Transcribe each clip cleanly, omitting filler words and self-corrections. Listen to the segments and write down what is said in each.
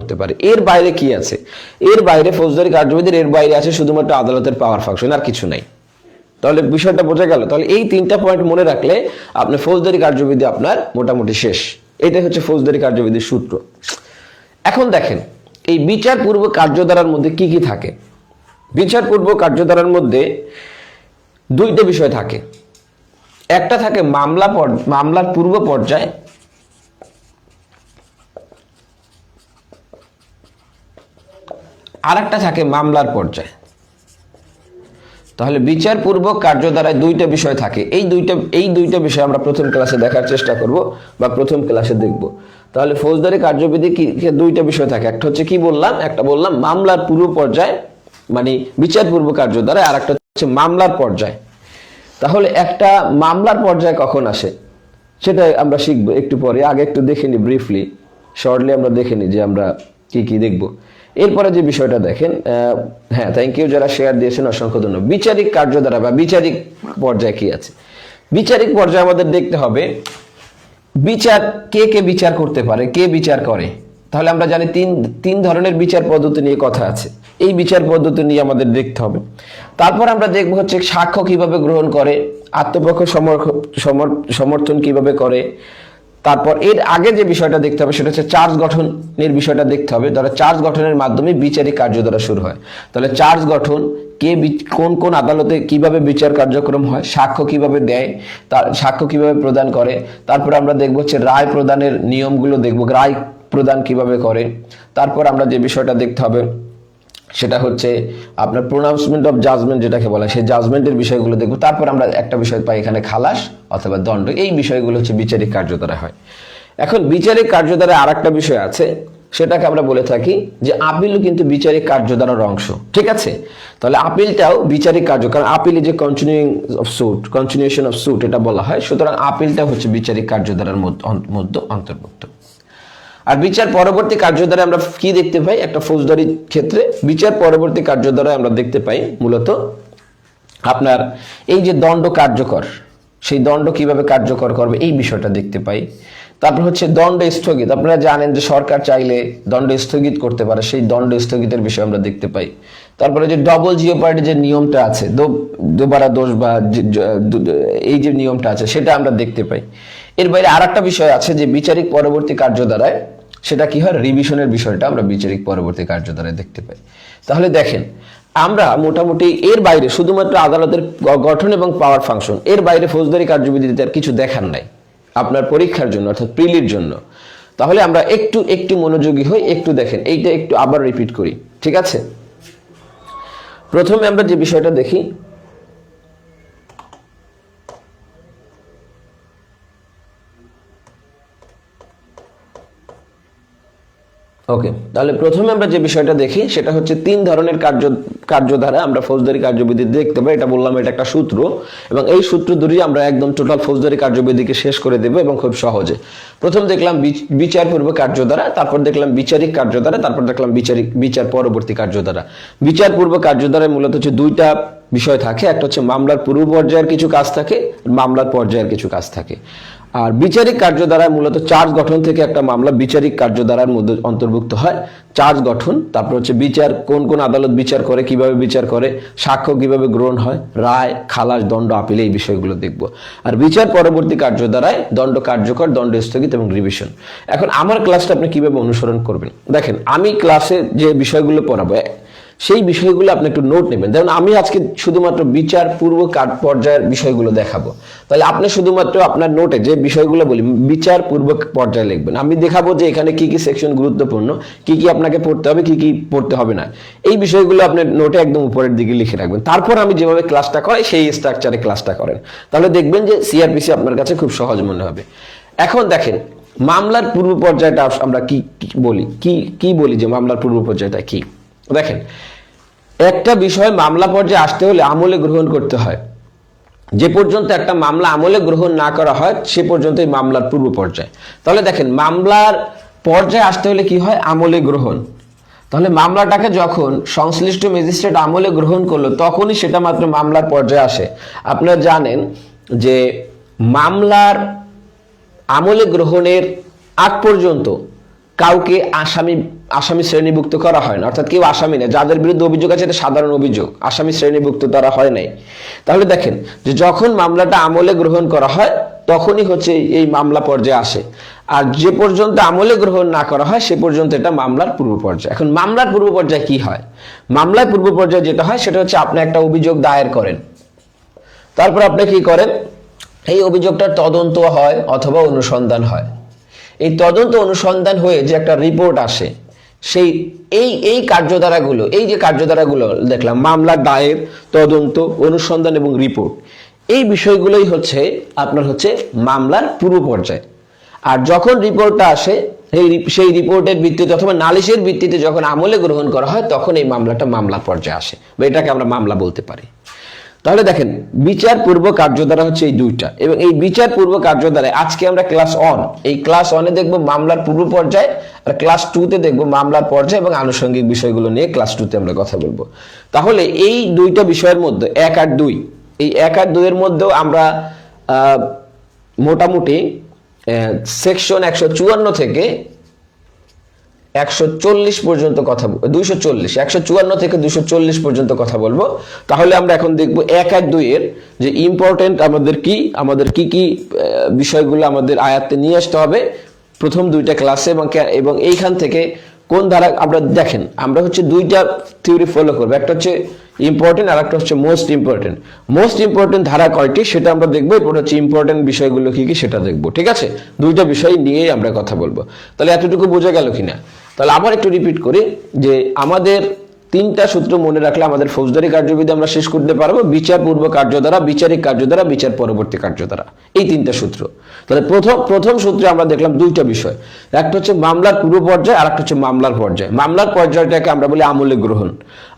করতে পারে। এর বাইরে কি আছে? এর বাইরে ফৌজদারি কার্যবিধির এর বাইরে আছে শুধুমাত্র আদালতের পাওয়ার ফাংশন, আর কিছু নাই। তাহলে বিষয়টা বোঝা গেল। তাহলে এই 3টা পয়েন্ট মনে রাখলে আপনার ফৌজদারি কার্যবিধি আপনার মোটামুটি শেষ। এটাই হচ্ছে ফৌজদারি কার্যবিধির সূত্র। এখন দেখেন এই বিচারপূর্ব কার্যধারার মধ্যে কি কি থাকে। বিচারপূর্ব কার্যধারার মধ্যে 2টা বিষয় থাকে। একটা থাকে মামলার পূর্ব পর্যায়, আর একটা থাকে মামলার পর্যায়। তাহলে বিচারপূর্বক কার্যধারায় 2টা বিষয় থাকে। এই দুইটা বিষয় আমরা প্রথম ক্লাসে দেখার চেষ্টা করব বা প্রথম ক্লাসে দেখব। তাহলে ফৌজদারি কার্যবিধি কি 2টা বিষয় থাকে। একটা হচ্ছে কি বললাম, একটা বললাম মামলার পূর্ব পর্যায় মানে বিচারপূর্ব কার্যধারায়, আর একটা হচ্ছে মামলার পর্যায়। তাহলে একটা মামলার পর্যায় কখন আসে সেটা আমরা শিখবো একটু পরে। আগে একটু দেখে নি ব্রিফলি, শর্টলি আমরা দেখে নি যে আমরা কি কি দেখব। এরপরে যে বিষয়টা দেখেন, হ্যাঁ থ্যাংক ইউ যারা শেয়ার দিয়েছেন, অসংখ্য ধন্যবাদ। বিচারিক কার্যধারা বা বিচারিক পর্যায়ে কি আছে। বিচারিক পর্যায়ে আমাদের দেখতে হবে বিচার কে বিচার করতে পারে, কে বিচার করে। তাহলে আমরা জানি তিন ধরনের বিচার পদ্ধতি নিয়ে কথা আছে। এই বিচার পদ্ধতি নিয়ে আমাদের দেখতে হবে। তারপর আমরা দেখব হচ্ছে সাক্ষ্য কিভাবে গ্রহণ করে, আত্মপক্ষ সমর্থন কিভাবে করে। তারপর এর আগে যে বিষয়টা দেখতে হবে সেটা হচ্ছে চার্জ গঠনের বিষয়টা দেখতে হবে। তাহলে চার্জ গঠনের মাধ্যমে বিচারিক কার্যধারা শুরু হয়। তাহলে চার্জ গঠন, কোন কোন আদালতে কিভাবে বিচার কার্যক্রম হয়, সাক্ষ্য কিভাবে দেয়, তার সাক্ষ্য কিভাবে প্রদান করে। তারপর আমরা দেখব হচ্ছে রায় প্রদানের নিয়মগুলো দেখব, রায় প্রদান কিভাবে করে। তারপর আমরা যে বিষয়টা দেখতে হবে সেটা হচ্ছে আপনার প্রোনাউন্সমেন্ট অফ জাজমেন্ট যেটাকে বলা হয়, সেই জাজমেন্টের বিষয়গুলো দেখব। তারপর আমরা একটা বিষয় পাই এখানে খালাস অথবা দণ্ড। এই বিষয়গুলো হচ্ছে বিচারিক কার্যধারা হয়। এখন বিচারিক কার্যধারায় আর একটা বিষয় আছে, সেটাকে আমরা বলে থাকি যে আপিলও কিন্তু বিচারিক কার্যধারার অংশ। ঠিক আছে, তাহলে আপিলটাও বিচারিক কার্য, কারণ আপিল যে কন্টিনিউশন অফ সুট এটা বলা হয়। সুতরাং আপিলটা হচ্ছে বিচারিক কার্যধারার মধ্যে অন্তর্ভুক্ত। আর বিচার পরবর্তী কার্যধারায় আমরা কি দেখতে পাই, একটা ফৌজদারি ক্ষেত্রে বিচার পরবর্তী কার্যধারায় আমরা দেখতে পাই মূলত আপনার এই যে দণ্ড কার্যকর, সেই দণ্ড কিভাবে কার্যকর করবে এই বিষয়টা দেখতে পাই। তারপর হচ্ছে দণ্ড স্থগিত। আপনারা জানেন যে সরকার চাইলে দণ্ড স্থগিত করতে পারে, সেই দণ্ড স্থগিতের বিষয় আমরা দেখতে পাই। তারপরে যে ডবল জিওপার্ডি যে নিয়মটা আছে, দুবারা দোষ বা এই যে নিয়মটা আছে সেটা আমরা দেখতে পাই। এর বাইরে আর একটা বিষয় আছে যে বিচারিক পরবর্তী কার্যধারায়, সেটা কি হয়, রিভিশনের বিষয়টা আমরা বিচারিক পরবর্তী কার্যধারায় দেখতে পাই। তাহলে দেখেন আমরা মোটামুটি এর বাইরে শুধুমাত্র আদালতের গঠন এবং পাওয়ার ফাংশন, এর বাইরে ফৌজদারি কার্যবিধিতে আর কিছু দেখার নাই আপনার পরীক্ষার জন্য অর্থাৎ প্রিলির জন্য। তাহলে আমরা একটু মনোযোগী হই, একটু দেখেন এইটা একটু আবার রিপিট করি। ঠিক আছে, প্রথমে আমরা যে বিষয়টা দেখি, ওকে, তাহলে প্রথমে আমরা যে বিষয়টা দেখি সেটা হচ্ছে 3 ধরনের কার্যধারা আমরা ফৌজদারি কার্যবিধি দেখতে পাই। এটা বললাম, এটা একটা সূত্র, এবং এই সূত্র ধরেই আমরা একদম টোটাল ফৌজদারি কার্যবিধিকে শেষ করে দেব এবং খুব সহজে। প্রথম দেখলাম বিচারপূর্ব কার্যধারা, তারপর দেখলাম বিচারিক কার্যধারা, তারপর দেখলাম বিচার পরবর্তী কার্যধারা। বিচারপূর্ব কার্যধারায় মূলত হচ্ছে 2টা বিষয় থাকে, একটা হচ্ছে মামলার পূর্ব পর্যায়ের কিছু কাজ থাকে, মামলার পর্যায়ের কিছু কাজ থাকে। আর বিচারিক কার্যধারায় মূলত চার্জ গঠন থেকে একটা মামলা বিচারিক কার্যধারার মধ্যে অন্তর্ভুক্ত হয়। চার্জ গঠন, তারপর হচ্ছে বিচার, কোন কোন আদালত বিচার করে, কিভাবে বিচার করে, সাক্ষ্য কিভাবে গ্রহণ হয়, রায়, খালাস, দণ্ড, আপিল, এই বিষয়গুলো দেখব। আর বিচার পরবর্তী কার্যধারায় দণ্ড কার্যকর, দণ্ড স্থগিত এবং রিভিশন। এখন আমার ক্লাসটা আপনি কিভাবে অনুসরণ করবেন, দেখেন আমি ক্লাসে যে বিষয়গুলো পড়াবো সেই বিষয়গুলো আপনি একটু নোট নেবেন। যেমন আমি আজকে শুধুমাত্র বিচার পূর্ব পর্যায়ের বিষয়গুলো দেখাবো, তাহলে আপনি শুধুমাত্র আপনার নোটে যে বিষয়গুলো বলি বিচার পূর্ব পর্যায়ে লিখবেন। আমি দেখাবো যে এখানে কি কি সেকশন গুরুত্বপূর্ণ, কি কি আপনাকে পড়তে হবে, কি কি পড়তে হবে না, এই বিষয়গুলো আপনি নোটে একদম উপরের দিকে লিখে রাখবেন। তারপর আমি যেভাবে ক্লাসটা করাই সেই স্ট্রাকচারে ক্লাসটা করেন, তাহলে দেখবেন যে সিআরপিসি আপনার কাছে খুব সহজ মনে হবে। এখন দেখেন মামলার পূর্ব পর্যায়টা আমরা কি বলি যে মামলার পূর্ব পর্যায়টা কি। দেখেন একটা বিষয় মামলা পর্যায়ে আসতে হলে আমলে গ্রহণ করতে হয়। যে পর্যন্ত একটা মামলা আমলে গ্রহণ না করা হয় সে পর্যন্তই মামলার পূর্ব পর্যায়। তাহলে দেখেন মামলার পর্যায়ে আসতে হলে কি হয়, আমলে গ্রহণ। তাহলে মামলাটাকে যখন সংশ্লিষ্ট ম্যাজিস্ট্রেট আমলে গ্রহণ করলো তখনই সেটা মাত্র মামলার পর্যায়ে আসে। আপনারা জানেন যে মামলার আমলে গ্রহণের আগ পর্যন্ত কাউকে আসামি আসামি শ্রেণীভুক্ত করা হয় না, অর্থাৎ কেউ আসামি না, যাদের বিরুদ্ধে অভিযোগ আছে এটা সাধারণ অভিযোগ, আসামি শ্রেণীভুক্ত তারা হয় নাই। তাহলে দেখেন যে যখন মামলাটা আমলে গ্রহণ করা হয় তখনই হচ্ছে এই মামলা পর্যায়ে আসে, আর যে পর্যন্ত আমলে গ্রহণ না করা হয় সে পর্যন্ত এটা মামলার পূর্ব পর্যায়ে। এখন মামলার পূর্ব পর্যায়ে কি হয়? মামলার পূর্ব পর্যায়ে যেটা হয় সেটা হচ্ছে আপনি একটা অভিযোগ দায়ের করেন, তারপর আপনি কি করেন, এই অভিযোগটার তদন্ত হয় অথবা অনুসন্ধান হয়। এই তদন্ত অনুসন্ধান হয়ে যে একটা রিপোর্ট আসে, সেই এই কার্যধারাগুলো, এই যে কার্যধারাগুলো দেখলাম, মামলা দায়ের, তদন্ত, অনুসন্ধান এবং রিপোর্ট, এই বিষয়গুলোই হচ্ছে আপনার হচ্ছে মামলার পূর্ব পর্যায়ে। আর যখন রিপোর্টটা আসে সেই রিপোর্টের ভিত্তিতে অথবা নালিশের ভিত্তিতে যখন আমলে গ্রহণ করা হয় তখন এই মামলাটা মামলা পর্যায়ে আসে, বা এটাকে আমরা মামলা বলতে পারি। তাহলে দেখেন বিচার পূর্ব কার্যধারা হচ্ছে এই দুইটা, এবং এই বিচার পূর্ব কার্যধারায় আজকে আমরা ক্লাস 1, এই ক্লাস 1-এ দেখবো মামলার পূর্ব পর্যায়ে, আর ক্লাস 2-তে দেখবো মামলার পর্যায়ে এবং আনুষঙ্গিক বিষয়গুলো নিয়ে ক্লাস 2-তে আমরা কথা বলবো। তাহলে এই দুইটা বিষয়ের মধ্যে 1 আর 2, এই 1 আর 2 এর মধ্যেও আমরা মোটামুটি সেকশন 154 থেকে 140 পর্যন্ত কথা, 240, 154 থেকে 240 পর্যন্ত কথা বলবো। তাহলে আমরা এখন দেখবো 1 আর 2 এর যে ইম্পর্টেন্ট আমাদের কি কি বিষয়গুলো আমাদের আয়ত্তে নিয়ে আসতে হবে প্রথম দুইটা ক্লাসে, এবং এইখান থেকে কোন ধারা আমরা দেখেন, আমরা হচ্ছে দুইটা থিওরি ফলো করবো, একটা হচ্ছে ইম্পর্টেন্ট আর একটা হচ্ছে মোস্ট ইম্পর্টেন্ট। মোস্ট ইম্পর্টেন্ট ধারা কয়টি সেটা আমরা দেখবো, এরপর হচ্ছে ইম্পর্টেন্ট বিষয়গুলো কি কি সেটা দেখবো, ঠিক আছে? দুইটা বিষয় নিয়েই আমরা কথা বলবো। তাহলে এতটুকু বোঝা গেল কিনা? তাহলে আবার একটু রিপিট করি যে আমাদের 3টা সূত্র মনে রাখলে আমাদের ফৌজদারি কার্যবিধি আমরা শেষ করতে পারবো: বিচার পূর্ব কার্যধারা, বিচারিক কার্যধারা, বিচার পরবর্তী কার্যধারা, এই 3টা সূত্র। তাহলে প্রথম সূত্রে আমরা দেখলাম দুইটা বিষয়, একটা হচ্ছে মামলার পূর্ব পর্যায়ে আর একটা হচ্ছে মামলার পর্যায়ে। মামলার পর্যায়টাকে আমরা বলি আমলে গ্রহণ।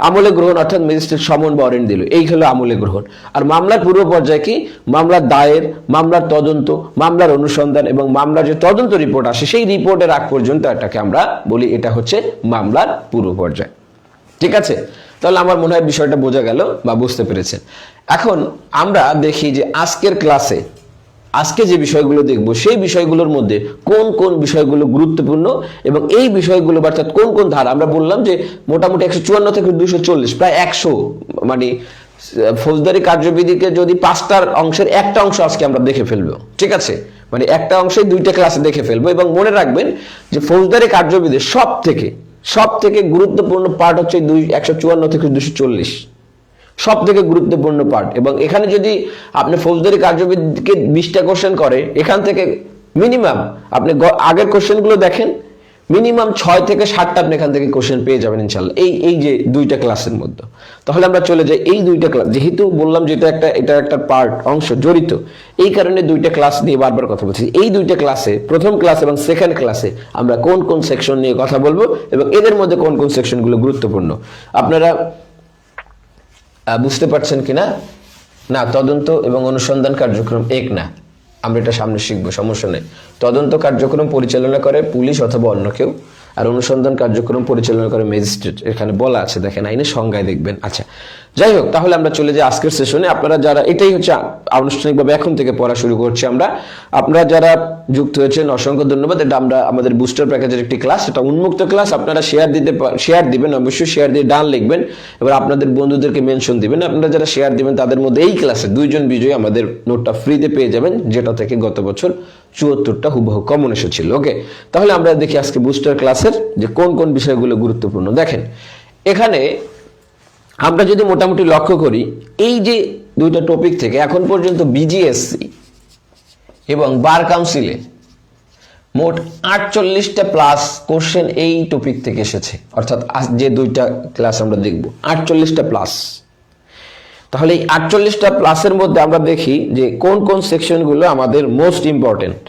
আমলে গ্রহণ অর্থাৎ ম্যাজিস্ট্রেট সমন বা অরেন্ট দিল, এই হলো আমলে গ্রহণ। আর মামলার পূর্ব পর্যায়ে কি? মামলার দায়ের, মামলার তদন্ত, মামলার অনুসন্ধান এবং মামলার যে তদন্ত রিপোর্ট আসে সেই রিপোর্টের আগ পর্যন্ত এটাকে আমরা বলি এটা হচ্ছে মামলার পূর্ব পর্যায়, ঠিক আছে? তাহলে আমার মনে হয় বিষয়টা বোঝা গেল বা বুঝতে পেরেছেন। এখন আমরা দেখি যে আজকের ক্লাসে আজকে যে বিষয়গুলো দেখব সেই বিষয়গুলোর মধ্যে কোন কোন বিষয়গুলো গুরুত্বপূর্ণ, এবং এই বিষয়গুলো অর্থাৎ কোন কোন ধারা। আমরা বললাম যে মোটামুটি 154 থেকে 240, প্রায় 100, মানে ফৌজদারি কার্যবিধিকে যদি 5টার অংশের একটা অংশ আজকে আমরা দেখে ফেলবো, ঠিক আছে? মানে একটা অংশে 2টা ক্লাসে দেখে ফেলবো। এবং মনে রাখবেন যে ফৌজদারি কার্যবিধির সব থেকে গুরুত্বপূর্ণ পার্ট হচ্ছে 154 থেকে 240, সব থেকে গুরুত্বপূর্ণ পার্ট। এবং এখানে যদি আপনি ফৌজদারি কার্যবিধিকে 20টা কোশ্চেন করে, এখান থেকে মিনিমাম আপনি আগের কোশ্চেনগুলো দেখেন, মিনিমাম 6 থেকে 7টা আপনি এখান থেকে কোশ্চেন পেয়ে যাবেন ইনশাল্লাহ, এই যে 2টা ক্লাসের মধ্যে। তাহলে আমরা চলে যাই এই 2টা ক্লাস, যেহেতু বললাম যে এটা একটা পার্ট, অংশ জড়িত, এই কারণে 2টা ক্লাস নিয়ে বারবার কথা বলছি। এই 2টা ক্লাসে, প্রথম ক্লাস এবং সেকেন্ড ক্লাসে আমরা কোন কোন সেকশন নিয়ে কথা বলবো এবং এদের মধ্যে কোন কোন সেকশনগুলো গুরুত্বপূর্ণ আপনারা বুঝতে পারছেন কিনা? না, তদন্ত এবং অনুসন্ধান কার্যক্রম এক না, আমরা এটা সামনে শিখবো, সমস্যা নেই। তদন্ত কার্যক্রম পরিচালনা করে পুলিশ অথবা অন্য কেউ, আর অনুসন্ধান কার্যক্রম পরিচালনা করে ম্যাজিস্ট্রেট, এখানে বলা আছে, দেখেন আইনের সংজ্ঞায় দেখবেন। আচ্ছা, যাই হোক, তাহলে আমরা চলে যাই আজকের সেশনে। আপনারা যারা, এটাই হচ্ছে আনুষ্ঠানিকভাবে এখন থেকে পড়া শুরু করছি আমরা, আপনারা যারা যুক্ত হয়েছেন অসংখ্য ধন্যবাদ। এটা আমরা আমাদের বুস্টার প্যাকেজের একটি ক্লাস, এটা উন্মুক্ত ক্লাস। আপনারা শেয়ার দিবেন, অবশ্যই শেয়ার দিয়ে ডান লিখবেন, এবার আপনাদের বন্ধুদেরকে মেনশন দিবেন। আপনারা যারা শেয়ার দিবেন তাদের মধ্যে এই ক্লাসে 2 জন বিজয়ী আমাদের নোটটা ফ্রিতে পেয়ে যাবেন, যেটা থেকে গত বছর 74টা হুবহু কমন এসেছিল। ওকে, তাহলে আমরা দেখি আজকে বুস্টার ক্লাসের যে কোন কোন বিষয়গুলো গুরুত্বপূর্ণ। দেখেন, এখানে আমরা যদি মোটামুটি লক্ষ্য করি, এই যে 2টা টপিক থেকে এখন পর্যন্ত বিজিএসসি এবং বার কাউন্সিলে মোট 48টা প্লাস কোশ্চেন এই টপিক থেকে এসেছে, অর্থাৎ আজ যে 2টা ক্লাস আমরা দেখব 48টা প্লাস। তাহলে এই 48টা প্লাসের মধ্যে আমরা দেখি যে কোন কোন সেকশনগুলো আমাদের মোস্ট ইম্পর্টেন্ট,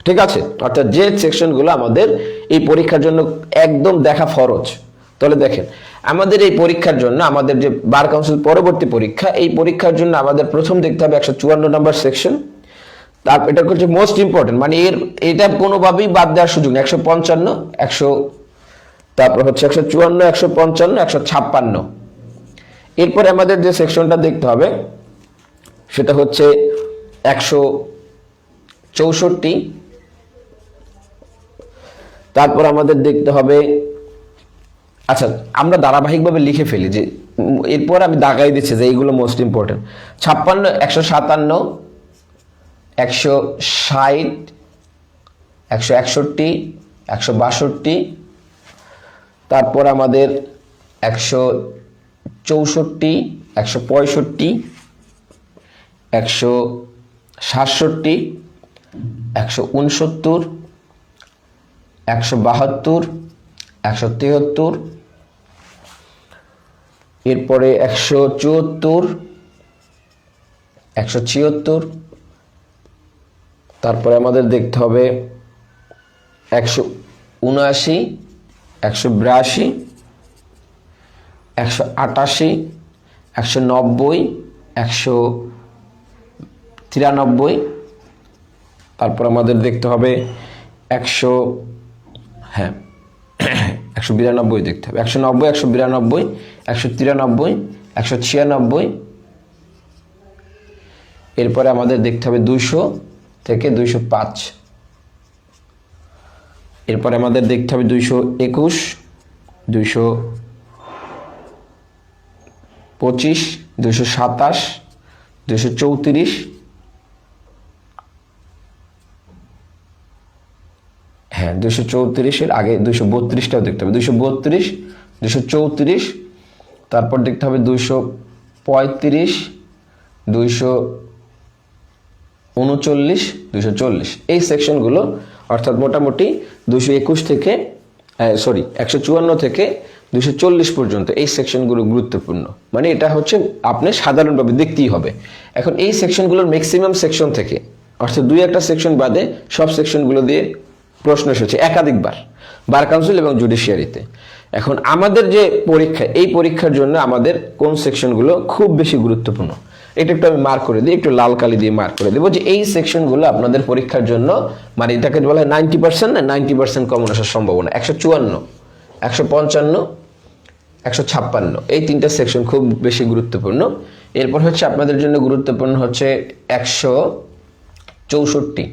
ঠিক আছে? অর্থাৎ যে সেকশনগুলো আমাদের এই পরীক্ষার জন্য একদম দেখা ফরজ। তাহলে দেখেন, আমাদের এই পরীক্ষার জন্য, আমাদের যে বার কাউন্সিল পরবর্তী পরীক্ষা, এই পরীক্ষার জন্য আমাদের প্রথম দেখতে হবে 154 নম্বর সেকশন। তারপর এটা হচ্ছে মোস্ট ইম্পর্টেন্ট, মানে এটা কোনোভাবেই বাদ দেওয়ার সুযোগ নেই। 155, তারপর হচ্ছে 154, 155, 156। এরপরে আমাদের যে সেকশনটা দেখতে হবে সেটা হচ্ছে 164, তারপর আমাদের দেখতে হবে আচ্ছা, আমরা ধারাবাহিকভাবে লিখে ফেলি, যে এরপর আমি দাগাই দিচ্ছি যে এইগুলো মোস্ট ইম্পর্টেন্ট। 56, 157, 160, 161, 162, তারপর আমাদের 164, 165, 167, 169, 172, 173, এরপরে 174, 176, তারপরে আমাদের দেখতে হবে 179, 182, 188, 190, 193, তারপর আমাদের দেখতে হবে 192 দেখতে হবে, 190, 192, 193, 196, এরপরে আমাদের দেখতে হবে 200 থেকে 205, এরপরে আমাদের দেখতে হবে 221, 225, 227, 234, হ্যাঁ 234-এর আগে 232টাও দেখতে হবে, 232, 234, তারপর দেখতে হবে 235, 239, 240, এই সেকশনগুলো, অর্থাৎ মোটামুটি 221 থেকে 154 থেকে 240 পর্যন্ত এই সেকশনগুলো গুরুত্বপূর্ণ। মানে এটা হচ্ছে আপনি সাধারণভাবে দেখতেই হবে। এখন এই সেকশনগুলোর ম্যাক্সিমাম সেকশন থেকে, অর্থাৎ 2-1টা সেকশন বাদে সব সেকশনগুলো দিয়ে প্রশ্ন এসেছে একাধিকবার বার কাউন্সিল এবং জুডিশিয়ারিতে। এখন আমাদের যে পরীক্ষা, এই পরীক্ষার জন্য আমাদের কোন সেকশনগুলো খুব বেশি গুরুত্বপূর্ণ, এটা একটু আমি মার্ক করে দিই, একটু লাল কালি দিয়ে মার্ক করে দেবো যে এই সেকশনগুলো আপনাদের পরীক্ষার জন্য, মানে এটাকে বলা হয় 90% না 90% কমন আসার সম্ভাবনা। 154, 155, 156, এই 3টা সেকশন খুব বেশি গুরুত্বপূর্ণ। এরপর হচ্ছে আপনাদের জন্য গুরুত্বপূর্ণ হচ্ছে 164,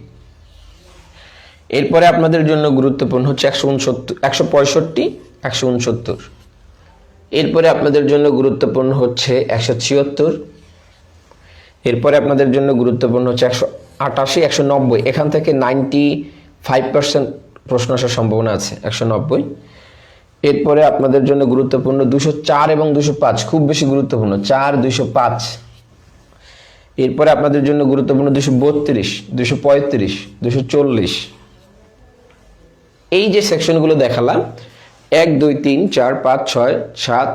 এরপরে আপনাদের জন্য গুরুত্বপূর্ণ হচ্ছে 165, 169, এরপরে আপনাদের জন্য গুরুত্বপূর্ণ হচ্ছে 176, এরপরে আপনাদের জন্য গুরুত্বপূর্ণ হচ্ছে 188, 190, এখান থেকে 95% প্রশ্ন আসার সম্ভাবনা আছে, 190। এরপরে আপনাদের জন্য গুরুত্বপূর্ণ 204 এবং 205, খুব বেশি গুরুত্বপূর্ণ, 4, 205। এরপরে আপনাদের জন্য গুরুত্বপূর্ণ 232, 235, 240। এই যে সেকশনগুলো দেখালাম 1, 2, 3, 4, 5, 6, 7,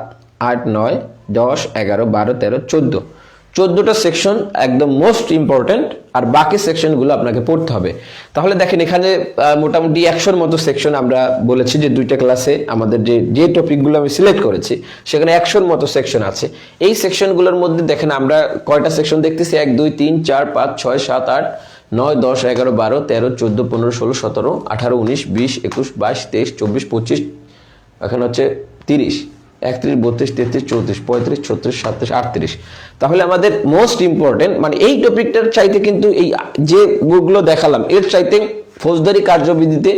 8, 9, 10, 11, 12, 13, 14, 14টা সেকশন একদম মোস্ট ইম্পর্টেন্ট, আর বাকি সেকশনগুলো আপনাকে পড়তে হবে। তাহলে দেখেন এখানে মোটামুটি 100-র মতো সেকশন আমরা বলেছি যে 2টা ক্লাসে আমাদের যে টপিকগুলো আমি সিলেক্ট করেছি সেখানে 100-র মতো সেকশন আছে। এই সেকশনগুলোর মধ্যে দেখেন আমরা কয়টা সেকশন দেখতেছি, 1, 2, 3, 4, 5, 6, 7, 8, 9, 10, 11, 12, 13, 14, 15, 16, 17, 18, 19, 20, 21, 22, 23, 24, 25, এখন হচ্ছে 30, 31, 32, 33, 34, 35, 36, 37, 38। তাহলে আমাদের মোস্ট ইম্পর্টেন্ট, মানে এই টপিকটার চাইতে কিন্তু এই যে বুকগুলো দেখালাম এর চাইতে ফৌজদারি কার্যবিধিতে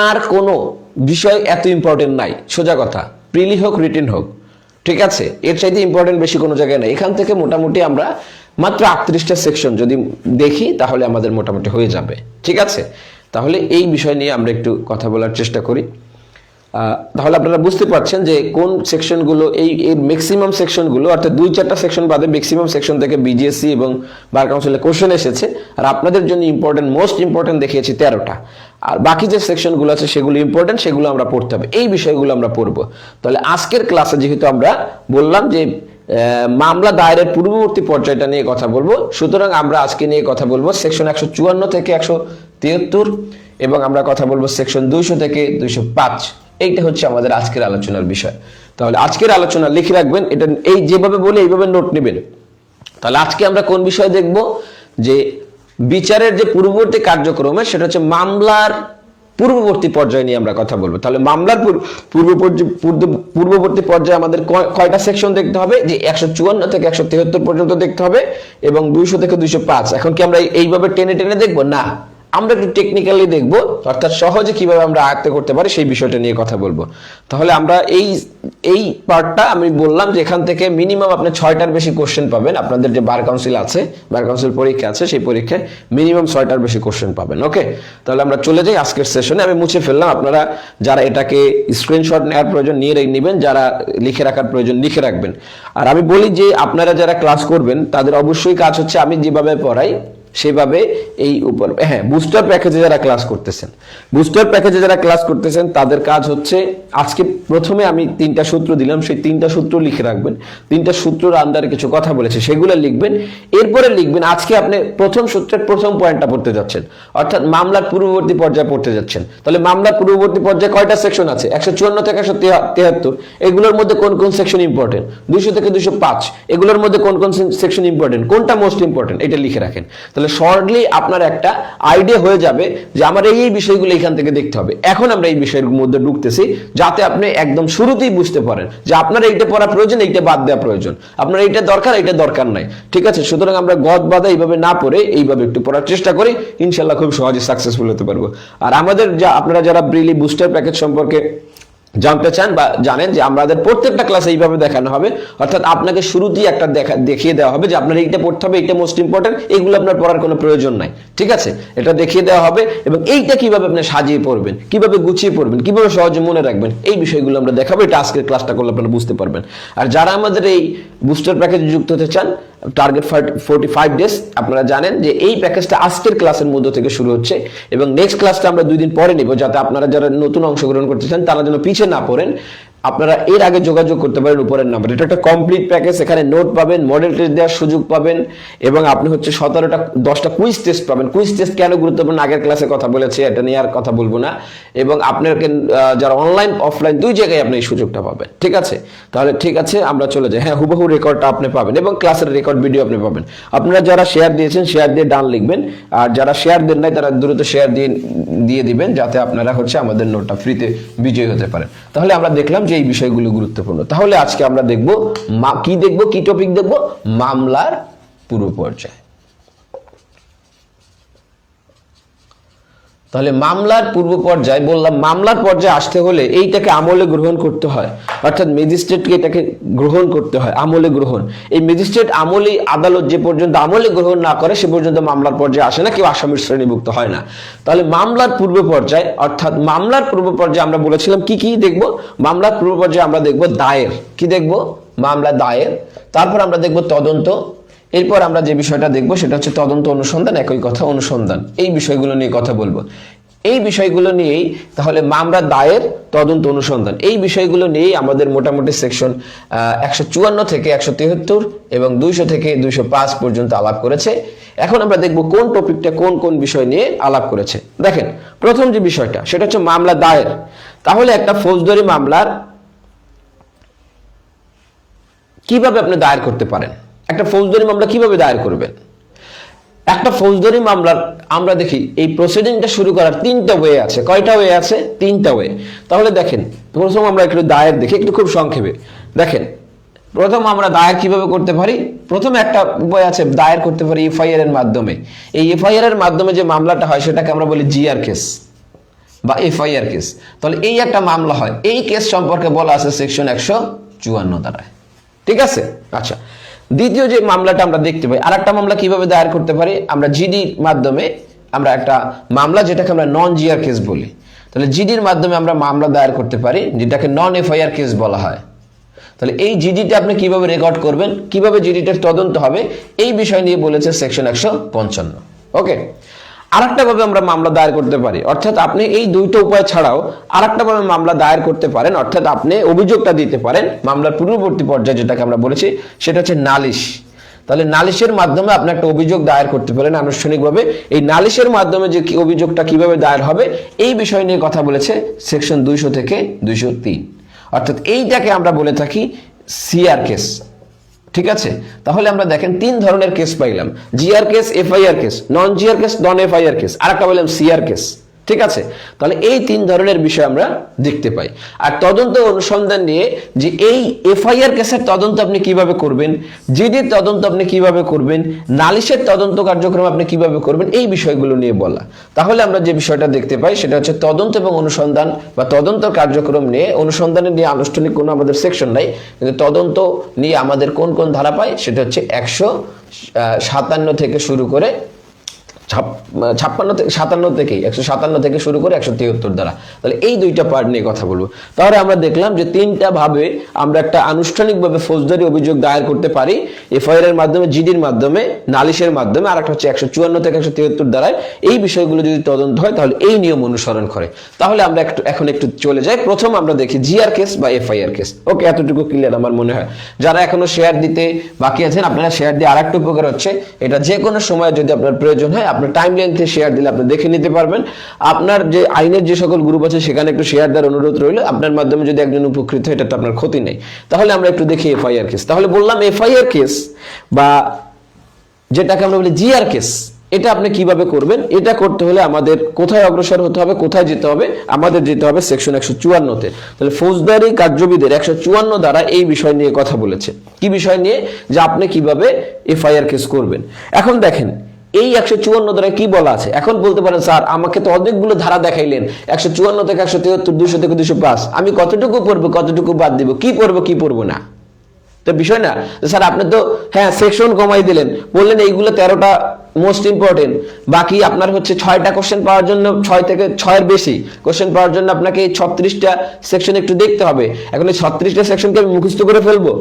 আর কোনো বিষয় এত ইম্পর্টেন্ট নাই, সোজা কথা, প্রিলি হোক রিটেন হোক, ঠিক আছে, এর চাইতে ইম্পর্টেন্ট বেশি কোনো জায়গায় নাই। এখান থেকে মোটামুটি আমরা মাত্র 38টা সেকশন যদি দেখি তাহলে আমাদের মোটামুটি হয়ে যাবে, ঠিক আছে। তাহলে এই বিষয় নিয়ে আমরা একটু কথা বলার চেষ্টা করি। তাহলে আপনারা বুঝতে পারছেন যে কোন সেকশনগুলো, এই ম্যাক্সিমাম সেকশনগুলো, অর্থাৎ 2-4টা সেকশন বাদে ম্যাক্সিমাম সেকশন থেকে বিজিএসসি এবং বার কাউন্সিলে কোশ্চেন এসেছে, আর আপনাদের জন্য ইম্পর্টেন্ট, মোস্ট ইম্পর্টেন্ট দেখিয়েছি 13টা, আর বাকি যে সেকশনগুলো আছে সেগুলো ইম্পর্টেন্ট, সেগুলো আমরা পড়তে হবে, এই বিষয়গুলো আমরা পড়বো। তাহলে আজকের ক্লাসে যেহেতু আমরা বললাম যে মামলা দায়েরের পূর্ববর্তী পর্যায়টা নিয়ে কথা বলবো, সুতরাং আমরা আজকে নিয়ে কথা বলবো সেকশন 154 থেকে 173, এবং আমরা কথা বলবো সেকশন 200 থেকে 205। এইটা হচ্ছে আমাদের আজকের আলোচনার বিষয়। তাহলে আজকের আলোচনা লিখে রাখবেন, এটা এই যেভাবে বলে এইভাবে নোট নেবেন। তাহলে আজকে আমরা কোন বিষয় দেখব, যে বিচারের যে পূর্ববর্তী কার্যক্রমে, সেটা হচ্ছে মামলার পূর্ববর্তী পর্যায়ে নিয়ে আমরা কথা বলবো। তাহলে মামলার পূর্ববর্তী পর্যায়ে আমাদের কয়টা সেকশন দেখতে হবে, যে 154 থেকে 173 পর্যন্ত দেখতে হবে, এবং 200 থেকে 205। এখন কি আমরা এইভাবে টেনে টেনে দেখবো? না, আমরা একটু টেকনিক্যালি দেখবো, অর্থাৎ সহজে কিভাবে আমরা আয়ত্ত করতে পারি সেই বিষয়টা নিয়ে কথা বলবো। তাহলে আমরা এই এই পার্টটা আমি বললাম যে এখান থেকে মিনিমাম আপনি 6টার বেশি কোশ্চেন পাবেন। আপনাদের যে বার কাউন্সিল আছে, বার কাউন্সিল পরীক্ষা আছে, সেই পরীক্ষায় মিনিমাম 6টার বেশি কোশ্চেন পাবেন। ওকে, তাহলে আমরা চলে যাই আজকের সেশনে। আমি মুছে ফেললাম, আপনারা যারা এটাকে স্ক্রিনশট নেওয়ার প্রয়োজন নিয়ে নেবেন, যারা লিখে রাখার প্রয়োজন লিখে রাখবেন। আর আমি বলি যে আপনারা যারা ক্লাস করবেন তাদের অবশ্যই কাজ হচ্ছে আমি যেভাবে পড়াই সেভাবে এই উপর, হ্যাঁ, বুস্টার প্যাকেজে যারা ক্লাস করতেছেন, বুস্টার প্যাকেজে যারা ক্লাস করতেছেন তাদের কাজ হচ্ছে আজকে প্রথমে আমি 3টা সূত্র দিলাম, সেই 3টা সূত্র লিখে রাখবেন। 3টা সূত্রের আন্ডারে কিছু কথা বলেছে সেগুলো লিখবেন। এরপরে লিখবেন আজকে আপনি প্রথম সূত্রের প্রথম পয়েন্টটা পড়তে যাচ্ছেন, অর্থাৎ মামলার পূর্ববর্তী পর্যায়ে পড়তে যাচ্ছেন। তাহলে মামলার পূর্ববর্তী পর্যায়ে কয়টা সেকশন আছে? 154 থেকে 173। এগুলোর মধ্যে কোন কোন সেকশন ইম্পর্টেন্ট? 200 থেকে 205। এগুলোর মধ্যে কোন কোন সেকশন ইম্পর্টেন্ট, কোনটা মোস্ট ইম্পর্টেন্ট, এটা লিখে রাখেন। তাহলে শর্টলি আপনার একটা আইডিয়া হয়ে যাবে যে আমার এই বিষয়গুলো এখান থেকে দেখতে হবে। এখন আমরা এই বিষয়ের মধ্যে ঢুকতেছি যাতে আপনি একদম শুরুতেই বুঝতে পারেন যে আপনার এইটা পড়া প্রয়োজন, এইটা বাদ দেওয়া প্রয়োজন, আপনার এইটা দরকার, এইটা দরকার নাই। ঠিক আছে, সুতরাং আমরা গদ বাধা এইভাবে না পড়ে এইভাবে একটু পড়ার চেষ্টা করি, ইনশাল্লাহ খুব সহজে সাকসেসফুল হতে পারবো। আর আমাদের আপনারা যারা ব্রিলি বুস্টার প্যাকেজ সম্পর্কে জানতে চান বা জানেন যে আমাদের প্রত্যেকটা ক্লাস এইভাবে দেখানো হবে, অর্থাৎ আপনাকে শুরুতেই একটা দেখিয়ে দেওয়া হবে যে আপনার এইটা পড়তে হবে, এইটা মোস্ট ইম্পর্টেন্ট, এইগুলো আপনার পড়ার কোনো প্রয়োজন নাই। ঠিক আছে, এটা দেখিয়ে দেওয়া হবে এবং এইটা কিভাবে আপনি সাজিয়ে পড়বেন, কিভাবে গুছিয়ে পড়বেন, কিভাবে সহজে মনে রাখবেন, এই বিষয়গুলো আমরা দেখাবো। এটা আজকের ক্লাসটা করলে আপনারা বুঝতে পারবেন। আর যারা আমাদের এই বুস্টার প্যাকেজে যুক্ত হতে চান, টার্গেট 45 ডেজ, আপনারা জানেন যে এই প্যাকেজটা আজকের ক্লাসের মধ্যে থেকে শুরু হচ্ছে এবং নেক্সট ক্লাসটা আমরা 2 দিন পরে নিব, যাতে আপনারা যারা নতুন অংশগ্রহণ করতে চান তারা যেন পিছিয়ে না পড়েন। আপনারা এর আগে যোগাযোগ করতে পারেন উপরের নাম্বার। এটা একটা কমপ্লিট প্যাকেজ, এখানে নোট পাবেন, মডেল টেস্ট দেওয়ার সুযোগ পাবেন এবং আপনি হচ্ছে 10টা কুইজ টেস্ট পাবেন। কুইজ টেস্ট কেন গুরুত্বপূর্ণ আগের ক্লাসে কথা বলেছি, এটা নিয়ে আর কথা বলবো না। এবং আপনাকে যারা অনলাইন অফলাইন 2 জায়গায় আপনি এই সুযোগটা পাবেন। ঠিক আছে, তাহলে ঠিক আছে আমরা চলে যাই। হ্যাঁ, হুবহু রেকর্ডটা আপনি পাবেন এবং ক্লাসের রেকর্ড ভিডিও আপনি পাবেন। আপনারা যারা শেয়ার দিয়েছেন শেয়ার দিয়ে ডান লিখবেন, আর যারা শেয়ার দেন নাই তারা দ্রুত শেয়ার দিয়ে দিবেন, যাতে আপনারা হচ্ছে আমাদের নোটটা ফ্রিতে বিজয়ী হতে পারেন। তাহলে আমরা দেখলাম যে এই বিষয়গুলো গুরুত্বপূর্ণ। তাহলে আজকে আমরা দেখব কি টপিক দেখব? মামলার পূর্ব পর্যায়। তাহলে মামলার পূর্ব পর্যায়ে বললাম, মামলার পর্যায়ে আসতে হলে এইটাকে আমলে গ্রহণ করতে হয়, অর্থাৎ ম্যাজিস্ট্রেটকে এটাকে গ্রহণ করতে হয়, আমলে গ্রহণ। এই ম্যাজিস্ট্রেট আমলে, আদালত যে পর্যন্ত আমলে গ্রহণ না করে সে পর্যন্ত মামলার পর্যায়ে আসে না, কেউ আসামির শ্রেণীভুক্ত হয় না। তাহলে মামলার পূর্ব পর্যায়ে, অর্থাৎ মামলার পূর্ব পর্যায়ে আমরা বলেছিলাম কি কি দেখব? মামলার পূর্ব পর্যায়ে আমরা দেখব দায়ের। কি দেখব? মামলা দায়ের। তারপর আমরা দেখব তদন্ত। এরপর আমরা যে বিষয়টা দেখবো সেটা হচ্ছে তদন্ত, অনুসন্ধান, একই কথা, অনুসন্ধান। এই বিষয়গুলো নিয়ে কথা বলবো। এই বিষয়গুলো নিয়েই তাহলে মামলা দায়ের, তদন্ত, অনুসন্ধান, এই বিষয়গুলো নিয়েই আমাদের মোটামুটি সেকশন 154 থেকে 173 এবং 200 থেকে 205 পর্যন্ত আলাপ করেছে। এখন আমরা দেখবো কোন টপিকটা কোন কোন বিষয় নিয়ে আলাপ করেছে। দেখেন, প্রথম যে বিষয়টা সেটা হচ্ছে মামলা দায়ের। তাহলে একটা ফৌজদারি মামলার কিভাবে আপনি দায়ের করতে পারেন, একটা ফৌজদারি মামলা কিভাবে দায়ের করবেন? একটা ফৌজদারি মামলার আমরা দেখি এই প্রসিডিংটা শুরু করার 3টা ওয়ে আছে। কয়টা ওয়ে আছে? 3টা ওয়ে। তাহলে দেখেন, প্রথম আমরা একটু দায়ের দেখি, একটু খুব সংক্ষেপে দেখেন। প্রথম আমরা দায়ের কিভাবে করতে পারি? প্রথমে একটা উপায় আছে, দায়ের করতে পারি এফআইআর এর মাধ্যমে। এই এফআইআর এর মাধ্যমে যে মামলাটা হয় সেটাকে আমরা বলি জিআর কেস বা এফআইআর কেস। তাহলে এই একটা মামলা হয়, এই কেস সম্পর্কে বলা আছে সেকশন 154 ধারায়। ঠিক আছে, আচ্ছা। দ্বিতীয় যে মামলাটা আমরা দেখতে পাই, আর একটা মামলা কিভাবে দায়ের করতে পারি? আমরা জিডির মাধ্যমে আমরা একটা মামলা, যেটাকে আমরা নন জিআর কেস বলি। তাহলে জিডির মাধ্যমে আমরা মামলা দায়ের করতে পারি, যেটাকে নন এফআইআর কেস বলা হয়। তাহলে এই জিডিটা আপনি কিভাবে রেকর্ড করবেন, কিভাবে জিডিটার তদন্ত হবে, এই বিষয় নিয়ে বলেছে সেকশন 155। ওকে, আরেকটা ভাবে আমরা মামলা দায়ের করতে পারি, অর্থাৎ আপনি এই 2টো উপায় ছাড়াও আরেকটা ভাবে মামলা দায়ের করতে পারেন, অর্থাৎ আপনি অভিযোগটা দিতে পারেন মামলার পূর্ববর্তী পর্যায়ে, যেটাকে আমরা বলেছি সেটা হচ্ছে নালিশ। তাহলে নালিশের মাধ্যমে আপনি একটা অভিযোগ দায়ের করতে পারেন আনুষ্ঠানিকভাবে। এই নালিশের মাধ্যমে যে অভিযোগটা কিভাবে দায়ের হবে এই বিষয় নিয়ে কথা বলেছে সেকশন 200 থেকে 203। অর্থাৎ এইটাকে আমরা বলে থাকি সিআর কেস। ঠিক আছে, তাহলে আমরা দেখেন 3 ধরনের কেস পাইলাম, জিআর কেস, এফআইআর কেস, নন জিআর কেস, নন এফআইআর কেস, আর একটা বললাম সিআর কেস। ঠিক আছে, তাহলে এই 3 ধরনের বিষয় আমরা দেখতে পাই। আর তদন্ত অনুসন্ধান নিয়ে যে এই এফআইআর কেসের তদন্ত আপনি কিভাবে করবেন, জিডির তদন্ত আপনি কিভাবে করবেন, নালিশের তদন্ত কার্যক্রম আপনি কিভাবে করবেন, এই বিষয়গুলো নিয়ে বলা। তাহলে আমরা যে বিষয়টা দেখতে পাই সেটা হচ্ছে তদন্ত এবং অনুসন্ধান বা তদন্ত কার্যক্রম নিয়ে, অনুসন্ধানের নিয়ে আনুষ্ঠানিক কোনো আমাদের সেকশন নাই, কিন্তু তদন্ত নিয়ে আমাদের কোন কোন ধারা পাই সেটা হচ্ছে 157 থেকে শুরু করে 57 থেকে 157 থেকে শুরু করে 173 দ্বারা। তাহলে এই 2টা পার্ট নিয়ে কথা বলবো। তাহলে আমরা দেখলাম যে 3টা ভাবে আমরা একটা আনুষ্ঠানিকভাবে ফৌজদারি অভিযোগ দায়ের করতে পারি, এফআইআর এর মাধ্যমে, জিডির মাধ্যমে, নালিশের মাধ্যমে, আর একটা হচ্ছে 154 থেকে 173 দ্বারায়। এই বিষয়গুলো যদি তদন্ত হয় তাহলে এই নিয়ম অনুসরণ করে। তাহলে আমরা এখন একটু চলে যাই, প্রথম আমরা দেখি জিআর কেস বা এফআইআর কেস। ওকে, এতটুকু ক্লিয়ার আমার মনে হয়। যারা এখনো শেয়ার দিতে বাকি আছেন, আপনারা শেয়ার দিয়ে আরেকটা উপকার হচ্ছে, এটা যে কোনো সময় যদি আপনার প্রয়োজন হয় আপনার টাইম লেন্থে শেয়ার দিলে আপনি দেখে নিতে পারবেন। আপনার যে আইনের যে সকল গ্রুপ আছে সেখানে একটু শেয়ার দেওয়ার অনুরোধ রইল, আপনার মাধ্যমে যদি একজন উপকৃত হয় এটা তো আপনার ক্ষতি নেই। তাহলে আমরা একটু দেখি এফআইআর কেস। তাহলে বললাম এফআইআর কেস বা যেটাকে আমরা বলি জিআর কেস, এটা আপনি কিভাবে করবেন? এটা করতে হলে আমাদের কোথায় অগ্রসর হতে হবে, কোথায় যেতে হবে? আমাদের যেতে হবে সেকশন 154-তে। তাহলে ফৌজদারি কার্যবিধির 154 দ্বারা এই বিষয় নিয়ে কথা বলেছে। কি বিষয় নিয়ে? যে আপনি কিভাবে এফআইআর কেস করবেন। এখন দেখেন এই 154 ধারায় কি বলা আছে। এখন বলতে পারেন স্যার আমাকে তো অনেকগুলো ধারা দেখাইলেন, 154 থেকে 173, 200 থেকে 205, আমি কতটুকু পড়বো, কতটুকু বাদ দিব, কি পড়বো কি পড়বো না? তো বিষয় না স্যার আপনি তো হ্যাঁ সেকশন কমাই দিলেন, বললেন এইগুলো 13টা মোস্ট ইম্পর্টেন্ট, বাকি আপনার হচ্ছে 6টা কোশ্চেন পাওয়ার জন্য, 6 থেকে 6-এর বেশি কোশ্চেন পাওয়ার জন্য আপনাকে 36টা সেকশন একটু দেখতে হবে। এখন এই 36টা সেকশনকে আমি মুখস্থ করে ফেলবো,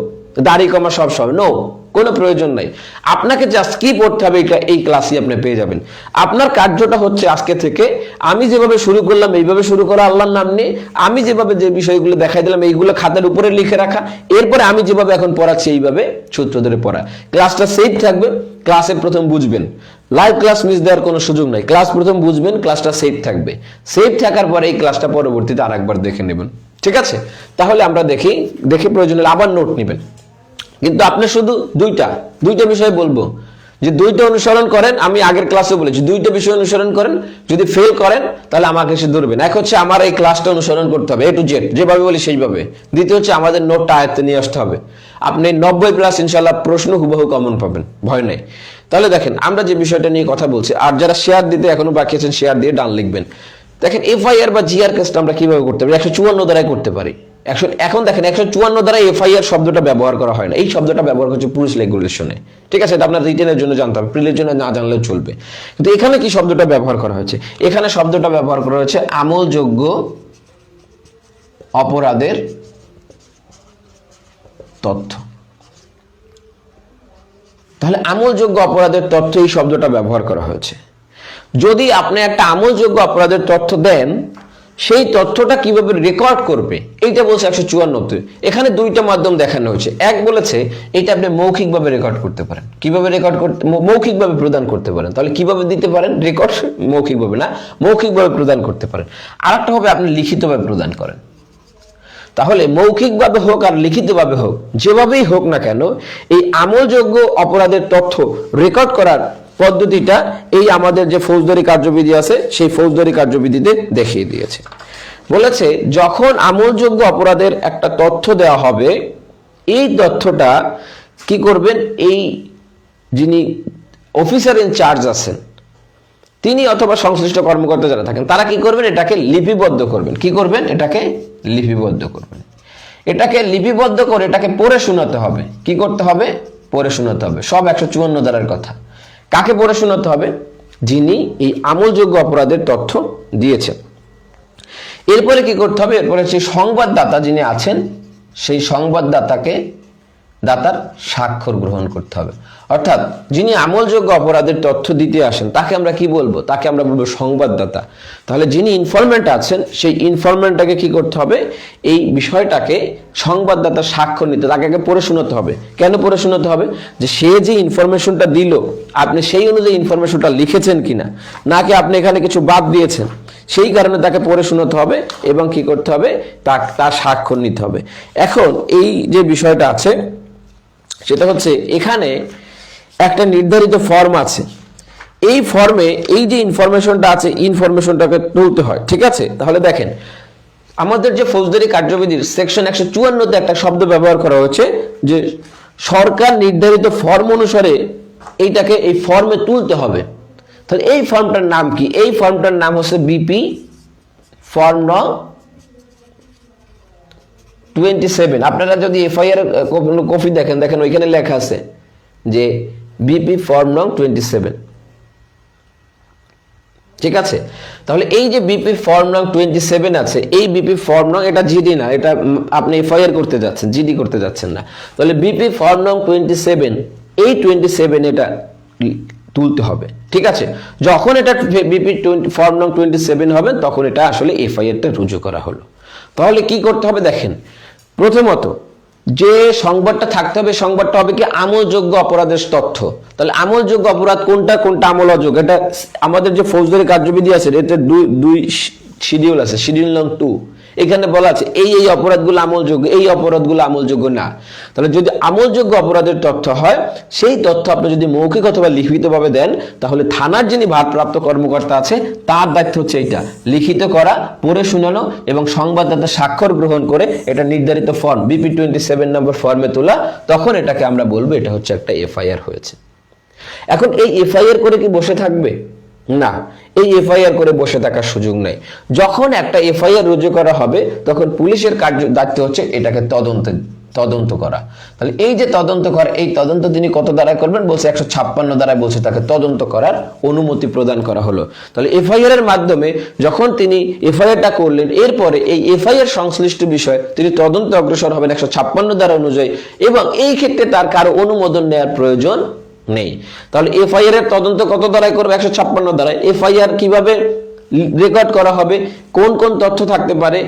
দাড়ি কমা সব সব? নো, কোনো প্রয়োজন নাই। আপনাকে জাস্ট কি পড়তে হবে এটা এই ক্লাসই আপনি পেয়ে যাবেন। আপনার কার্যটা হচ্ছে আজকে থেকে আমি যেভাবে শুরু করলাম এইভাবে শুরু করা, আল্লাহর নাম নিয়ে আমি যেভাবে যে বিষয়গুলো দেখাই দিলাম এইগুলো খাতার উপরে লিখে রাখা, এরপরে আমি যেভাবে এখন পড়াচ্ছি এইভাবে সূত্র ধরে পড়া। ক্লাসটা সেফ থাকবে, ক্লাসের প্রথম বুঝবেন, লাইভ ক্লাস মিস দেওয়ার কোনো সুযোগ নাই। ক্লাস প্রথম বুঝবেন, ক্লাসটা সেফ থাকবে, সেফ থাকার পরে এই ক্লাসটা পরবর্তীতে আরেকবার দেখে নেবেন। ঠিক আছে, তাহলে আমরা দেখে প্রয়োজন হলে আবার নোট নেবেন। কিন্তু আপনি শুধু দুইটা বিষয় বলবো যে 2টা অনুসরণ করেন। আমি আগের ক্লাসে বলেছি 2টা বিষয় অনুসরণ করেন, যদি ফেল করেন তাহলে আমাকে এসে ধরবেন। এক হচ্ছে আমার এই ক্লাসটা অনুসরণ করতে হবে A to Z, যেভাবে বলি সেইভাবে। দ্বিতীয় হচ্ছে আমাদের নোটটা আয়ত্তে নিয়ে আসতে হবে। আপনি 90+ ইনশাল্লাহ প্রশ্ন হুবহু কমন পাবেন, ভয় নেই। তাহলে দেখেন আমরা যে বিষয়টা নিয়ে কথা বলছি, আর যারা শেয়ার দিতে এখনো বাকি আছেন শেয়ার দিয়ে ডান লিখবেন। দেখেন এফআইআর বা জিআর কেসটা আমরা কিভাবে করতে পারি? 154 দ্বারাই করতে পারি। এখন দেখেন 154 দ্বারা এফআইআর শব্দটা ব্যবহার করা হয় না, এই শব্দটা ব্যবহার করছে পুলিশ রেগুলেশনে। ঠিক আছে, এটা আপনার রিটেনের জন্য জানতে হবে, প্রিলির জন্য না জানলেও চলবে। কিন্তু এখানে কি শব্দটা ব্যবহার করা হয়েছে? এখানে শব্দটা ব্যবহার করা হয়েছে আমলযোগ্য অপরাধের তথ্য। তাহলে আমলযোগ্য অপরাধের তথ্য এই শব্দটা ব্যবহার করা হয়েছে। যদি আপনি একটা আমলযোগ্য অপরাধের তথ্য দেন, সেই তথ্যটা কিভাবে রেকর্ড করবে এইটা বলছে 154। এখানে 2টা মাধ্যম দেখানো হয়েছে। এক বলেছে এটা আপনি মৌখিকভাবে রেকর্ড করতে পারেন। কিভাবে রেকর্ড করতে? মৌখিকভাবে প্রদান করতে পারেন। তাহলে কিভাবে দিতে পারেন রেকর্ড? মৌখিকভাবে না, মৌখিকভাবে প্রদান করতে পারেন। আরেকটা হবে আপনি লিখিতভাবে প্রদান করেন। তাহলে মৌখিকভাবে হোক আর লিখিতভাবে হোক, যেভাবেই হোক না কেন, এই আমলযোগ্য অপরাধের তথ্য রেকর্ড করার পদ্ধতিটা এই আমাদের যে ফৌজদারি কার্যবিধি আছে সেই ফৌজদারি কার্যবিধিতে দেখিয়ে দিয়েছে। বলেছে যখন আমলযোগ্য অপরাধের একটা তথ্য দেওয়া হবে, এই তথ্যটা কি করবেন? এই যিনি অফিসার ইন চার্জ আছেন তিনি অথবা সংশ্লিষ্ট কর্মকর্তা যারা থাকেন তারা কি করবেন? এটাকে লিপিবদ্ধ করবেন। কি করবেন? এটাকে লিপিবদ্ধ করবেন। এটাকে লিপিবদ্ধ করে এটাকে পড়ে শোনাতে হবে। কি করতে হবে? পড়ে শোনাতে হবে। সব 154 ধারার কথা। কাকে পড়ে শোনাতে হবে? যিনি এই আমলযোগ্য অপরাধের তথ্য দিয়েছেন। এরপরে কি করতে হবে? এরপরে সেই সংবাদদাতা যিনি আছেন সেই দাতার স্বাক্ষর গ্রহণ করতে হবে। অর্থাৎ যিনি আমলযোগ্য অপরাধের তথ্য দিতে আসেন তাকে আমরা কি বলবো? তাকে আমরা বলবো সংবাদদাতা। তাহলে যিনি ইনফরমেন্ট আছেন সেই ইনফরমেন্টটাকে কি করতে হবে? এই বিষয়টাকে সংবাদদাতা স্বাক্ষর নিতে, তাকে আগে পড়ে শোনাতে হবে। কেন পড়ে শোনাতে হবে? যে সে যে ইনফরমেশনটা দিল আপনি সেই অনুযায়ী ইনফরমেশনটা লিখেছেন কিনা, নাকি আপনি এখানে কিছু বাদ দিয়েছেন, সেই কারণে তাকে পড়ে শোনাতে হবে এবং কি করতে হবে? তার স্বাক্ষর নিতে হবে। এখন এই যে বিষয়টা আছে সেটা হচ্ছে এখানে একটা নির্ধারিত ফর্ম আছে। এই ফর্মে এই যে ইনফরমেশনটা আছে, ইনফরমেশনটাকে তুলতে হয়। ঠিক আছে, তাহলে দেখেন আমাদের যে ফৌজদারি কার্যবিধির সেকশন 154-তে একটা শব্দ ব্যবহার করা হয়েছে যে সরকার নির্ধারিত ফর্ম অনুসারে এইটাকে এই ফর্মে তুলতে হবে। তাহলে এই ফর্মটার নাম কি? এই ফর্মটার নাম হচ্ছে বিপি ফর্ম নং 27। আপনারা যদি এফআইআর কপি দেখেন, দেখেন ওইখানে লেখা আছে যে বিপি ফর্ম নং 27। ঠিক আছে, তাহলে এই যে বিপি ফর্ম নং 27 আছে, এই বিপি ফর্ম নং, এটা জিডি না, এটা আপনি এফআইআর করতে যাচ্ছেন, জিডি করতে যাচ্ছেন না। তাহলে বিপি ফর্ম নং 27, এই 27 এটা তুলতে হবে। ঠিক আছে, যখন এটা বিপি ফর্ম নং 27 হবে তখন এটা আসলে এফআইআরটা রুজু করা হলো। তাহলে কি করতে হবে দেখেন, প্রথমত যে সংবাদটা থাকতে হবে, সংবাদটা হবে কি আমলযোগ্য অপরাধের তথ্য। তাহলে আমলযোগ্য অপরাধ কোনটা কোনটা আমল অযোগ্য, এটা আমাদের যে ফৌজদারি কার্যবিধি আছে এতে দুই শিডিউল আছে, শিডিউল নং 2। এখানে বলা আছে এই এই অপরাধগুলো আমলযোগ্য, এই অপরাধগুলো আমলযোগ্য না। তাহলে যদি আমলযোগ্য অপরাধের তথ্য হয়, সেই তথ্য আপনি যদি মৌখিক অথবা লিখিতভাবে দেন, তাহলে থানার যিনি ভারপ্রাপ্ত কর্মকর্তা আছে তার দায়িত্ব হচ্ছে এইটা লিখিত করা, পড়ে শোনানো এবং সংবাদদাতা স্বাক্ষর গ্রহণ করে এটা নির্ধারিত ফর্ম বিপি 27 নম্বর ফর্মে তোলা। তখন এটাকে আমরা বলবো এটা হচ্ছে একটা এফআইআর হয়েছে। এখন এই এফআইআর করে কি বসে থাকবে? না, এই এফআইআর করে বসে থাকার সুযোগ নাই। যখন একটা এফআইআর রুজু করা হবে তখন পুলিশের দায়িত্ব হচ্ছে এটাকে তদন্ত করা। তাহলে এই যে তদন্ত করা, এই তদন্ত তিনি কত দ্বারায় করবেন বলছে 156 দ্বারায় বলছে তাকে তদন্ত করার অনুমতি প্রদান করা হলো। তাহলে এফআইআর এর মাধ্যমে যখন তিনি এফআইআরটা করলেন, এরপরে এই এফআইআর সংশ্লিষ্ট বিষয় তিনি তদন্ত অগ্রসর হবেন 156 ধারা অনুযায়ী, এবং এই ক্ষেত্রে তার কারো অনুমোদন নেওয়ার প্রয়োজন নেই। তাহলে এফআইআর এর তদন্ত কত দ্বারায় করবে? 156 দ্বারায়। এফআইআর কিভাবে রেকর্ড করা হবে, কোন কোন তথ্য থাকতে পারে,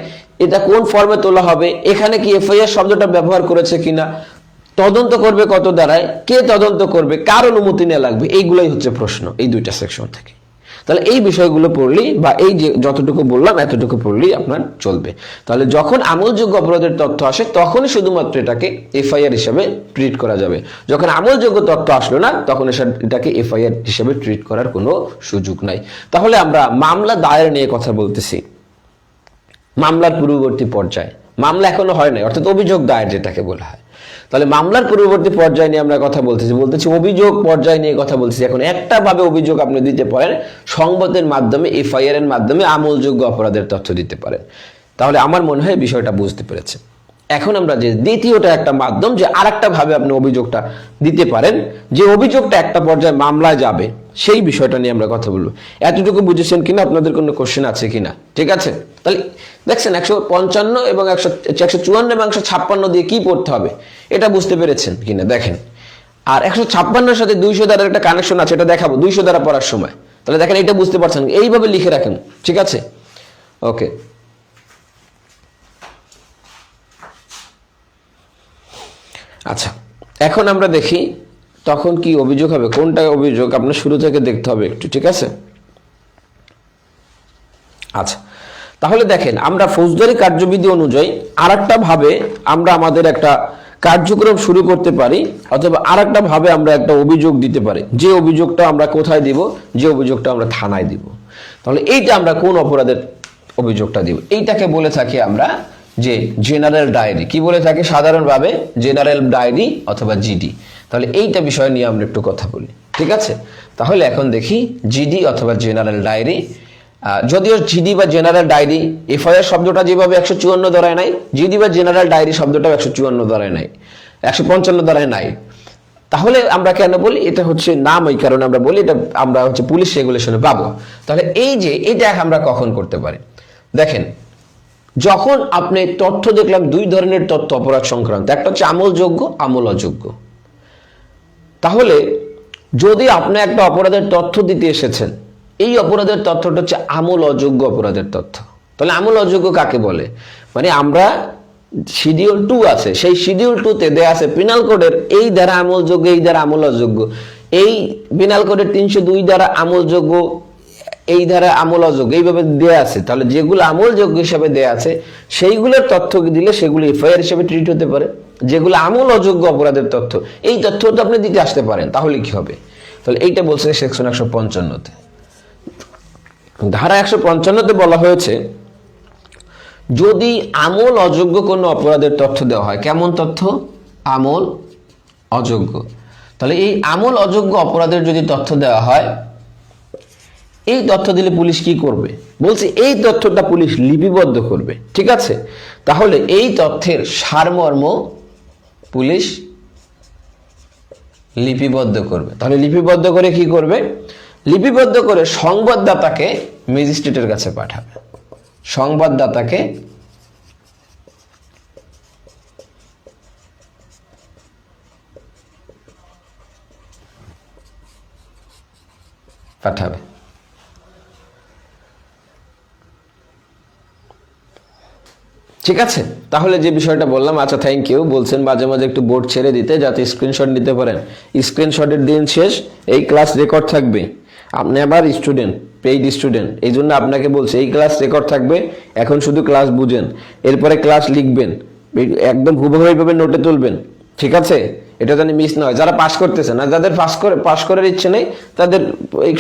এটা কোন ফর্মে তোলা হবে, এখানে কি এফআইআর শব্দটা ব্যবহার করেছে কিনা, তদন্ত করবে কত দ্বারায়, কে তদন্ত করবে, কার অনুমতি নেওয়া লাগবে, এইগুলাই হচ্ছে প্রশ্ন এই দুইটা সেকশন থেকে। তাহলে এই বিষয়গুলো পড়লেই বা এই যে যতটুকু বললাম এতটুকু পড়লেই আপনার চলবে। তাহলে যখন আমলযোগ্য অপরাধের তথ্য আসে তখনই শুধুমাত্র এটাকে এফআইআর হিসেবে ট্রিট করা যাবে। যখন আমলযোগ্য তথ্য আসলো না তখন এটাকে এফআইআর হিসেবে ট্রিট করার কোনো সুযোগ নাই। তাহলে আমরা মামলা দায়ের নিয়ে কথা বলতেছি। মামলার পূর্ববর্তী পর্যায়ে, মামলা এখনো হয় নাই, অর্থাৎ অভিযোগ দায়ের যেটাকে বলা হয়। তাহলে মামলার পূর্ববর্তী পর্যায়ে নিয়ে আমরা কথা বলতেছি অভিযোগ পর্যায়ে নিয়ে কথা বলতেছি। এখন একটা ভাবে অভিযোগ আপনি দিতে পারেন সংবাদের মাধ্যমে, এফআইআর এর মাধ্যমে আমলযোগ্য অপরাধের তথ্য দিতে পারেন। তাহলে আমার মনে হয় বিষয়টা বুঝতে পেরেছে। এখন আমরা যে দ্বিতীয়টা একটা মাধ্যম যে আরেকটা ভাবে আপনি অভিযোগটা দিতে পারেন, যে অভিযোগটা একটা পর্যায়ে মামলায় যাবে, সেই বিষয়টা নিয়ে আমরা কথা বলবো। এতটুকু বুঝেছেন কিনা, আপনাদের কোনো কোশ্চেন আছে কিনা? ঠিক আছে, তাহলে দেখছেন 155 এবং 154 এবং 156 দিয়ে কি পড়তে হবে এটা বুঝতে পেরেছেন কিনা দেখেন। আর 156-এর সাথে 200 দ্বারার একটা কানেকশন আছে, এটা দেখাবো 200 দ্বারা পড়ার সময়। তাহলে দেখেন এটা বুঝতে পারছেন, এইভাবে লিখে রাখেন। ঠিক আছে, ওকে। আচ্ছা, এখন আমরা দেখি তখন কি অভিযোগ হবে, কোনটা অভিযোগ আপনার শুরু থেকে দেখতে হবে একটু। ঠিক আছে, আচ্ছা তাহলে দেখেন আমরা ফৌজদারি কার্যবিধি অনুযায়ী আরেকটা ভাবে আমরা আমাদের একটা কার্যক্রম শুরু করতে পারি, অথবা আরেকটা ভাবে আমরা একটা অভিযোগ দিতে পারি। যে অভিযোগটা আমরা কোথায় দিব? যে অভিযোগটা আমরা থানায় দিব। তাহলে এইটা আমরা কোন অপরাধের অভিযোগটা দিব? এইটাকে বলে থাকি আমরা যে জেনারেল ডায়েরি। কি বলে থাকি সাধারণভাবে? জেনারেল ডায়েরি অথবা জিডি। তাহলে এইটা বিষয় নিয়ে আমরা একটু কথা বলি। ঠিক আছে, তাহলে এখন দেখি জিডি অথবা জেনারেল ডায়েরি। যদিও জিডি বা জেনারেল ডায়েরি এফআইআর শব্দটা যেভাবে 154 ধারায় নাই, জিডি বা জেনারেল ডায়েরি শব্দটাও 154 ধারায় নাই, 155 ধারায় নাই। তাহলে আমরা কেন বলি? এটা হচ্ছে নাম, এই কারণে আমরা বলি এটা আমরা হচ্ছে পুলিশ রেগুলেশনে পাবো। তাহলে এই যে এটা আমরা কখন করতে পারি দেখেন, যখন আপনি তথ্য দেখলাম দুই ধরনের তথ্য অপরাধ সংক্রান্ত, একটা হচ্ছে আমলযোগ্য, আমল অযোগ্য। তাহলে যদি আপনি একটা অপরাধের তথ্য দিতে এসেছেন, এই অপরাধের তথ্যটা হচ্ছে আমল অযোগ্য অপরাধের তথ্য। তাহলে আমল অযোগ্য কাকে বলে? মানে আমরা শিডিউল 2 আছে, সেই শিডিউল 2-তে দেয়া আছে পিনাল কোডের এই ধারা আমলযোগ্য, এই ধারা আমল অযোগ্য। এই পিনাল কোডের 302 ধারা আমলযোগ্য, এই ধারা আমল অযোগ্য, এইভাবে দেয়া আছে। তাহলে যেগুলো আমলযোগ্য হিসাবে দেয়া আছে সেইগুলোর তথ্য দিলে সেগুলো এফআইআর হিসেবে ট্রিট হতে পারে। যেগুলো আমল অযোগ্য অপরাধের তথ্য, এই তথ্য তো আপনি দিতে আসতে পারেন। তাহলে কি হবে? তাহলে এইটা বলছে সেকশন 155-তে। ধারা 155-তে বলা হয়েছে যদি আমল অযোগ্য কোনো অপরাধের তথ্য দেওয়া হয়। কেমন তথ্য? আমল অযোগ্য। তাহলে এই আমল অযোগ্য অপরাধের যদি তথ্য দেওয়া হয়, এই তথ্য দিলে পুলিশ কি করবে? বলছে এই তথ্যটা পুলিশ লিপিবদ্ধ করবে। ঠিক আছে, তাহলে এই তথ্যের সারমর্ম পুলিশ লিপিবদ্ধ করবে। তাহলে লিপিবদ্ধ করে কি করবে? লিপিবদ্ধ করে সংবাদদাতাকে ম্যাজিস্ট্রেটের কাছে পাঠাবে। সংবাদদাতাকে পাঠাবে। ঠিক আছে, তাহলে যে বিষয়টা বললাম, আচ্ছা থ্যাংক ইউ। বলছেন মাঝে মাঝে একটু বোর্ড ছেড়ে দিতে যাতে স্ক্রিনশট নিতে পারেন। স্ক্রিনশটের দিন শেষ, এই ক্লাস রেকর্ড থাকবে। আপনি আবার স্টুডেন্ট, পেইড স্টুডেন্ট, এই জন্য আপনাকে বলছে এই ক্লাস রেকর্ড থাকবে, এখন শুধু ক্লাস বুঝেন, এরপরে ক্লাস লিখবেন, একদম হুবহু এইভাবে নোটে তুলবেন। ঠিক আছে, এটা জানি মিস না হয়। যারা পাস করতেছেন আর যাদের পাস করার ইচ্ছে নেই তাদের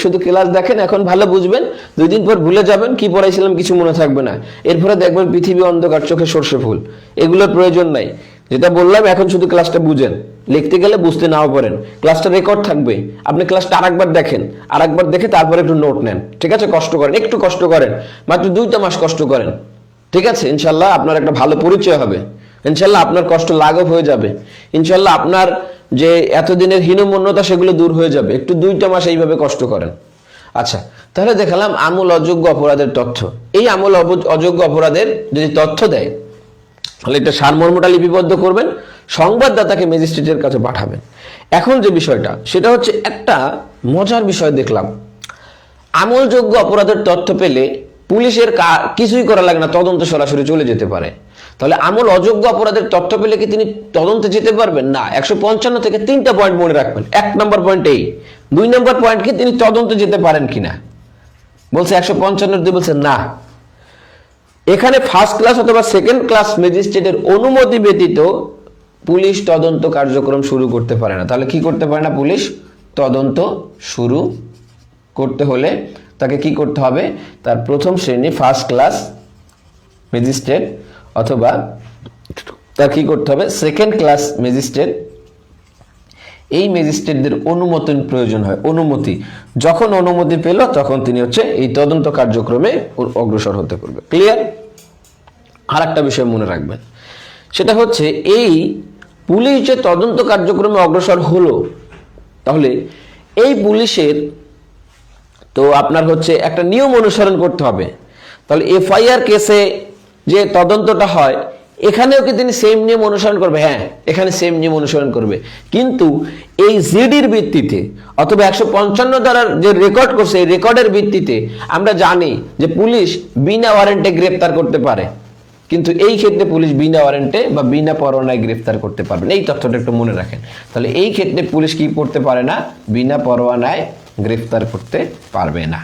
শুধু ক্লাস দেখেন, এখন ভালো বুঝবেন, 2 দিন পর ভুলে যাবেন, কি পড়াইছিলাম কিছু মনে থাকবে না। এরপরে দেখবেন পৃথিবী অন্ধকার, চোখে সর্ষে ফুল। এগুলোর প্রয়োজন নাই। যেটা বললাম এখন শুধু ক্লাসটা বুঝেন, লিখতে গেলে বুঝতে নাও পারেন, ক্লাসটা রেকর্ড থাকবে, আপনি ক্লাসটা আরেকবার দেখেন, আরেকবার দেখে তারপরে একটু নোট নেন। ঠিক আছে, কষ্ট করেন, একটু কষ্ট করেন, মাত্র 2টা মাস কষ্ট করেন। ঠিক আছে, ইনশাল্লাহ আপনার একটা ভালো পরিচয় হবে, ইনশাল্লাহ আপনার কষ্ট লাঘব হয়ে যাবে, ইনশাল্লাহ আপনার যে এতদিনের হীনমন্যতা সেগুলো দূর হয়ে যাবে। একটু 2টা মাস এইভাবে কষ্ট করেন। আচ্ছা, তাহলে দেখালাম আমল অযোগ্য অপরাধের তথ্য। এই আমল অযোগ্য অপরাধের যদি তথ্য দেয়, তাহলে এটা সারমর্মটা লিপিবদ্ধ করবেন, সংবাদদাতাকে ম্যাজিস্ট্রেটের কাছে পাঠাবেন। এখন যে বিষয়টা, সেটা হচ্ছে একটা মজার বিষয় দেখলাম। আমলযোগ্য অপরাধের তথ্য পেলে পুলিশের কিছুই করা লাগে না, তদন্ত সরাসরি চলে যেতে পারে। তাহলে আমল অযোগ্য অপরাধের তথ্য পেলে কি তিনি তদন্তে যেতে পারবেন না? 155 থেকে 3টা পয়েন্ট মনে রাখবেন। 1 নম্বর পয়েন্ট এই, 2 নম্বর পয়েন্ট কি তিনি তদন্তে যেতে পারেন কিনা বলছে 155 বলছে না। এখানে ফার্স্ট ক্লাস অথবা সেকেন্ড ক্লাস ম্যাজিস্ট্রেটের অনুমতি ব্যতীত পুলিশ তদন্ত কার্যক্রম শুরু করতে পারে না। তাহলে কি করতে পারে না পুলিশ? তদন্ত শুরু করতে হলে তাকে কি করতে হবে? তার প্রথম শ্রেণী ফার্স্ট ক্লাস ম্যাজিস্ট্রেট অথবা তার কি করতে হবে? সেকেন্ড ক্লাস ম্যাজিস্ট্রেট, এই ম্যাজিস্ট্রেটদের অনুমোদন প্রয়োজন হয়। অনুমতি, যখন অনুমতি পেল তখন তিনি হচ্ছে এই তদন্ত কার্যক্রমে অগ্রসর হতে পারবে। ক্লিয়ার? আর একটা বিষয় মনে রাখবেন, সেটা হচ্ছে এই পুলিশ যে তদন্ত কার্যক্রমে অগ্রসর হলো, তাহলে এই পুলিশের তো আপনার হচ্ছে একটা নিয়ম অনুসরণ করতে হবে। তাহলে এফআইআর কেসে যে তদন্তটা হয়, এখানেও কি তিনি সেম নিয়ম অনুসরণ করবে? হ্যাঁ, এখানে সেম নিয়ম অনুসরণ করবে, কিন্তু এই জিডির ভিত্তিতে অথবা 155 ধারার যে রেকর্ড করছে, এই রেকর্ডের ভিত্তিতে আমরা জানি যে পুলিশ বিনা ওয়ারেন্টে গ্রেফতার করতে পারে, কিন্তু এই ক্ষেত্রে পুলিশ বিনা ওয়ারেন্টে বা বিনা পরোয়ানায় গ্রেফতার করতে পারবে না। এই তথ্যটা একটু মনে রাখেন। তাহলে এই ক্ষেত্রে পুলিশ কি করতে পারে না? বিনা পরোয়ানায় গ্রেফতার করতে পারবে না।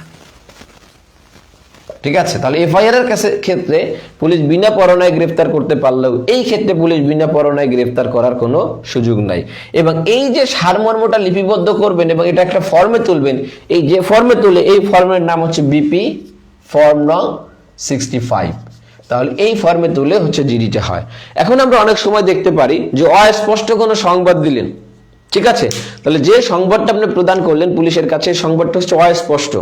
ঠিক আছে, তাহলে এফআইআর এর ক্ষেত্রে পুলিশ বিনা পরোয়ানায় গ্রেফতার করতে পারলেও এই ক্ষেত্রে পুলিশ বিনা পরোয়ানায় গ্রেফতার করার কোনো সুযোগ নাই। এবং এই যে সারমর্মটা লিপিবদ্ধ করবেন এবং এটা একটা ফর্মে তুলবেন, এই যে ফর্মে তুলে, এই ফর্মের নাম হচ্ছে বিপি ফর্ম নং 65। তাহলে এই ফর্মে তুলে হচ্ছে জিডিটা হয়। এখন আমরা অনেক সময় দেখতে পারি যে অস্পষ্ট কোনো সংবাদ দিলেন, ঠিক আছে, তাহলে যে সংবাদটা আপনি প্রদান করলেন পুলিশের কাছে, সংবাদটা হচ্ছে অস্পষ্ট,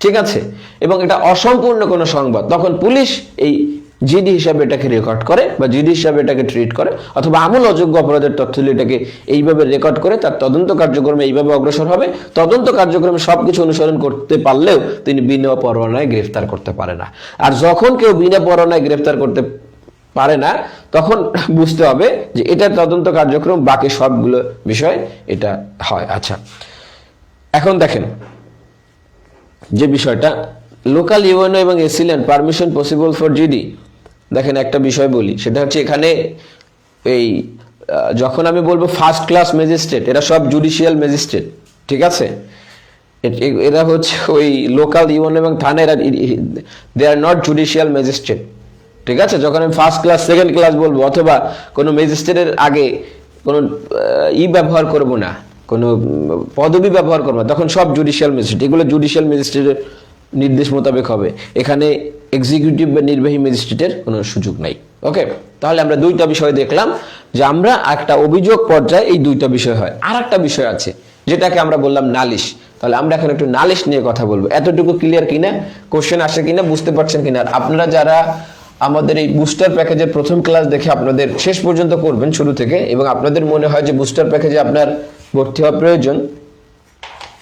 ঠিক আছে, এবং এটা অসম্পূর্ণ কোনো সংবাদ, তখন পুলিশ এই জিডি হিসাবে এটাকে রেকর্ড করে বা জিডি হিসাবে এটাকে ট্রিট করে, অথবা আমল অযোগ্য অপরাধের তথ্য এটাকে এইভাবে রেকর্ড করে তার তদন্ত কার্যক্রমে এইভাবে অগ্রসর হবে। তদন্ত কার্যক্রমে সবকিছু অনুসরণ করতে পারলেও তিনি বিনা পরোয়ানায় গ্রেফতার করতে পারে না। আর যখন কেউ বিনা পরোয়ানায় গ্রেফতার করতে পারে না, তখন বুঝতে হবে যে এটার তদন্ত কার্যক্রম বাকি সবগুলো বিষয় এটা হয়। আচ্ছা, এখন দেখেন যে বিষয়টা লোকাল ইউএনও এবং এসিলেন্ট পারমিশন পসিবল ফর জিডি। দেখেন একটা বিষয় বলি, সেটা হচ্ছে এখানে এই যখন আমি বলবো ফার্স্ট ক্লাস ম্যাজিস্ট্রেট, এরা সব জুডিশিয়াল ম্যাজিস্ট্রেট, ঠিক আছে, এরা হচ্ছে ওই লোকাল ইউএনও এবং থানা, এরা দে আর নট জুডিশিয়াল ম্যাজিস্ট্রেট, ঠিক আছে। যখন আমি ফার্স্ট ক্লাস সেকেন্ড ক্লাস বলবো অথবা কোনো ম্যাজিস্ট্রেটের আগে কোনো ব্যবহার করব না, কোনো পদবি ব্যবহার করবো না, তখন সব জুডিশিয়াল ম্যাজিস্ট্রেট, এগুলো জুডিশিয়াল ম্যাজিস্ট্রেটের নির্দেশ মোতাবেক হবে, এখানে এক্সিকিউটিভ বা নির্বাহী ম্যাজিস্ট্রেটের কোনো সুযোগ নাই। ওকে, তাহলে আমরা দুইটা বিষয় দেখলাম যে আমরা একটা অভিযোগ পর্যায়ে এই দুইটা বিষয় হয়। আর একটা বিষয় আছে যেটাকে আমরা বললাম নালিশ। তাহলে আমরা এখন একটু নালিশ নিয়ে কথা বলবো। এতটুকু ক্লিয়ার কিনা, কোশ্চেন আসে কিনা, বুঝতে পারছেন কিনা? আর আপনারা যারা আমাদের এই বুস্টার প্যাকেজের প্রথম ক্লাস দেখে আপনাদের শেষ পর্যন্ত করবেন শুরু থেকে, এবং আপনাদের মনে হয় যে বুস্টার প্যাকেজে আপনার ভর্তি হওয়া প্রয়োজন,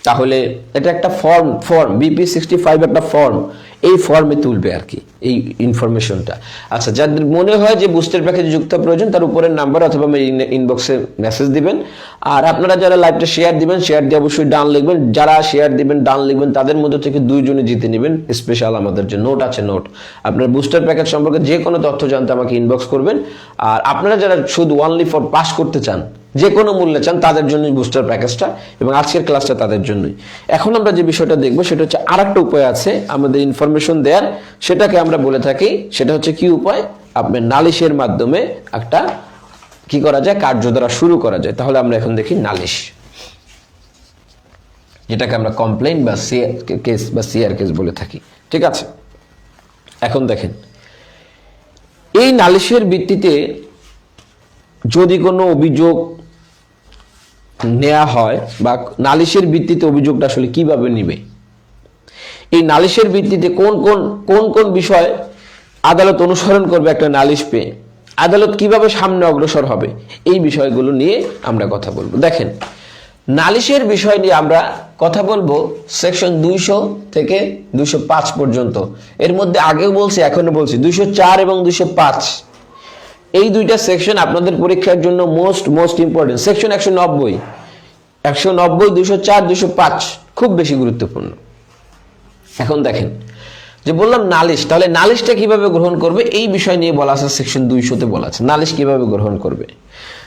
তাহলে এটা একটা ফর্ম BP65 একটা ফর্ম, এই ফর্মে তুলবে আর কি এই ইনফরমেশনটা। আচ্ছা, যাদের মনে হয় যে বুস্টার প্যাকেজে যুক্ত প্রয়োজন, তার উপরের নাম্বার অথবা ইনবক্সে মেসেজ দিবেন। আর আপনারা যারা লাইভটা শেয়ার দিবেন, শেয়ার দিয়ে অবশ্যই ডান লিখবেন। যারা শেয়ার দিবেন, ডান লিখবেন, তাদের মধ্যে থেকে 2 জনে জিতে নেবেন স্পেশাল আমাদের যে নোট আছে, নোট। আপনার বুস্টার প্যাকেজ সম্পর্কে যে কোনো তথ্য জানতে আমাকে ইনবক্স করবেন। আর আপনারা যারা শুধু অনলি ফর পাস করতে চান, যে কোনো মূল্যে চান, তাদের জন্যই বুস্টার প্যাকেজটা, এবং আজকের ক্লাসটা তাদের জন্যই। এখন আমরা যে বিষয়টা দেখবো সেটা হচ্ছে আরেকটা উপায় আছে আমাদের ইনফরমেশন দেওয়ার, সেটাকে আমরা বলে থাকি, সেটা হচ্ছে কি উপায়? আপনার নালিশের মাধ্যমে একটা কি করা যায়, কার্যধারা শুরু করা যায়। তাহলে আমরা এখন দেখি নালিশ, যেটাকে আমরা কমপ্লেইন বা কেস বা সিআর কেস বলে থাকি। ঠিক আছে, এখন দেখেন, এই নালিশের ভিত্তিতে যদি কোনো অভিযোগ নেওয়া হয়, বা নালিশের ভিত্তিতে অভিযোগটা আসলে কিভাবে নিবে, এই নালিশের ভিত্তিতে কোন কোন বিষয় আদালত অনুসরণ করবে একটা নালিশ পেয়ে, আদালত কিভাবে সামনে অগ্রসর হবে, এই বিষয়গুলো নিয়ে আমরা কথা বলবো। দেখেন, নালিশের বিষয় নিয়ে আমরা কথা বলবো সেকশন 200 থেকে 205 পর্যন্ত। এর মধ্যে আগেও বলছি, এখনো বলছি, 204 এবং 205 এই দুইটা সেকশন আপনাদের পরীক্ষার জন্য মোস্ট ইম্পর্টেন্ট। সেকশন 190, 204, 205 খুব বেশি গুরুত্বপূর্ণ। এখন দেখেন, যে বললাম নালিশ, তাহলে নালিশটা কিভাবে গ্রহণ করবে এই বিষয় নিয়ে বলা আছে সেকশন 200-তে বলা আছে নালিশ কিভাবে গ্রহণ করবে।